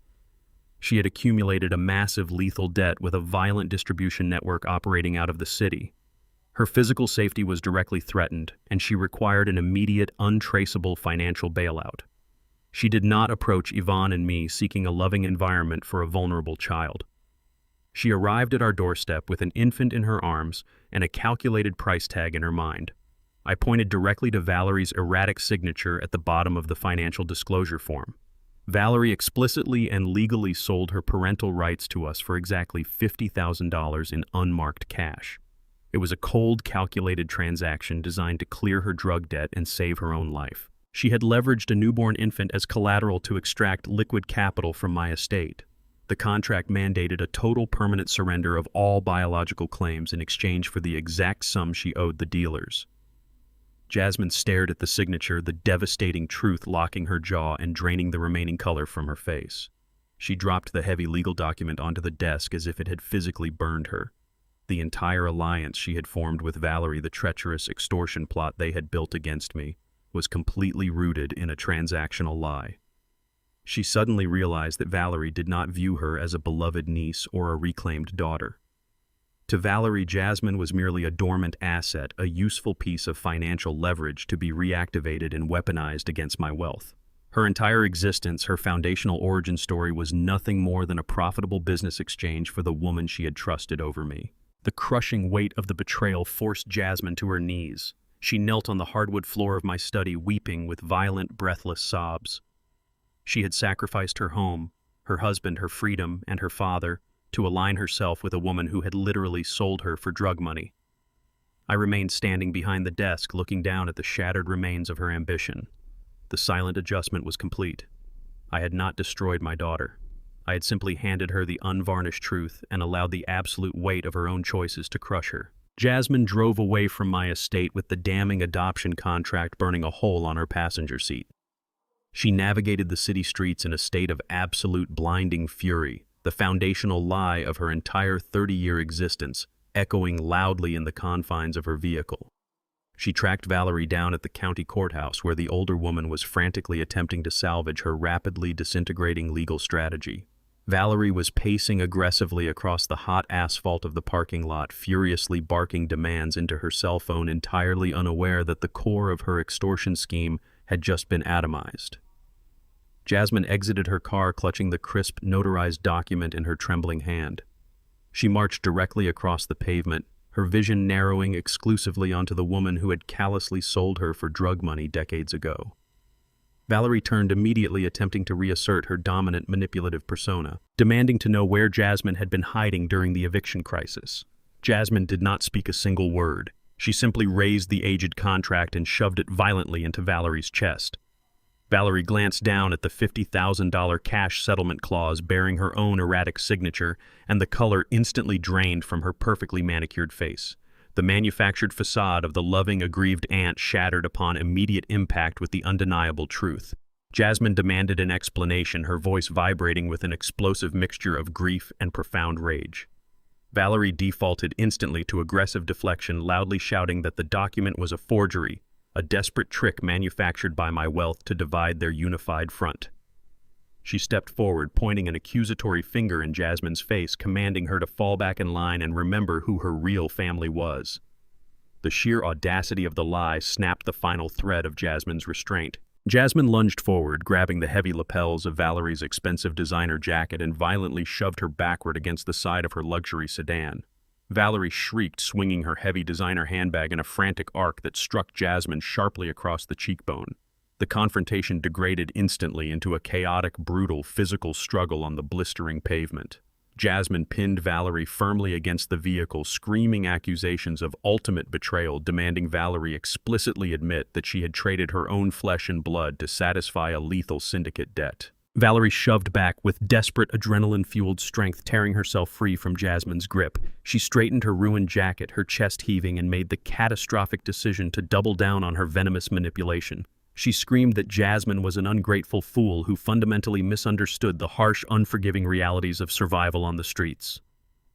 She had accumulated a massive lethal debt with a violent distribution network operating out of the city. Her physical safety was directly threatened, and she required an immediate, untraceable financial bailout. She did not approach Yvonne and me seeking a loving environment for a vulnerable child. She arrived at our doorstep with an infant in her arms and a calculated price tag in her mind. I pointed directly to Valerie's erratic signature at the bottom of the financial disclosure form. Valerie explicitly and legally sold her parental rights to us for exactly $50,000 in unmarked cash. It was a cold, calculated transaction designed to clear her drug debt and save her own life. She had leveraged a newborn infant as collateral to extract liquid capital from my estate. The contract mandated a total permanent surrender of all biological claims in exchange for the exact sum she owed the dealers. Jasmine stared at the signature, the devastating truth locking her jaw and draining the remaining color from her face. She dropped the heavy legal document onto the desk as if it had physically burned her. The entire alliance she had formed with Valerie, the treacherous extortion plot they had built against me, was completely rooted in a transactional lie. She suddenly realized that Valerie did not view her as a beloved niece or a reclaimed daughter. To Valerie, Jasmine was merely a dormant asset, a useful piece of financial leverage to be reactivated and weaponized against my wealth. Her entire existence, her foundational origin story, was nothing more than a profitable business exchange for the woman she had trusted over me. The crushing weight of the betrayal forced Jasmine to her knees. She knelt on the hardwood floor of my study, weeping with violent, breathless sobs. She had sacrificed her home, her husband, her freedom, and her father to align herself with a woman who had literally sold her for drug money. I remained standing behind the desk, looking down at the shattered remains of her ambition. The silent adjustment was complete. I had not destroyed my daughter. I had simply handed her the unvarnished truth and allowed the absolute weight of her own choices to crush her. Jasmine drove away from my estate with the damning adoption contract burning a hole on her passenger seat. She navigated the city streets in a state of absolute blinding fury, the foundational lie of her entire 30-year existence echoing loudly in the confines of her vehicle. She tracked Valerie down at the county courthouse where the older woman was frantically attempting to salvage her rapidly disintegrating legal strategy. Valerie was pacing aggressively across the hot asphalt of the parking lot, furiously barking demands into her cell phone, entirely unaware that the core of her extortion scheme had just been atomized. Jasmine exited her car, clutching the crisp, notarized document in her trembling hand. She marched directly across the pavement, her vision narrowing exclusively onto the woman who had callously sold her for drug money decades ago. Valerie turned immediately, attempting to reassert her dominant, manipulative persona, demanding to know where Jasmine had been hiding during the eviction crisis. Jasmine did not speak a single word. She simply raised the aged contract and shoved it violently into Valerie's chest. Valerie glanced down at the $50,000 cash settlement clause bearing her own erratic signature, and the color instantly drained from her perfectly manicured face. The manufactured facade of the loving, aggrieved aunt shattered upon immediate impact with the undeniable truth. Jasmine demanded an explanation, her voice vibrating with an explosive mixture of grief and profound rage. Valerie defaulted instantly to aggressive deflection, loudly shouting that the document was a forgery, a desperate trick manufactured by my wealth to divide their unified front. She stepped forward, pointing an accusatory finger in Jasmine's face, commanding her to fall back in line and remember who her real family was. The sheer audacity of the lie snapped the final thread of Jasmine's restraint. Jasmine lunged forward, grabbing the heavy lapels of Valerie's expensive designer jacket and violently shoved her backward against the side of her luxury sedan. Valerie shrieked, swinging her heavy designer handbag in a frantic arc that struck Jasmine sharply across the cheekbone. The confrontation degraded instantly into a chaotic, brutal, physical struggle on the blistering pavement. Jasmine pinned Valerie firmly against the vehicle, screaming accusations of ultimate betrayal, demanding Valerie explicitly admit that she had traded her own flesh and blood to satisfy a lethal syndicate debt. Valerie shoved back with desperate, adrenaline-fueled strength, tearing herself free from Jasmine's grip. She straightened her ruined jacket, her chest heaving, and made the catastrophic decision to double down on her venomous manipulation. She screamed that Jasmine was an ungrateful fool who fundamentally misunderstood the harsh, unforgiving realities of survival on the streets.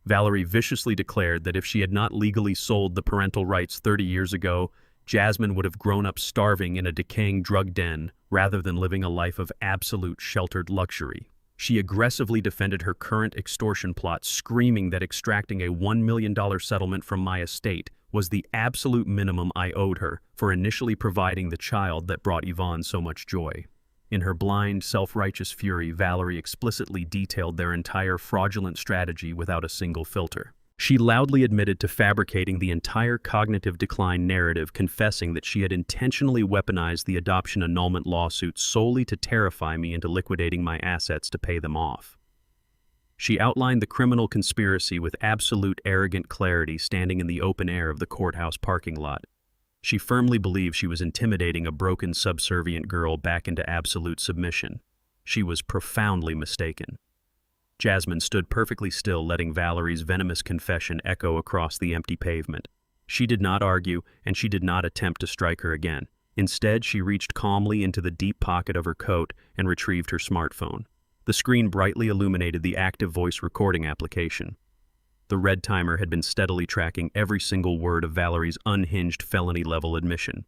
Valerie viciously declared that if she had not legally sold the parental rights 30 years ago, Jasmine would have grown up starving in a decaying drug den rather than living a life of absolute sheltered luxury. She aggressively defended her current extortion plot, screaming that extracting a $1 million settlement from my estate was the absolute minimum I owed her for initially providing the child that brought Yvonne so much joy. In her blind, self-righteous fury, Valerie explicitly detailed their entire fraudulent strategy without a single filter. She loudly admitted to fabricating the entire cognitive decline narrative, confessing that she had intentionally weaponized the adoption annulment lawsuit solely to terrify me into liquidating my assets to pay them off. She outlined the criminal conspiracy with absolute arrogant clarity, standing in the open air of the courthouse parking lot. She firmly believed she was intimidating a broken, subservient girl back into absolute submission. She was profoundly mistaken. Jasmine stood perfectly still, letting Valerie's venomous confession echo across the empty pavement. She did not argue, and she did not attempt to strike her again. Instead, she reached calmly into the deep pocket of her coat and retrieved her smartphone. The screen brightly illuminated the active voice recording application. The red timer had been steadily tracking every single word of Valerie's unhinged felony-level admission.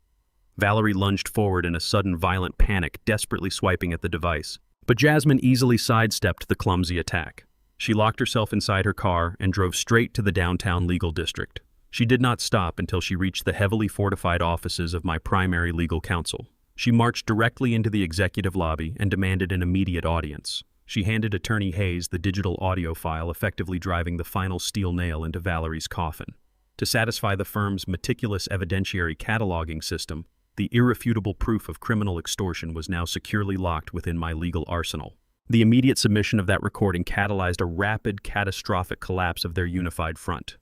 Valerie lunged forward in a sudden violent panic, desperately swiping at the device. But Jasmine easily sidestepped the clumsy attack. She locked herself inside her car and drove straight to the downtown legal district. She did not stop until she reached the heavily fortified offices of my primary legal counsel. She marched directly into the executive lobby and demanded an immediate audience. She handed Attorney Hayes the digital audio file, effectively driving the final steel nail into Valerie's coffin. To satisfy the firm's meticulous evidentiary cataloging system, the irrefutable proof of criminal extortion was now securely locked within my legal arsenal. The immediate submission of that recording catalyzed a rapid, catastrophic collapse of their unified front.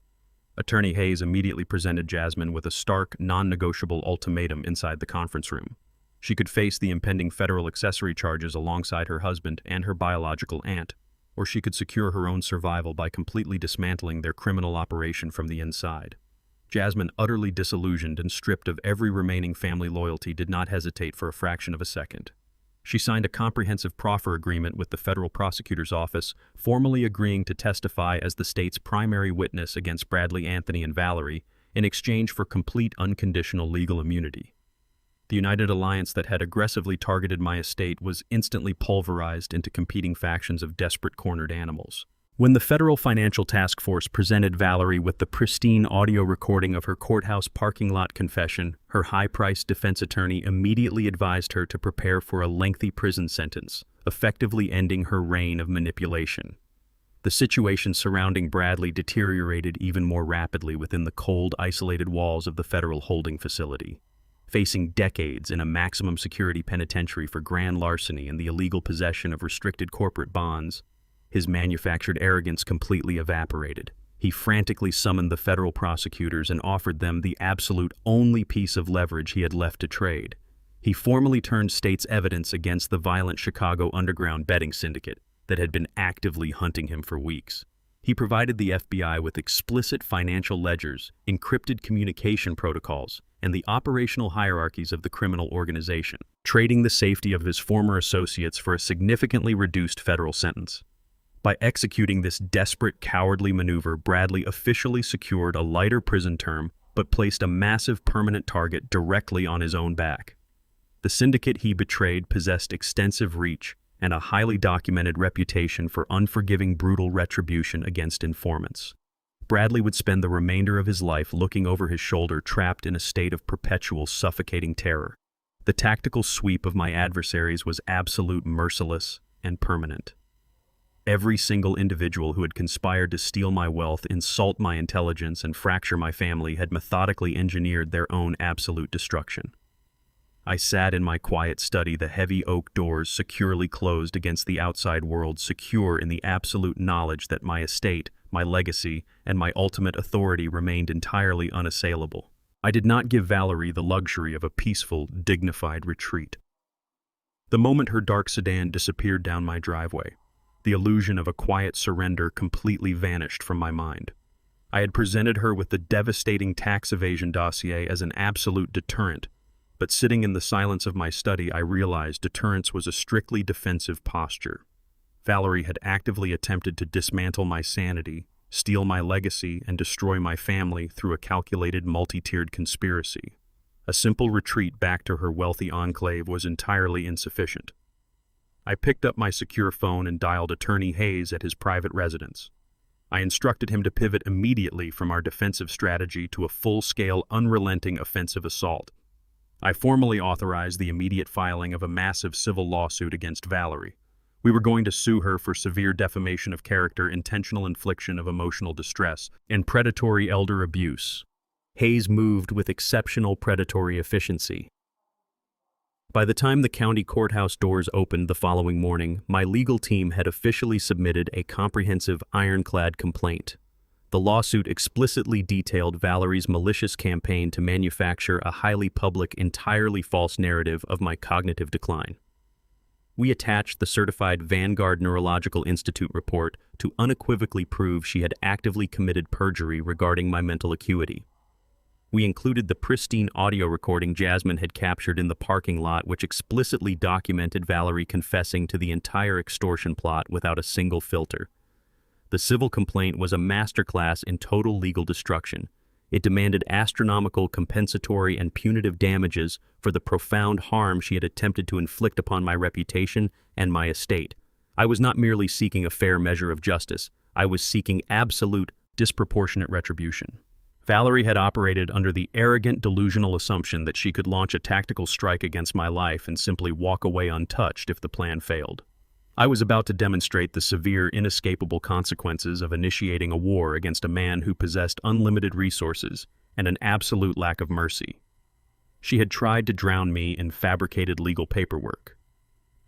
Attorney Hayes immediately presented Jasmine with a stark, non-negotiable ultimatum inside the conference room. She could face the impending federal accessory charges alongside her husband and her biological aunt, or she could secure her own survival by completely dismantling their criminal operation from the inside. Jasmine, utterly disillusioned and stripped of every remaining family loyalty, did not hesitate for a fraction of a second. She signed a comprehensive proffer agreement with the federal prosecutor's office, formally agreeing to testify as the state's primary witness against Bradley, Anthony, and Valerie in exchange for complete unconditional legal immunity. The United Alliance that had aggressively targeted my estate was instantly pulverized into competing factions of desperate cornered animals. When the Federal Financial Task Force presented Valerie with the pristine audio recording of her courthouse parking lot confession, her high-priced defense attorney immediately advised her to prepare for a lengthy prison sentence, effectively ending her reign of manipulation. The situation surrounding Bradley deteriorated even more rapidly within the cold, isolated walls of the federal holding facility. Facing decades in a maximum security penitentiary for grand larceny and the illegal possession of restricted corporate bonds, his manufactured arrogance completely evaporated. He frantically summoned the federal prosecutors and offered them the absolute only piece of leverage he had left to trade. He formally turned state's evidence against the violent Chicago underground betting syndicate that had been actively hunting him for weeks. He provided the FBI with explicit financial ledgers, encrypted communication protocols, and the operational hierarchies of the criminal organization, trading the safety of his former associates for a significantly reduced federal sentence. By executing this desperate, cowardly maneuver, Bradley officially secured a lighter prison term, but placed a massive permanent target directly on his own back. The syndicate he betrayed possessed extensive reach and a highly documented reputation for unforgiving, brutal retribution against informants. Bradley would spend the remainder of his life looking over his shoulder, trapped in a state of perpetual, suffocating terror. The tactical sweep of my adversaries was absolute, merciless, and permanent. Every single individual who had conspired to steal my wealth, insult my intelligence, and fracture my family had methodically engineered their own absolute destruction. I sat in my quiet study, the heavy oak doors securely closed against the outside world, secure in the absolute knowledge that my estate, my legacy, and my ultimate authority remained entirely unassailable. I did not give Valerie the luxury of a peaceful, dignified retreat. The moment her dark sedan disappeared down my driveway, the illusion of a quiet surrender completely vanished from my mind. I had presented her with the devastating tax evasion dossier as an absolute deterrent, but sitting in the silence of my study, I realized deterrence was a strictly defensive posture. Valerie had actively attempted to dismantle my sanity, steal my legacy, and destroy my family through a calculated, multi-tiered conspiracy. A simple retreat back to her wealthy enclave was entirely insufficient. I picked up my secure phone and dialed Attorney Hayes at his private residence. I instructed him to pivot immediately from our defensive strategy to a full-scale, unrelenting offensive assault. I formally authorized the immediate filing of a massive civil lawsuit against Valerie. We were going to sue her for severe defamation of character, intentional infliction of emotional distress, and predatory elder abuse. Hayes moved with exceptional predatory efficiency. By the time the county courthouse doors opened the following morning, my legal team had officially submitted a comprehensive, ironclad complaint. The lawsuit explicitly detailed Valerie's malicious campaign to manufacture a highly public, entirely false narrative of my cognitive decline. We attached the certified Vanguard Neurological Institute report to unequivocally prove she had actively committed perjury regarding my mental acuity. We included the pristine audio recording Jasmine had captured in the parking lot, which explicitly documented Valerie confessing to the entire extortion plot without a single filter. The civil complaint was a masterclass in total legal destruction. It demanded astronomical compensatory and punitive damages for the profound harm she had attempted to inflict upon my reputation and my estate. I was not merely seeking a fair measure of justice. I was seeking absolute, disproportionate retribution. Valerie had operated under the arrogant, delusional assumption that she could launch a tactical strike against my life and simply walk away untouched if the plan failed. I was about to demonstrate the severe, inescapable consequences of initiating a war against a man who possessed unlimited resources and an absolute lack of mercy. She had tried to drown me in fabricated legal paperwork.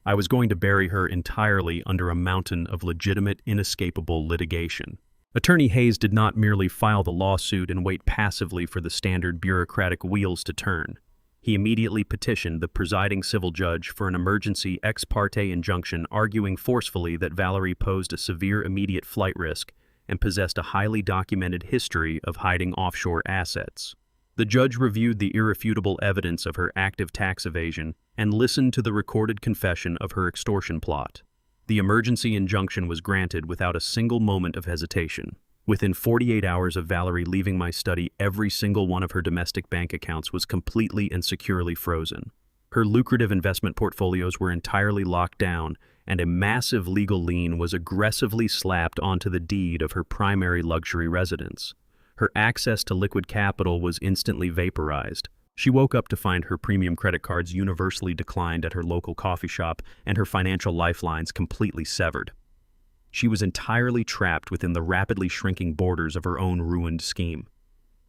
I was going to bury her entirely under a mountain of legitimate, inescapable litigation. Attorney Hayes did not merely file the lawsuit and wait passively for the standard bureaucratic wheels to turn. He immediately petitioned the presiding civil judge for an emergency ex parte injunction, arguing forcefully that Valerie posed a severe immediate flight risk and possessed a highly documented history of hiding offshore assets. The judge reviewed the irrefutable evidence of her active tax evasion and listened to the recorded confession of her extortion plot. The emergency injunction was granted without a single moment of hesitation. Within 48 hours of Valerie leaving my study, every single one of her domestic bank accounts was completely and securely frozen. Her lucrative investment portfolios were entirely locked down, and a massive legal lien was aggressively slapped onto the deed of her primary luxury residence. Her access to liquid capital was instantly vaporized. She woke up to find her premium credit cards universally declined at her local coffee shop and her financial lifelines completely severed. She was entirely trapped within the rapidly shrinking borders of her own ruined scheme.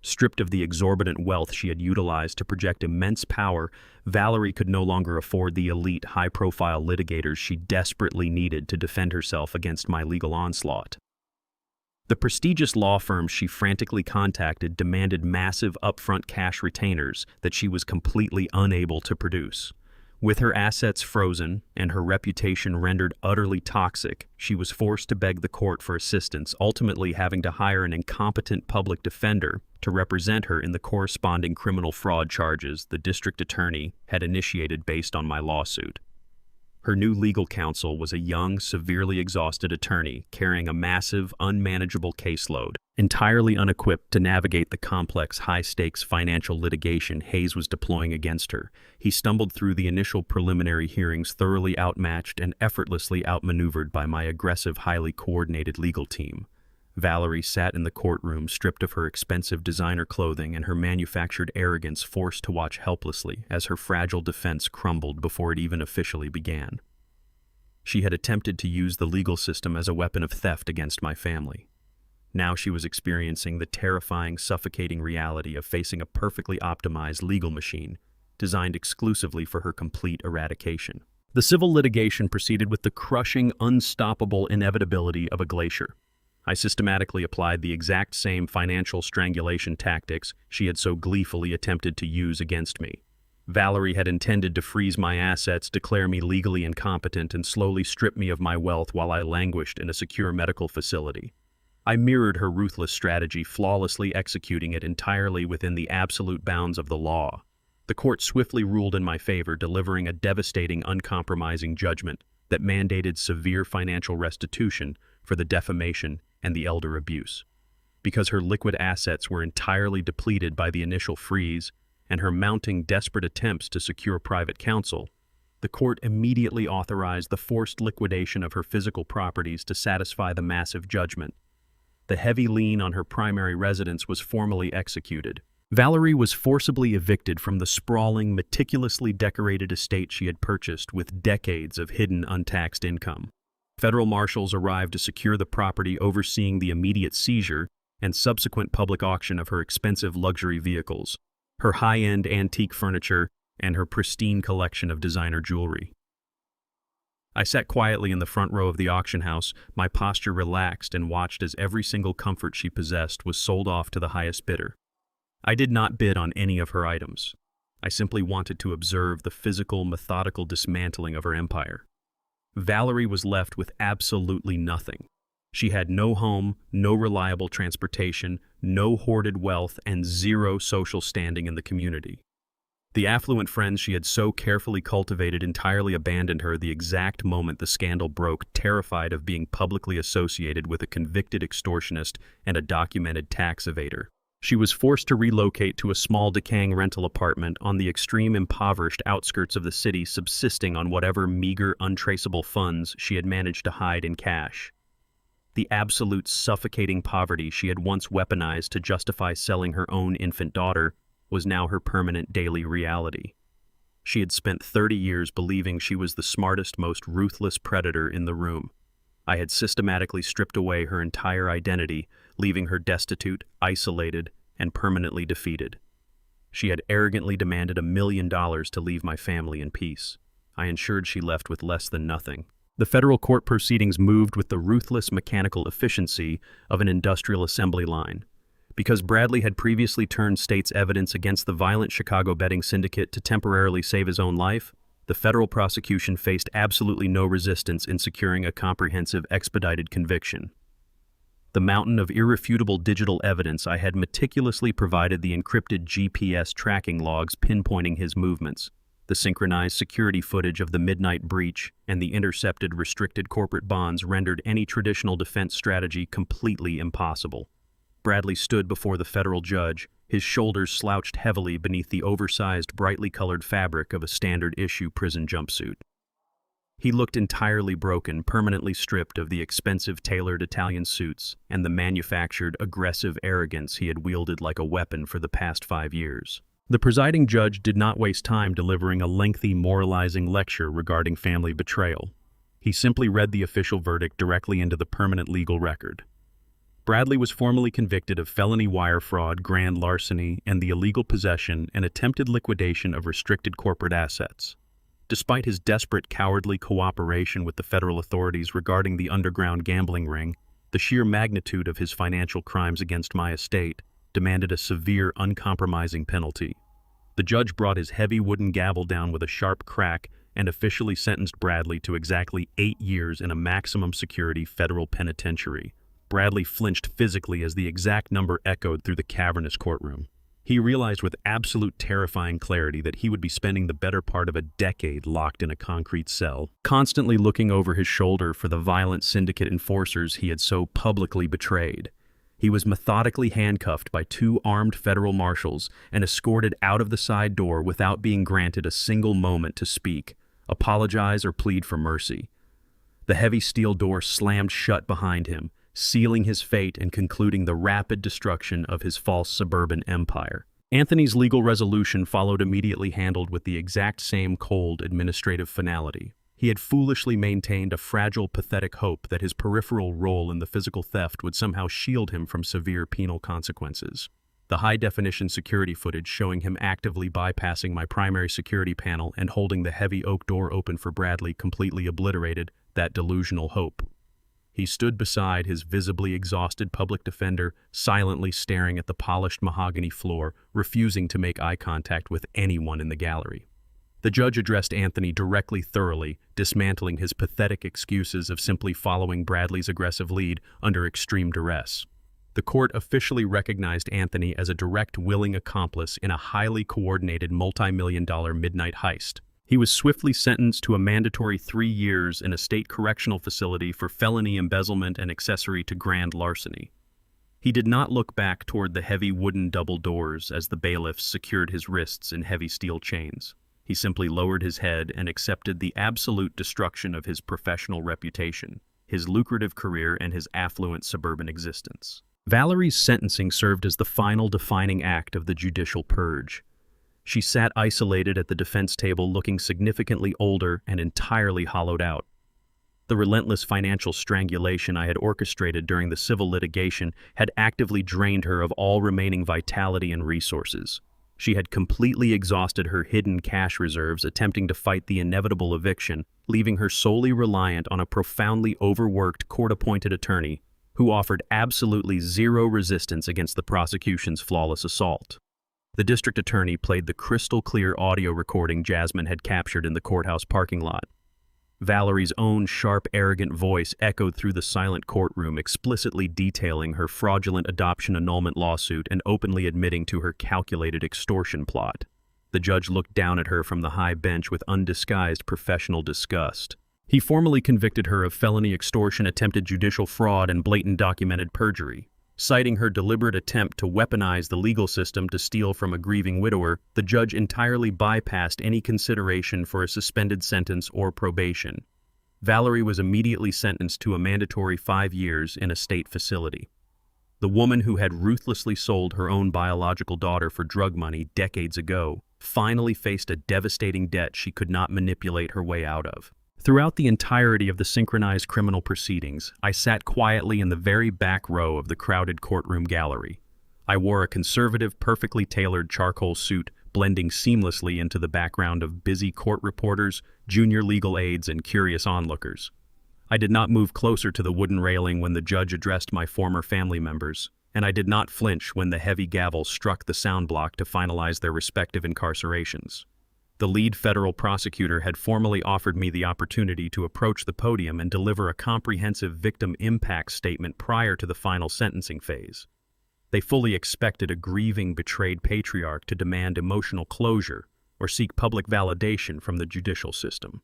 Stripped of the exorbitant wealth she had utilized to project immense power, Valerie could no longer afford the elite, high-profile litigators she desperately needed to defend herself against my legal onslaught. The prestigious law firms she frantically contacted demanded massive upfront cash retainers that she was completely unable to produce. With her assets frozen and her reputation rendered utterly toxic, she was forced to beg the court for assistance, ultimately having to hire an incompetent public defender to represent her in the corresponding criminal fraud charges the district attorney had initiated based on my lawsuit. Her new legal counsel was a young, severely exhausted attorney carrying a massive, unmanageable caseload, entirely unequipped to navigate the complex, high-stakes financial litigation Hayes was deploying against her. He stumbled through the initial preliminary hearings thoroughly outmatched and effortlessly outmaneuvered by my aggressive, highly coordinated legal team. Valerie sat in the courtroom, stripped of her expensive designer clothing and her manufactured arrogance, forced to watch helplessly as her fragile defense crumbled before it even officially began. She had attempted to use the legal system as a weapon of theft against my family. Now she was experiencing the terrifying, suffocating reality of facing a perfectly optimized legal machine designed exclusively for her complete eradication. The civil litigation proceeded with the crushing, unstoppable inevitability of a glacier. I systematically applied the exact same financial strangulation tactics she had so gleefully attempted to use against me. Valerie had intended to freeze my assets, declare me legally incompetent, and slowly strip me of my wealth while I languished in a secure medical facility. I mirrored her ruthless strategy, flawlessly executing it entirely within the absolute bounds of the law. The court swiftly ruled in my favor, delivering a devastating, uncompromising judgment that mandated severe financial restitution for the defamation and the elder abuse. Because her liquid assets were entirely depleted by the initial freeze and her mounting desperate attempts to secure private counsel, the court immediately authorized the forced liquidation of her physical properties to satisfy the massive judgment. The heavy lien on her primary residence was formally executed. Valerie was forcibly evicted from the sprawling, meticulously decorated estate she had purchased with decades of hidden, untaxed income. Federal marshals arrived to secure the property, overseeing the immediate seizure and subsequent public auction of her expensive luxury vehicles, her high-end antique furniture, and her pristine collection of designer jewelry. I sat quietly in the front row of the auction house, my posture relaxed, and watched as every single comfort she possessed was sold off to the highest bidder. I did not bid on any of her items. I simply wanted to observe the physical, methodical dismantling of her empire. Valerie was left with absolutely nothing. She had no home, no reliable transportation, no hoarded wealth, and zero social standing in the community. The affluent friends she had so carefully cultivated entirely abandoned her the exact moment the scandal broke, terrified of being publicly associated with a convicted extortionist and a documented tax evader. She was forced to relocate to a small, decaying rental apartment on the extreme impoverished outskirts of the city, subsisting on whatever meager, untraceable funds she had managed to hide in cash. The absolute suffocating poverty she had once weaponized to justify selling her own infant daughter was now her permanent daily reality. She had spent 30 years believing she was the smartest, most ruthless predator in the room. I had systematically stripped away her entire identity, leaving her destitute, isolated, and permanently defeated. She had arrogantly demanded $1 million to leave my family in peace. I ensured she left with less than nothing. The federal court proceedings moved with the ruthless mechanical efficiency of an industrial assembly line. Because Bradley had previously turned state's evidence against the violent Chicago betting syndicate to temporarily save his own life, the federal prosecution faced absolutely no resistance in securing a comprehensive, expedited conviction. The mountain of irrefutable digital evidence I had meticulously provided, the encrypted GPS tracking logs pinpointing his movements, the synchronized security footage of the midnight breach, and the intercepted restricted corporate bonds rendered any traditional defense strategy completely impossible. Bradley stood before the federal judge, his shoulders slouched heavily beneath the oversized, brightly colored fabric of a standard-issue prison jumpsuit. He looked entirely broken, permanently stripped of the expensive tailored Italian suits and the manufactured, aggressive arrogance he had wielded like a weapon for the past 5 years. The presiding judge did not waste time delivering a lengthy, moralizing lecture regarding family betrayal. He simply read the official verdict directly into the permanent legal record. Bradley was formally convicted of felony wire fraud, grand larceny, and the illegal possession and attempted liquidation of restricted corporate assets. Despite his desperate, cowardly cooperation with the federal authorities regarding the underground gambling ring, the sheer magnitude of his financial crimes against my estate demanded a severe, uncompromising penalty. The judge brought his heavy wooden gavel down with a sharp crack and officially sentenced Bradley to exactly 8 years in a maximum security federal penitentiary. Bradley flinched physically as the exact number echoed through the cavernous courtroom. He realized with absolute terrifying clarity that he would be spending the better part of a decade locked in a concrete cell, constantly looking over his shoulder for the violent syndicate enforcers he had so publicly betrayed. He was methodically handcuffed by 2 armed federal marshals and escorted out of the side door without being granted a single moment to speak, apologize, or plead for mercy. The heavy steel door slammed shut behind him, sealing his fate and concluding the rapid destruction of his false suburban empire. Anthony's legal resolution followed, immediately handled with the exact same cold administrative finality. He had foolishly maintained a fragile, pathetic hope that his peripheral role in the physical theft would somehow shield him from severe penal consequences. The high-definition security footage showing him actively bypassing my primary security panel and holding the heavy oak door open for Bradley completely obliterated that delusional hope. He stood beside his visibly exhausted public defender, silently staring at the polished mahogany floor, refusing to make eye contact with anyone in the gallery. The judge addressed Anthony directly, thoroughly, dismantling his pathetic excuses of simply following Bradley's aggressive lead under extreme duress. The court officially recognized Anthony as a direct, willing accomplice in a highly coordinated multi-million-dollar midnight heist. He was swiftly sentenced to a mandatory 3 years in a state correctional facility for felony embezzlement and accessory to grand larceny. He did not look back toward the heavy wooden double doors as the bailiffs secured his wrists in heavy steel chains. He simply lowered his head and accepted the absolute destruction of his professional reputation, his lucrative career, and his affluent suburban existence. Valerie's sentencing served as the final defining act of the judicial purge. She sat isolated at the defense table, looking significantly older and entirely hollowed out. The relentless financial strangulation I had orchestrated during the civil litigation had actively drained her of all remaining vitality and resources. She had completely exhausted her hidden cash reserves attempting to fight the inevitable eviction, leaving her solely reliant on a profoundly overworked court-appointed attorney who offered absolutely zero resistance against the prosecution's flawless assault. The district attorney played the crystal-clear audio recording Jasmine had captured in the courthouse parking lot. Valerie's own sharp, arrogant voice echoed through the silent courtroom, explicitly detailing her fraudulent adoption annulment lawsuit and openly admitting to her calculated extortion plot. The judge looked down at her from the high bench with undisguised professional disgust. He formally convicted her of felony extortion, attempted judicial fraud, and blatant documented perjury. Citing her deliberate attempt to weaponize the legal system to steal from a grieving widower, the judge entirely bypassed any consideration for a suspended sentence or probation. Valerie was immediately sentenced to a mandatory 5 years in a state facility. The woman who had ruthlessly sold her own biological daughter for drug money decades ago finally faced a devastating debt she could not manipulate her way out of. Throughout the entirety of the synchronized criminal proceedings, I sat quietly in the very back row of the crowded courtroom gallery. I wore a conservative, perfectly tailored charcoal suit, blending seamlessly into the background of busy court reporters, junior legal aides, and curious onlookers. I did not move closer to the wooden railing when the judge addressed my former family members, and I did not flinch when the heavy gavel struck the sound block to finalize their respective incarcerations. The lead federal prosecutor had formally offered me the opportunity to approach the podium and deliver a comprehensive victim impact statement prior to the final sentencing phase. They fully expected a grieving, betrayed patriarch to demand emotional closure or seek public validation from the judicial system.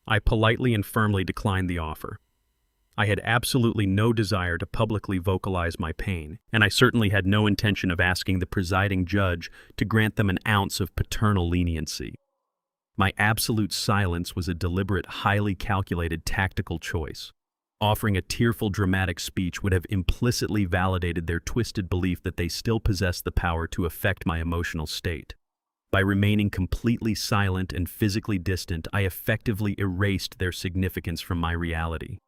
I politely and firmly declined the offer. I had absolutely no desire to publicly vocalize my pain, and I certainly had no intention of asking the presiding judge to grant them an ounce of paternal leniency. My absolute silence was a deliberate, highly calculated tactical choice. Offering a tearful, dramatic speech would have implicitly validated their twisted belief that they still possessed the power to affect my emotional state. By remaining completely silent and physically distant, I effectively erased their significance from my reality.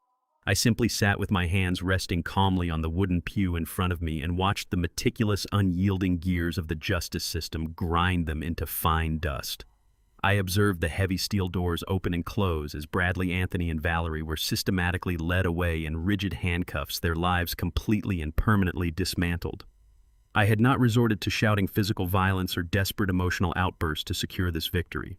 I simply sat with my hands resting calmly on the wooden pew in front of me and watched the meticulous, unyielding gears of the justice system grind them into fine dust. I observed the heavy steel doors open and close as Bradley, Anthony, and Valerie were systematically led away in rigid handcuffs, their lives completely and permanently dismantled. I had not resorted to shouting physical violence or desperate emotional outbursts to secure this victory.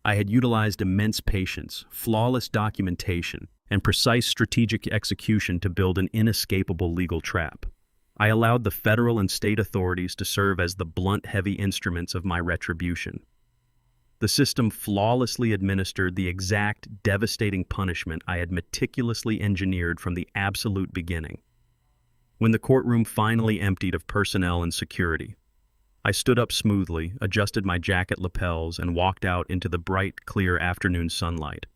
I had utilized immense patience, flawless documentation, and precise strategic execution to build an inescapable legal trap. I allowed the federal and state authorities to serve as the blunt, heavy instruments of my retribution. The system flawlessly administered the exact, devastating punishment I had meticulously engineered from the absolute beginning. When the courtroom finally emptied of personnel and security, I stood up smoothly, adjusted my jacket lapels, and walked out into the bright, clear afternoon sunlight.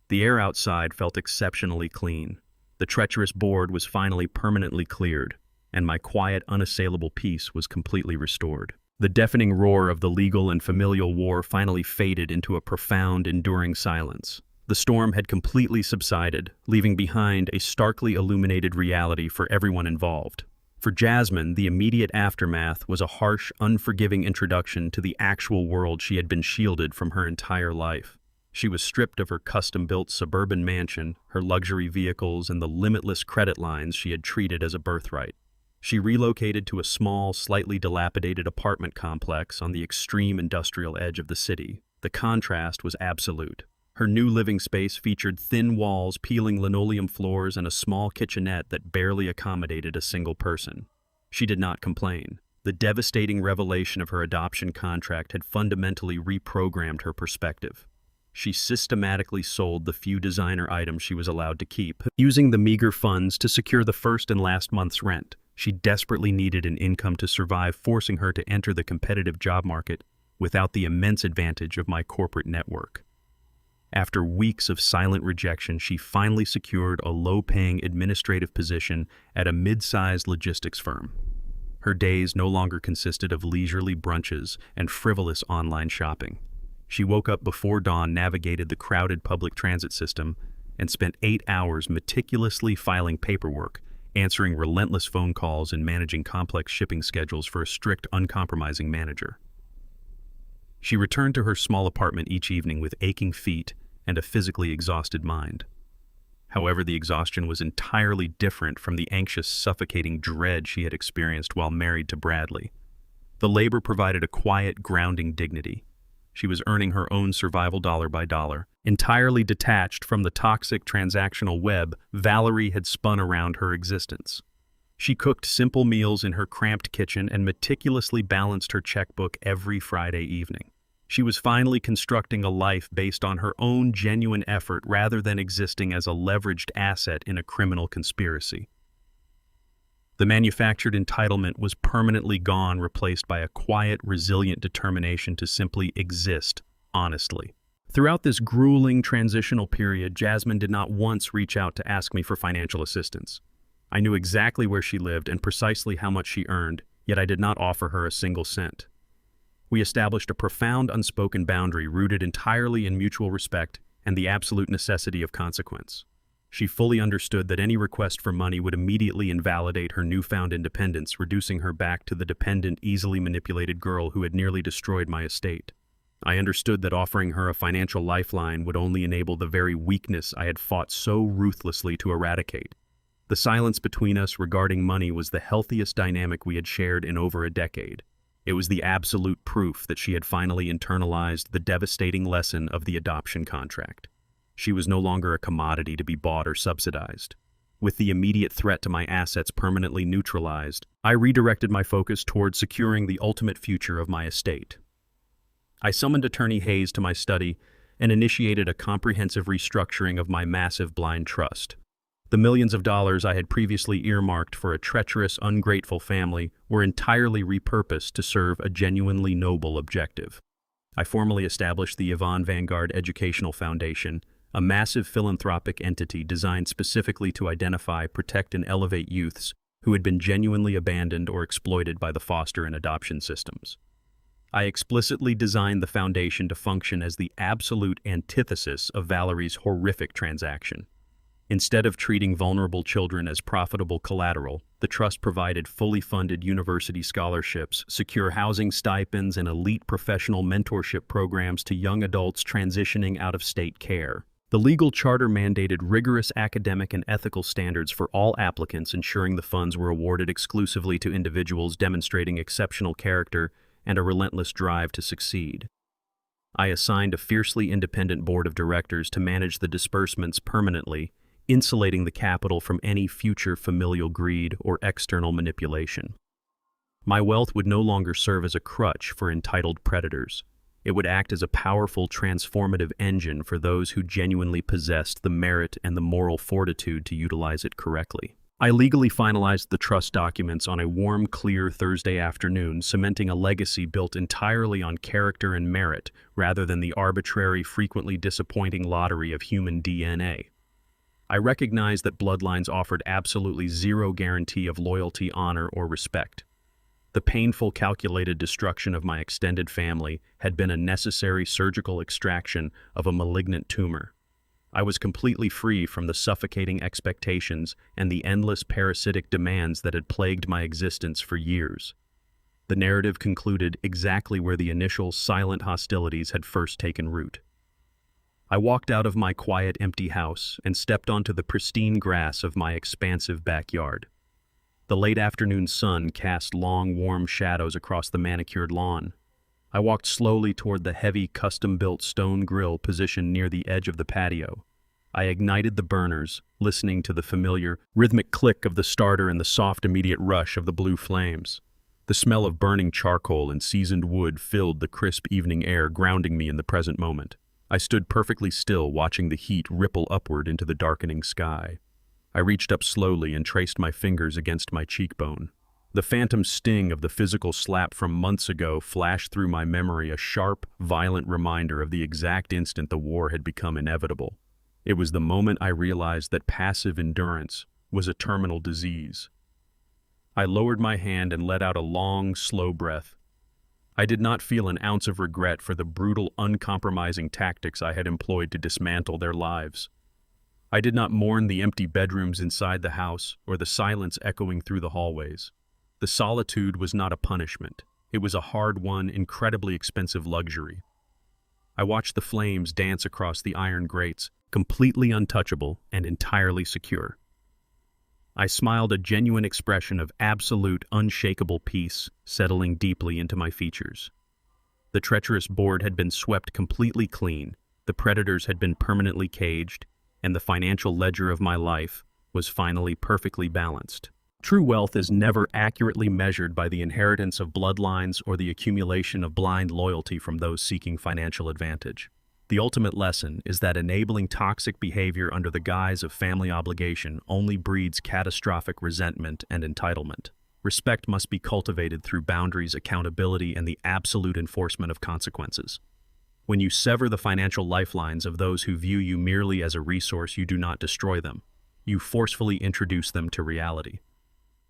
The air outside felt exceptionally clean. The treacherous board was finally permanently cleared, and my quiet, unassailable peace was completely restored. The deafening roar of the legal and familial war finally faded into a profound, enduring silence. The storm had completely subsided, leaving behind a starkly illuminated reality for everyone involved. For Jasmine, the immediate aftermath was a harsh, unforgiving introduction to the actual world she had been shielded from her entire life. She was stripped of her custom-built suburban mansion, her luxury vehicles, and the limitless credit lines she had treated as a birthright. She relocated to a small, slightly dilapidated apartment complex on the extreme industrial edge of the city. The contrast was absolute. Her new living space featured thin walls, peeling linoleum floors, and a small kitchenette that barely accommodated a single person. She did not complain. The devastating revelation of her adoption contract had fundamentally reprogrammed her perspective. She systematically sold the few designer items she was allowed to keep, using the meager funds to secure the first and last month's rent. She desperately needed an income to survive, forcing her to enter the competitive job market without the immense advantage of my corporate network. After weeks of silent rejection, she finally secured a low-paying administrative position at a mid-sized logistics firm. Her days no longer consisted of leisurely brunches and frivolous online shopping. She woke up before dawn, navigated the crowded public transit system, and spent 8 hours meticulously filing paperwork, answering relentless phone calls, and managing complex shipping schedules for a strict, uncompromising manager. She returned to her small apartment each evening with aching feet and a physically exhausted mind. However, the exhaustion was entirely different from the anxious, suffocating dread she had experienced while married to Bradley. The labor provided a quiet, grounding dignity. She was earning her own survival dollar by dollar. Entirely detached from the toxic transactional web Valerie had spun around her existence. She cooked simple meals in her cramped kitchen and meticulously balanced her checkbook every Friday evening. She was finally constructing a life based on her own genuine effort rather than existing as a leveraged asset in a criminal conspiracy. The manufactured entitlement was permanently gone, replaced by a quiet, resilient determination to simply exist honestly. Throughout this grueling transitional period, Jasmine did not once reach out to ask me for financial assistance. I knew exactly where she lived and precisely how much she earned, yet I did not offer her a single cent. We established a profound unspoken boundary rooted entirely in mutual respect and the absolute necessity of consequence. She fully understood that any request for money would immediately invalidate her newfound independence, reducing her back to the dependent, easily manipulated girl who had nearly destroyed my estate. I understood that offering her a financial lifeline would only enable the very weakness I had fought so ruthlessly to eradicate. The silence between us regarding money was the healthiest dynamic we had shared in over a decade. It was the absolute proof that she had finally internalized the devastating lesson of the adoption contract. She was no longer a commodity to be bought or subsidized. With the immediate threat to my assets permanently neutralized, I redirected my focus toward securing the ultimate future of my estate. I summoned Attorney Hayes to my study and initiated a comprehensive restructuring of my massive blind trust. The millions of dollars I had previously earmarked for a treacherous, ungrateful family were entirely repurposed to serve a genuinely noble objective. I formally established the Yvonne Vanguard Educational Foundation, a massive philanthropic entity designed specifically to identify, protect, and elevate youths who had been genuinely abandoned or exploited by the foster and adoption systems. I explicitly designed the foundation to function as the absolute antithesis of Valerie's horrific transaction. Instead of treating vulnerable children as profitable collateral, the trust provided fully funded university scholarships, secure housing stipends, and elite professional mentorship programs to young adults transitioning out of state care. The legal charter mandated rigorous academic and ethical standards for all applicants, ensuring the funds were awarded exclusively to individuals demonstrating exceptional character and a relentless drive to succeed. I assigned a fiercely independent board of directors to manage the disbursements permanently, insulating the capital from any future familial greed or external manipulation. My wealth would no longer serve as a crutch for entitled predators. It would act as a powerful transformative engine for those who genuinely possessed the merit and the moral fortitude to utilize it correctly. I legally finalized the trust documents on a warm, clear Thursday afternoon, cementing a legacy built entirely on character and merit rather than the arbitrary, frequently disappointing lottery of human DNA. I recognized that bloodlines offered absolutely zero guarantee of loyalty, honor, or respect. The painful, calculated destruction of my extended family had been a necessary surgical extraction of a malignant tumor. I was completely free from the suffocating expectations and the endless parasitic demands that had plagued my existence for years. The narrative concluded exactly where the initial silent hostilities had first taken root. I walked out of my quiet, empty house and stepped onto the pristine grass of my expansive backyard. The late afternoon sun cast long, warm shadows across the manicured lawn. I walked slowly toward the heavy, custom-built stone grill positioned near the edge of the patio. I ignited the burners, listening to the familiar, rhythmic click of the starter and the soft, immediate rush of the blue flames. The smell of burning charcoal and seasoned wood filled the crisp evening air, grounding me in the present moment. I stood perfectly still, watching the heat ripple upward into the darkening sky. I reached up slowly and traced my fingers against my cheekbone. The phantom sting of the physical slap from months ago flashed through my memory, a sharp, violent reminder of the exact instant the war had become inevitable. It was the moment I realized that passive endurance was a terminal disease. I lowered my hand and let out a long, slow breath. I did not feel an ounce of regret for the brutal, uncompromising tactics I had employed to dismantle their lives. I did not mourn the empty bedrooms inside the house or the silence echoing through the hallways. The solitude was not a punishment. It was a hard-won, incredibly expensive luxury. I watched the flames dance across the iron grates, completely untouchable and entirely secure. I smiled, a genuine expression of absolute, unshakable peace settling deeply into my features. The treacherous board had been swept completely clean, the predators had been permanently caged, and the financial ledger of my life was finally perfectly balanced. True wealth is never accurately measured by the inheritance of bloodlines or the accumulation of blind loyalty from those seeking financial advantage. The ultimate lesson is that enabling toxic behavior under the guise of family obligation only breeds catastrophic resentment and entitlement. Respect must be cultivated through boundaries, accountability, and the absolute enforcement of consequences. When you sever the financial lifelines of those who view you merely as a resource, you do not destroy them. You forcefully introduce them to reality.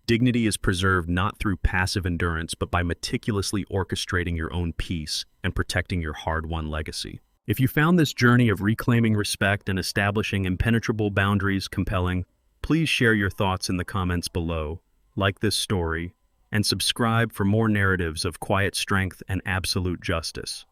Dignity is preserved not through passive endurance, but by meticulously orchestrating your own peace and protecting your hard-won legacy. If you found this journey of reclaiming respect and establishing impenetrable boundaries compelling, please share your thoughts in the comments below, like this story, and subscribe for more narratives of quiet strength and absolute justice.